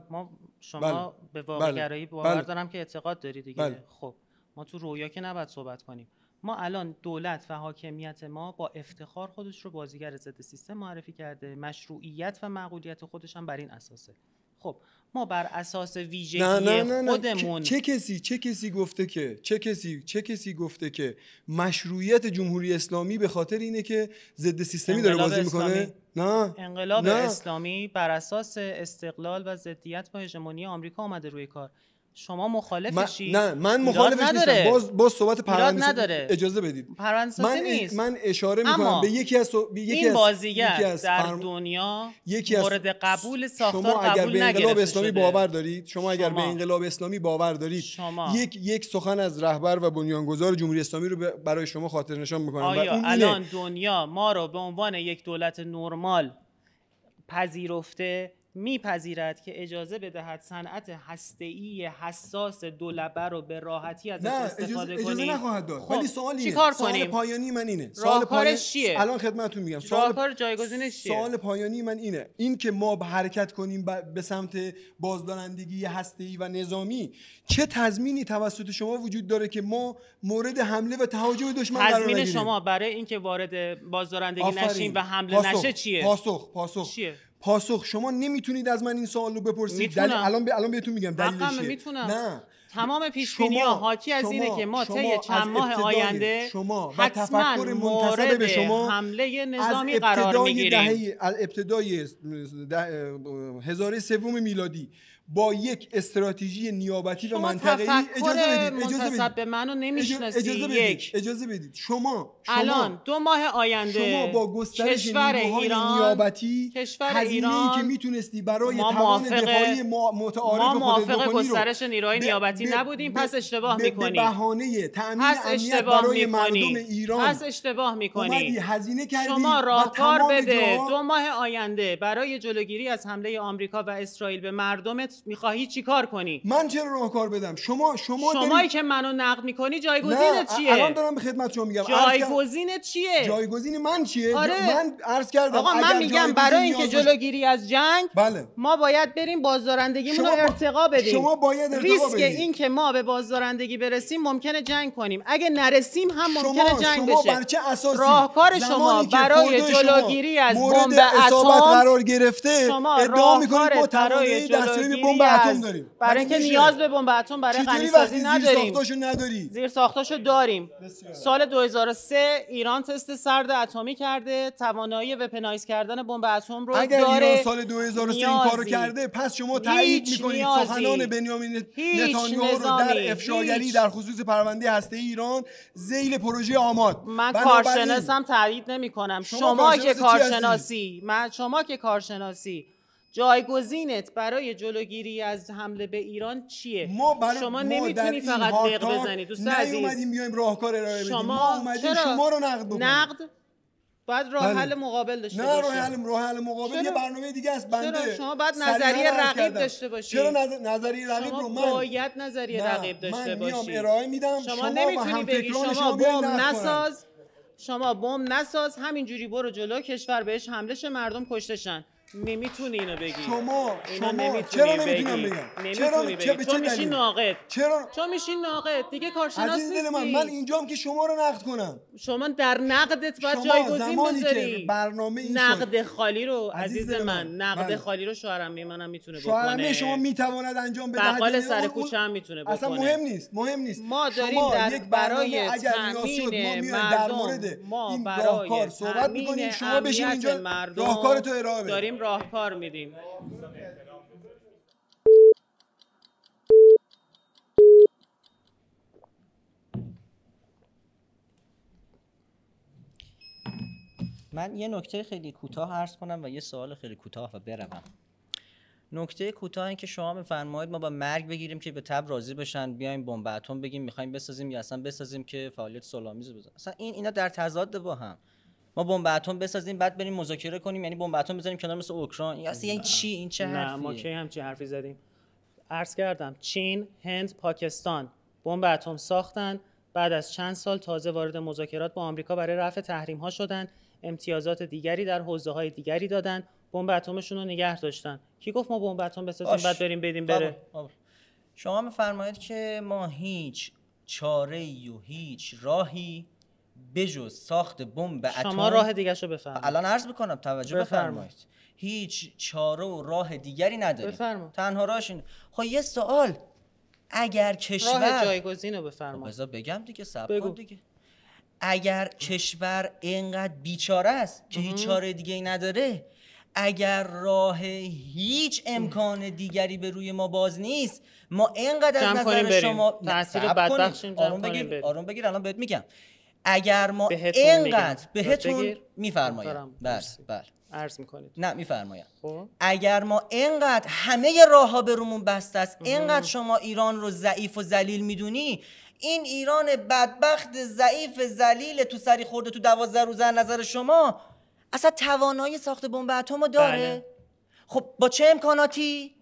شما به واقع گرایی باور دارم که اعتقاد داری دیگه. بله. خب ما تو رویا که نباید صحبت کنیم. ما الان دولت و حاکمیت ما با افتخار خودش رو بازیگر ضد سیستم معرفی کرده، مشروعیت و معقولیت خودش هم بر این اساسه. خب ما بر اساس ویژگی خودمون چه کسی گفته که مشروعیت جمهوری اسلامی به خاطر اینه که ضد سیستمی داره بازی میکنه؟ نه، انقلاب اسلامی بر اساس استقلال و ضدیت با هژمونی آمریکا اومده روی کار. شما مخالفشی؟ نه من مخالفش نیستم. باز صحبت پرونده اجازه بدید. من اشاره میکنم به یکی از این بازیگر در دنیا مورد قبول ساختار شما اگر قبول به انقلاب اسلامی شده. باور دارید، شما اگر به انقلاب اسلامی باور دارید، یک سخن از رهبر و بنیانگذار جمهوری اسلامی رو برای شما خاطر نشان میکنم. آیا الان دنیا ما رو به عنوان یک دولت نرمال پذیرفته میپذیرد که اجازه بدهد صنعت هسته‌ای حساس دولبه رو به راحتی ازش استفاده کنیم؟ اجازه نخواهد داد. خب ولی سوال اینه، سوال پایانی من اینه. راهکارش چیه؟ الان خدمتتون میگم. راهکار جایگزینش چیه؟ سوال پایانی من این که ما حرکت کنیم به سمت بازدارندگی هسته‌ای و نظامی، چه تضمینی توسط شما وجود داره که ما مورد حمله و تهاجم دشمن قرار نگیریم؟ تضمین شما برای اینکه وارد بازدارندگی نشیم و حمله نشه چیه؟ پاسخ چیه؟ پاسخ شما نمیتونید از من این سوال رو بپرسید. الان بهتون میگم دلیلش چیه. نه، تمام پیش‌بینی‌ها حاکی از اینه که ما طی چند ماه آینده شما و تفکر منتسب به شما حمله نظامی قرار میگیریم. از ابتدای هزاره سوم میلادی با یک استراتژی نیابتی و منطقه‌ای منتسب به منو نمیشناسی. اجازه بدید. شما الان 2 ماه آینده شما با گسترش نیروهای نیابتی هزینه‌ای که میتونستی برای توان دفاعی متعارف خودت بکنی رو گسترش نیروهای نیابتی نبودیم. پس اشتباه می‌کنی. به بهانه تامین امنیت برای مردم ایران پس اشتباه می‌کنی. هزینه کردی. شما راهکار بده 2 ماه آینده برای جلوگیری از حمله آمریکا و اسرائیل به مردمت میخواهی چی کار کنی؟ من چرا راهکار بدم؟ شمایی که منو نقد میکنی جایگزینت چیه؟ الان دارم به خدمت شما میگم. جایگزینت چیه؟ جایگزین من چیه؟ آره. من عرض کردم آقا من میگم برای اینکه جلوگیری از جنگ ما باید بریم بازدارندگیمون رو ارتقا بدیم. شما باید ارتقا ریسک این که ما به بازدارندگی برسیم ممکنه جنگ کنیم. اگه نرسیم هم ممکنه جنگ بشه. شما بر چه اساسی راهکار شما برای جلوگیری از بمب اتم قرار گرفته ادعا میکنید ما توانایی دستیابی به بمب اتم داریم؟ برای اینکه نیاز به بمب اتم برای غنی‌سازی نداریم. زیر ساختاشو داریم. سال 2003 ایران تست سرد اتمی کرده، توانایی وپنایز کردن بمب اتم رو اگر داره. ایران سال 2003 این کارو کرده، پس شما تایید میکنید سخنان بنیامین نتانیاهو رو در افشاگری در خصوص پرونده هسته‌ای ایران ذیل پروژه آماد. من کارشناسم تایید نمیکنم. شما که کارشناسی جایگزینت برای جلوگیری از حمله به ایران چیه؟ شما نمیتونی فقط دق بزنی. دوست عزیز اومدیم بیایم راهکار ارائه بدیم. ما اومدیم شما رو نقد بکنیم. نقد باید راه حل مقابل داشته باشی. نه راه حل مقابل یه برنامه دیگه است. بنده شما باید نظریه رقیب داشته باشی. چرا نظریه رقیب رو من باید نظریه رقیب داشته باشی. من میام ارائه میدم. شما نمیتونی بگی شما بمب نساز همینجوری برو جلو کشور بهش حمله شه مردم کشته شن. نمیتونی اینو بگی. شما چرا نمیتونم بگم؟ نمیتونی بگی. چون میشی ناقد. چون میشی ناقد دیگه کارشناس نیستی. من اینجام که شما رو نقد کنم. شما در نقدت باید جایگزین بذاری. برنامه این نقد خالی رو عزیز من نقد خالی رو شوهرم منم میتونه بکنه. شوهرم شما میتواند انجام بده. بقال سر کوچه هم میتونه بکنه. اصلا مهم نیست. ما داریم برای تامین مردم ما برای صحبت می‌کنیم. شما بشین اینجا راهکارتو ارائه بده. داریم راهکار میدیم. من یه نکته خیلی کوتاه عرض کنم و یه سوال خیلی کوتاه و بروم. نکته کوتاه این که شما میفرمایید ما با مرگ بگیریم که به تبع راضی بشن، بیایم بمب اتم بگیم میخوایم بسازیم یا اصلا بسازیم که فعالیت صلح‌آمیز بزنیم. اصلا اینا در تضاد با هم. ما بمب اتم بسازیم بعد بریم مذاکره کنیم، یعنی بمب اتم بزنیم کنار مثل اوکراین. اصلا این چی؟ این چه حرفیه؟ نه ما کی همچین حرفی زدیم؟ عرض کردم چین، هند، پاکستان بمب اتم ساختن، بعد از چند سال تازه وارد مذاکرات با آمریکا برای رفع تحریم‌ها شدن، امتیازات دیگری در حوزه‌های دیگری دادن، بمب اتمشون رو نگه داشتن. کی گفت ما بمب اتم بسازیم بعد بریم بدیم بره؟ شما میفرمایید که ما هیچ چاره‌ای و هیچ راهی بجز ساخت بمب اتم. شما راه دیگه‌شو بفرمایید. الان عرض میکنم، توجه بفرمایید. هیچ چاره و راه دیگری نداریم. بفرمایید. تنها راهش اینه. خب یه سوال، اگر کشور راه جایگزین رو بفرمایید. بذار بگم دیگه، صبر کن دیگه. اگر کشور اینقدر بیچاره است که هیچ چاره دیگه‌ای نداره، اگر راه هیچ امکان دیگری به روی ما باز نیست، ما اینقدر از نظر شما تاثیر بدبختشیم آروم بگیر الان بهت میگم. اگر ما اینقدر بهتون میفرمایم، بله عرض میکنید. نه میفرمایم. اگر ما اینقدر همه راهها به رومون بسته است، اینقدر شما ایران رو ضعیف و ذلیل میدونی، این ایران بدبخت ضعیف ذلیل تو سری خورده تو 12 روزه از نظر شما اصلا توانایی ساخت بمب اتم رو داره؟ بله. خب با چه امکاناتی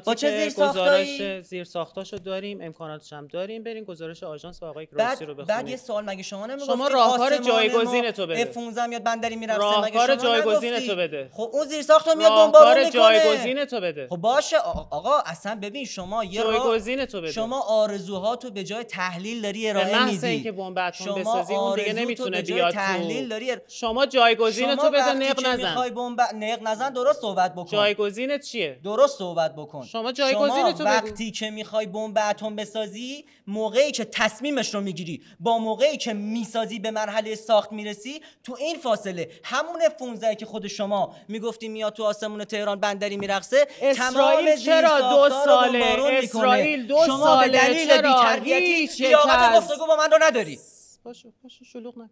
با چه گزارش زیر ساختاشو داریم، امکاناتش هم داریم. برین گزارش آژانس و آقای گراسی رو بخونید. بعد یه سوال، مگه شما نمیگفتید شما راهکار جایگزین تو بده؟ F-15 میاد بندری میرفته، راهکار جایگزین تو بده. خب اون زیر ساخت رو میاد بمبارون میکنه. جایگزین تو بده. خب باشه آقا، اصلا ببین شما یه جایگزین تو بده. شما آرزوهاتو به جای تحلیل داری ارائه میدی. به اینکه بمب اتم بسازی اون دیگه نمیتونه بیاد تحلیل داری. شما جایگزین تو بده، نق نزن. میخوای بمب نق نزن، درست صحبت بکن. جایگزینت چیه؟ درست صحبت بکن. شما جایگزین تو وقتی که میخوای بمب اتم بسازی، موقعی که تصمیمش رو میگیری با موقعی که میسازی به مرحله ساخت میرسی، تو این فاصله همون F-15 که خود شما میگفتی میاد تو آسمون تهران بندری میرقصه، اسرائیل چرا 2 ساله اسرائیل 2 شما به دلیل بی‌تربیتی لیاقت گفتگو با من رو نداری. پاشو شلوغ نکن.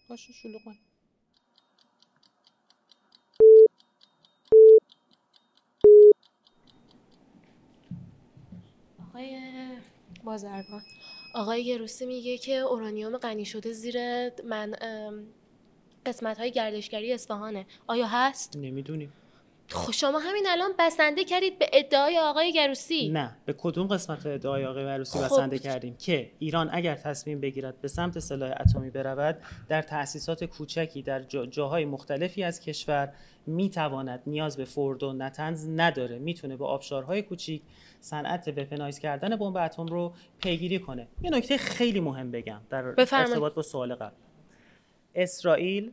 پاشو شلوغ نکن. آقای بازرگان، آقای گروسی میگه که اورانیوم غنی شده زیر قسمت‌های گردشگری اصفهانه. آیا هست؟ نمیدونیم. خب شما همین الان بسنده کردید به ادعای آقای گروسی. نه، به کدوم قسمت ادعای آقای گروسی بسنده کردیم؟ که ایران اگر تصمیم بگیرد به سمت سلاح اتمی برود، در تأسیسات کوچکی در جاهای مختلفی از کشور میتواند، نیاز به فرد و نتنز نداره، میتونه با آبشارهای کوچیک صنعت وپنایز کردن بمب اتم رو پیگیری کنه. یه نکته خیلی مهم بگم در ارتباط با سوال قبل. اسرائیل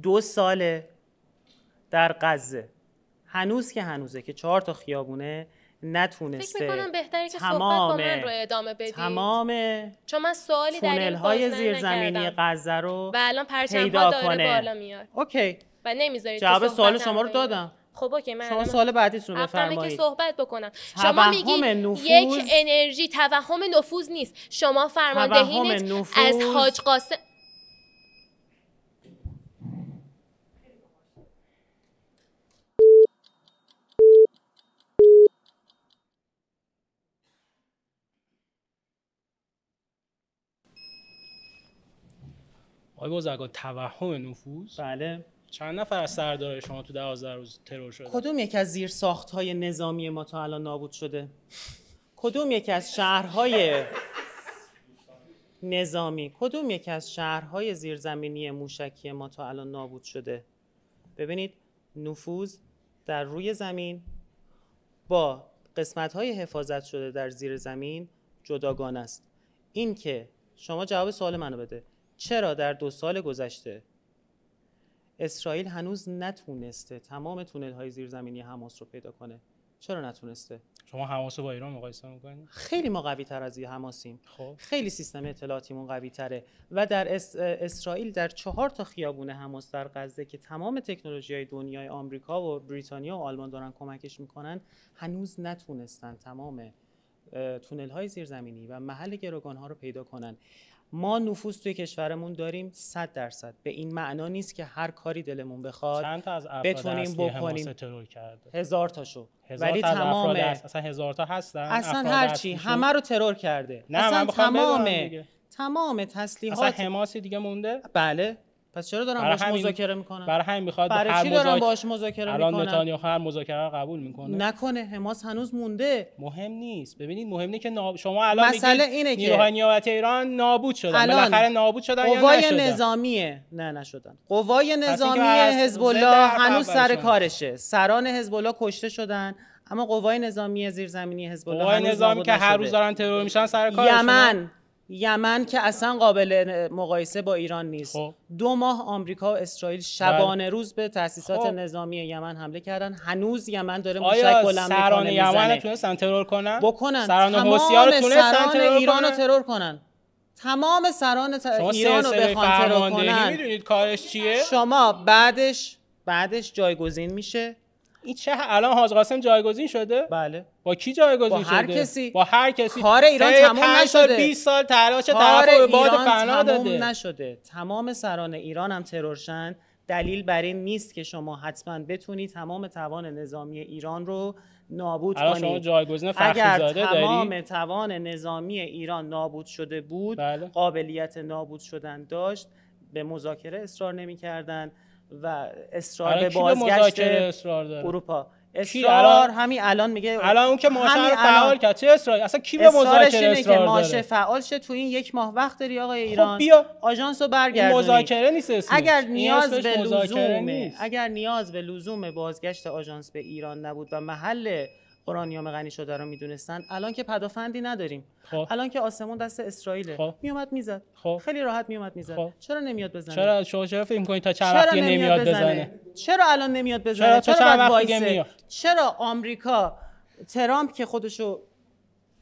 2 ساله در غزه، هنوز که هنوزه که 4 تا خیابونه نتونسته. فکر میکنم بهتره که صحبت با من رو ادامه بدید. تمام چون من سوالی در این تونل‌های زیرزمینی غزه رو و الان پرچم‌ها داره بالا میاد. اوکی. و نمیذارید جواب سوال شما رو دادم. خب اوکی، من شما سوال بعدیتون رو بفرمایید. که صحبت بکنم. شما میگید یک انرژی توهم نفوذ نیست. شما فرماندهینت از حاج قاسم آقای بازرگان، توهم نفوذ؟ بله. چند نفر از سردار شما تو 12 روز ترور شده؟ کدوم یک از زیر ساخت‌های نظامی ما تا الان نابود شده؟ کدوم یک از شهرهای نظامی، کدوم یک از شهرهای زیرزمینی موشکی ما تا الان نابود شده؟ ببینید، نفوذ در روی زمین با قسمت‌های حفاظت شده در زیر زمین جداگانه است. این که شما جواب سوال منو بده، چرا در 2 سال گذشته اسرائیل هنوز نتونسته تمام تونل‌های زیرزمینی حماس رو پیدا کنه؟ چرا نتونسته؟ شما حماس رو با ایران مقایسه می‌کنید؟ خیلی ما قوی‌تر از حماسیم. خب خیلی سیستم اطلاعاتیمون قوی‌تره و در اسرائیل در 4 تا خیابون حماس در غزه که تمام تکنولوژی‌های دنیای آمریکا و بریتانیا و آلمان دارن کمکش می‌کنن، هنوز نتونستن تمام تونل‌های زیرزمینی و محل گروگان‌ها رو پیدا کنن. ما نفوذ توی کشورمون داریم 100%. به این معنا نیست که هر کاری دلمون بخواد چند تا از بتونیم بکنیم. ترور کرده؟ 1000 تاشو. ولی تمام اصلا 1000 تا هستن. اصلا هر چی همه رو ترور کرده. نه، اصلا تمام تسلیحات. اصلا حماسی دیگه مونده؟ بله. پس چرا دارن باهاش مذاکره میکنن؟ برای همین میخواد برای چی دارن باهاش مذاکره میکنن؟ الان نتانیاهو هر مذاکره رو قبول میکنه. نکنه، حماس هنوز مونده. مهم نیست. ببینید مهم اینه که شما الان مسئله اینه که نیروهای نیابتی ایران نابود شدن. بالاخره نابود شدن یا قوای نظامیه نشدن. قوای نظامی حزب الله هنوز سر کارشه. سران حزب الله کشته شدن. اما قوای نظامی زیرزمینی حزب الله قوای نظامی که هر روز دارن ترور میشن سر کارشون. یمن که اصلا قابل مقایسه با ایران نیست. 2 ماه آمریکا و اسرائیل شبانه روز به تأسیسات نظامی یمن حمله کردن. هنوز یمن داره موشک بلند میکنه. سران یمن تونستن ترور کنن؟ بکنن. سران حوثی‌ها رو تونستن ترور ایران رو ترور کنن. تمام سران ایران رو بخوان ترور کنن. میدونید کارش چیه؟ شما بعدش جایگزین میشه. این چه الان حاج قاسم جایگزین شده؟ بله. با کی جایگزین شده؟ با هر کسی. کار ایران تموم نشده. 20 سال تلاش طرف رو به باد فنا داده. تموم نشده. تمام سران ایران هم ترورشن. دلیل بر این نیست که شما حتما بتونید تمام توان نظامی ایران رو نابود کنید. شما جایگزین فخری‌زاده داری؟ اگر تمام توان نظامی ایران نابود شده بود، قابلیت نابود شدن داشت، به مذاکره اصرار نمی‌کردن و اصرار به بازگشت اروپا. اصرار همین الان میگه الان اون که ماشه رو فعال کرد چه اصراری؟ اصلا کی به مذاکره اصرار داره؟ ماشه فعال شه تو این 1 ماه وقت داری آقای ایران. خب بیا آژانس رو برگردونی. مذاکره نیست اسمش. اگر نیاز به لزوم بازگشت آژانس به ایران نبود و محل اورانیوم غنی شده رو میدونستن، الان که پدافندی نداریم. الان که آسمون دست اسرائیل میومد میزد. خیلی راحت میومد میزد. چرا نمیاد بزنه؟ چرا فکر می‌کنید تا چند وقت نمیاد بزنه؟ چرا الان نمیاد بزنه؟ چرا بعد وایسه؟ چرا آمریکا ترامپ که خودشو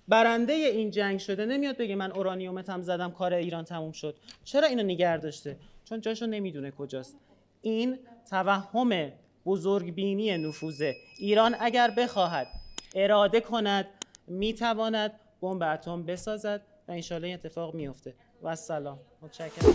برنده این جنگ شده نمیاد بگه من اورانیومتم زدم کار ایران تموم شد؟ چرا اینو نگه داشته؟ چون جاشو نمیدونه کجاست. این توهم بزرگبینی نفوذه. ایران اگر بخواهد اراده کند میتواند بمب اتم بسازد و انشالله این اتفاق میفته. و السلام. متشکرم.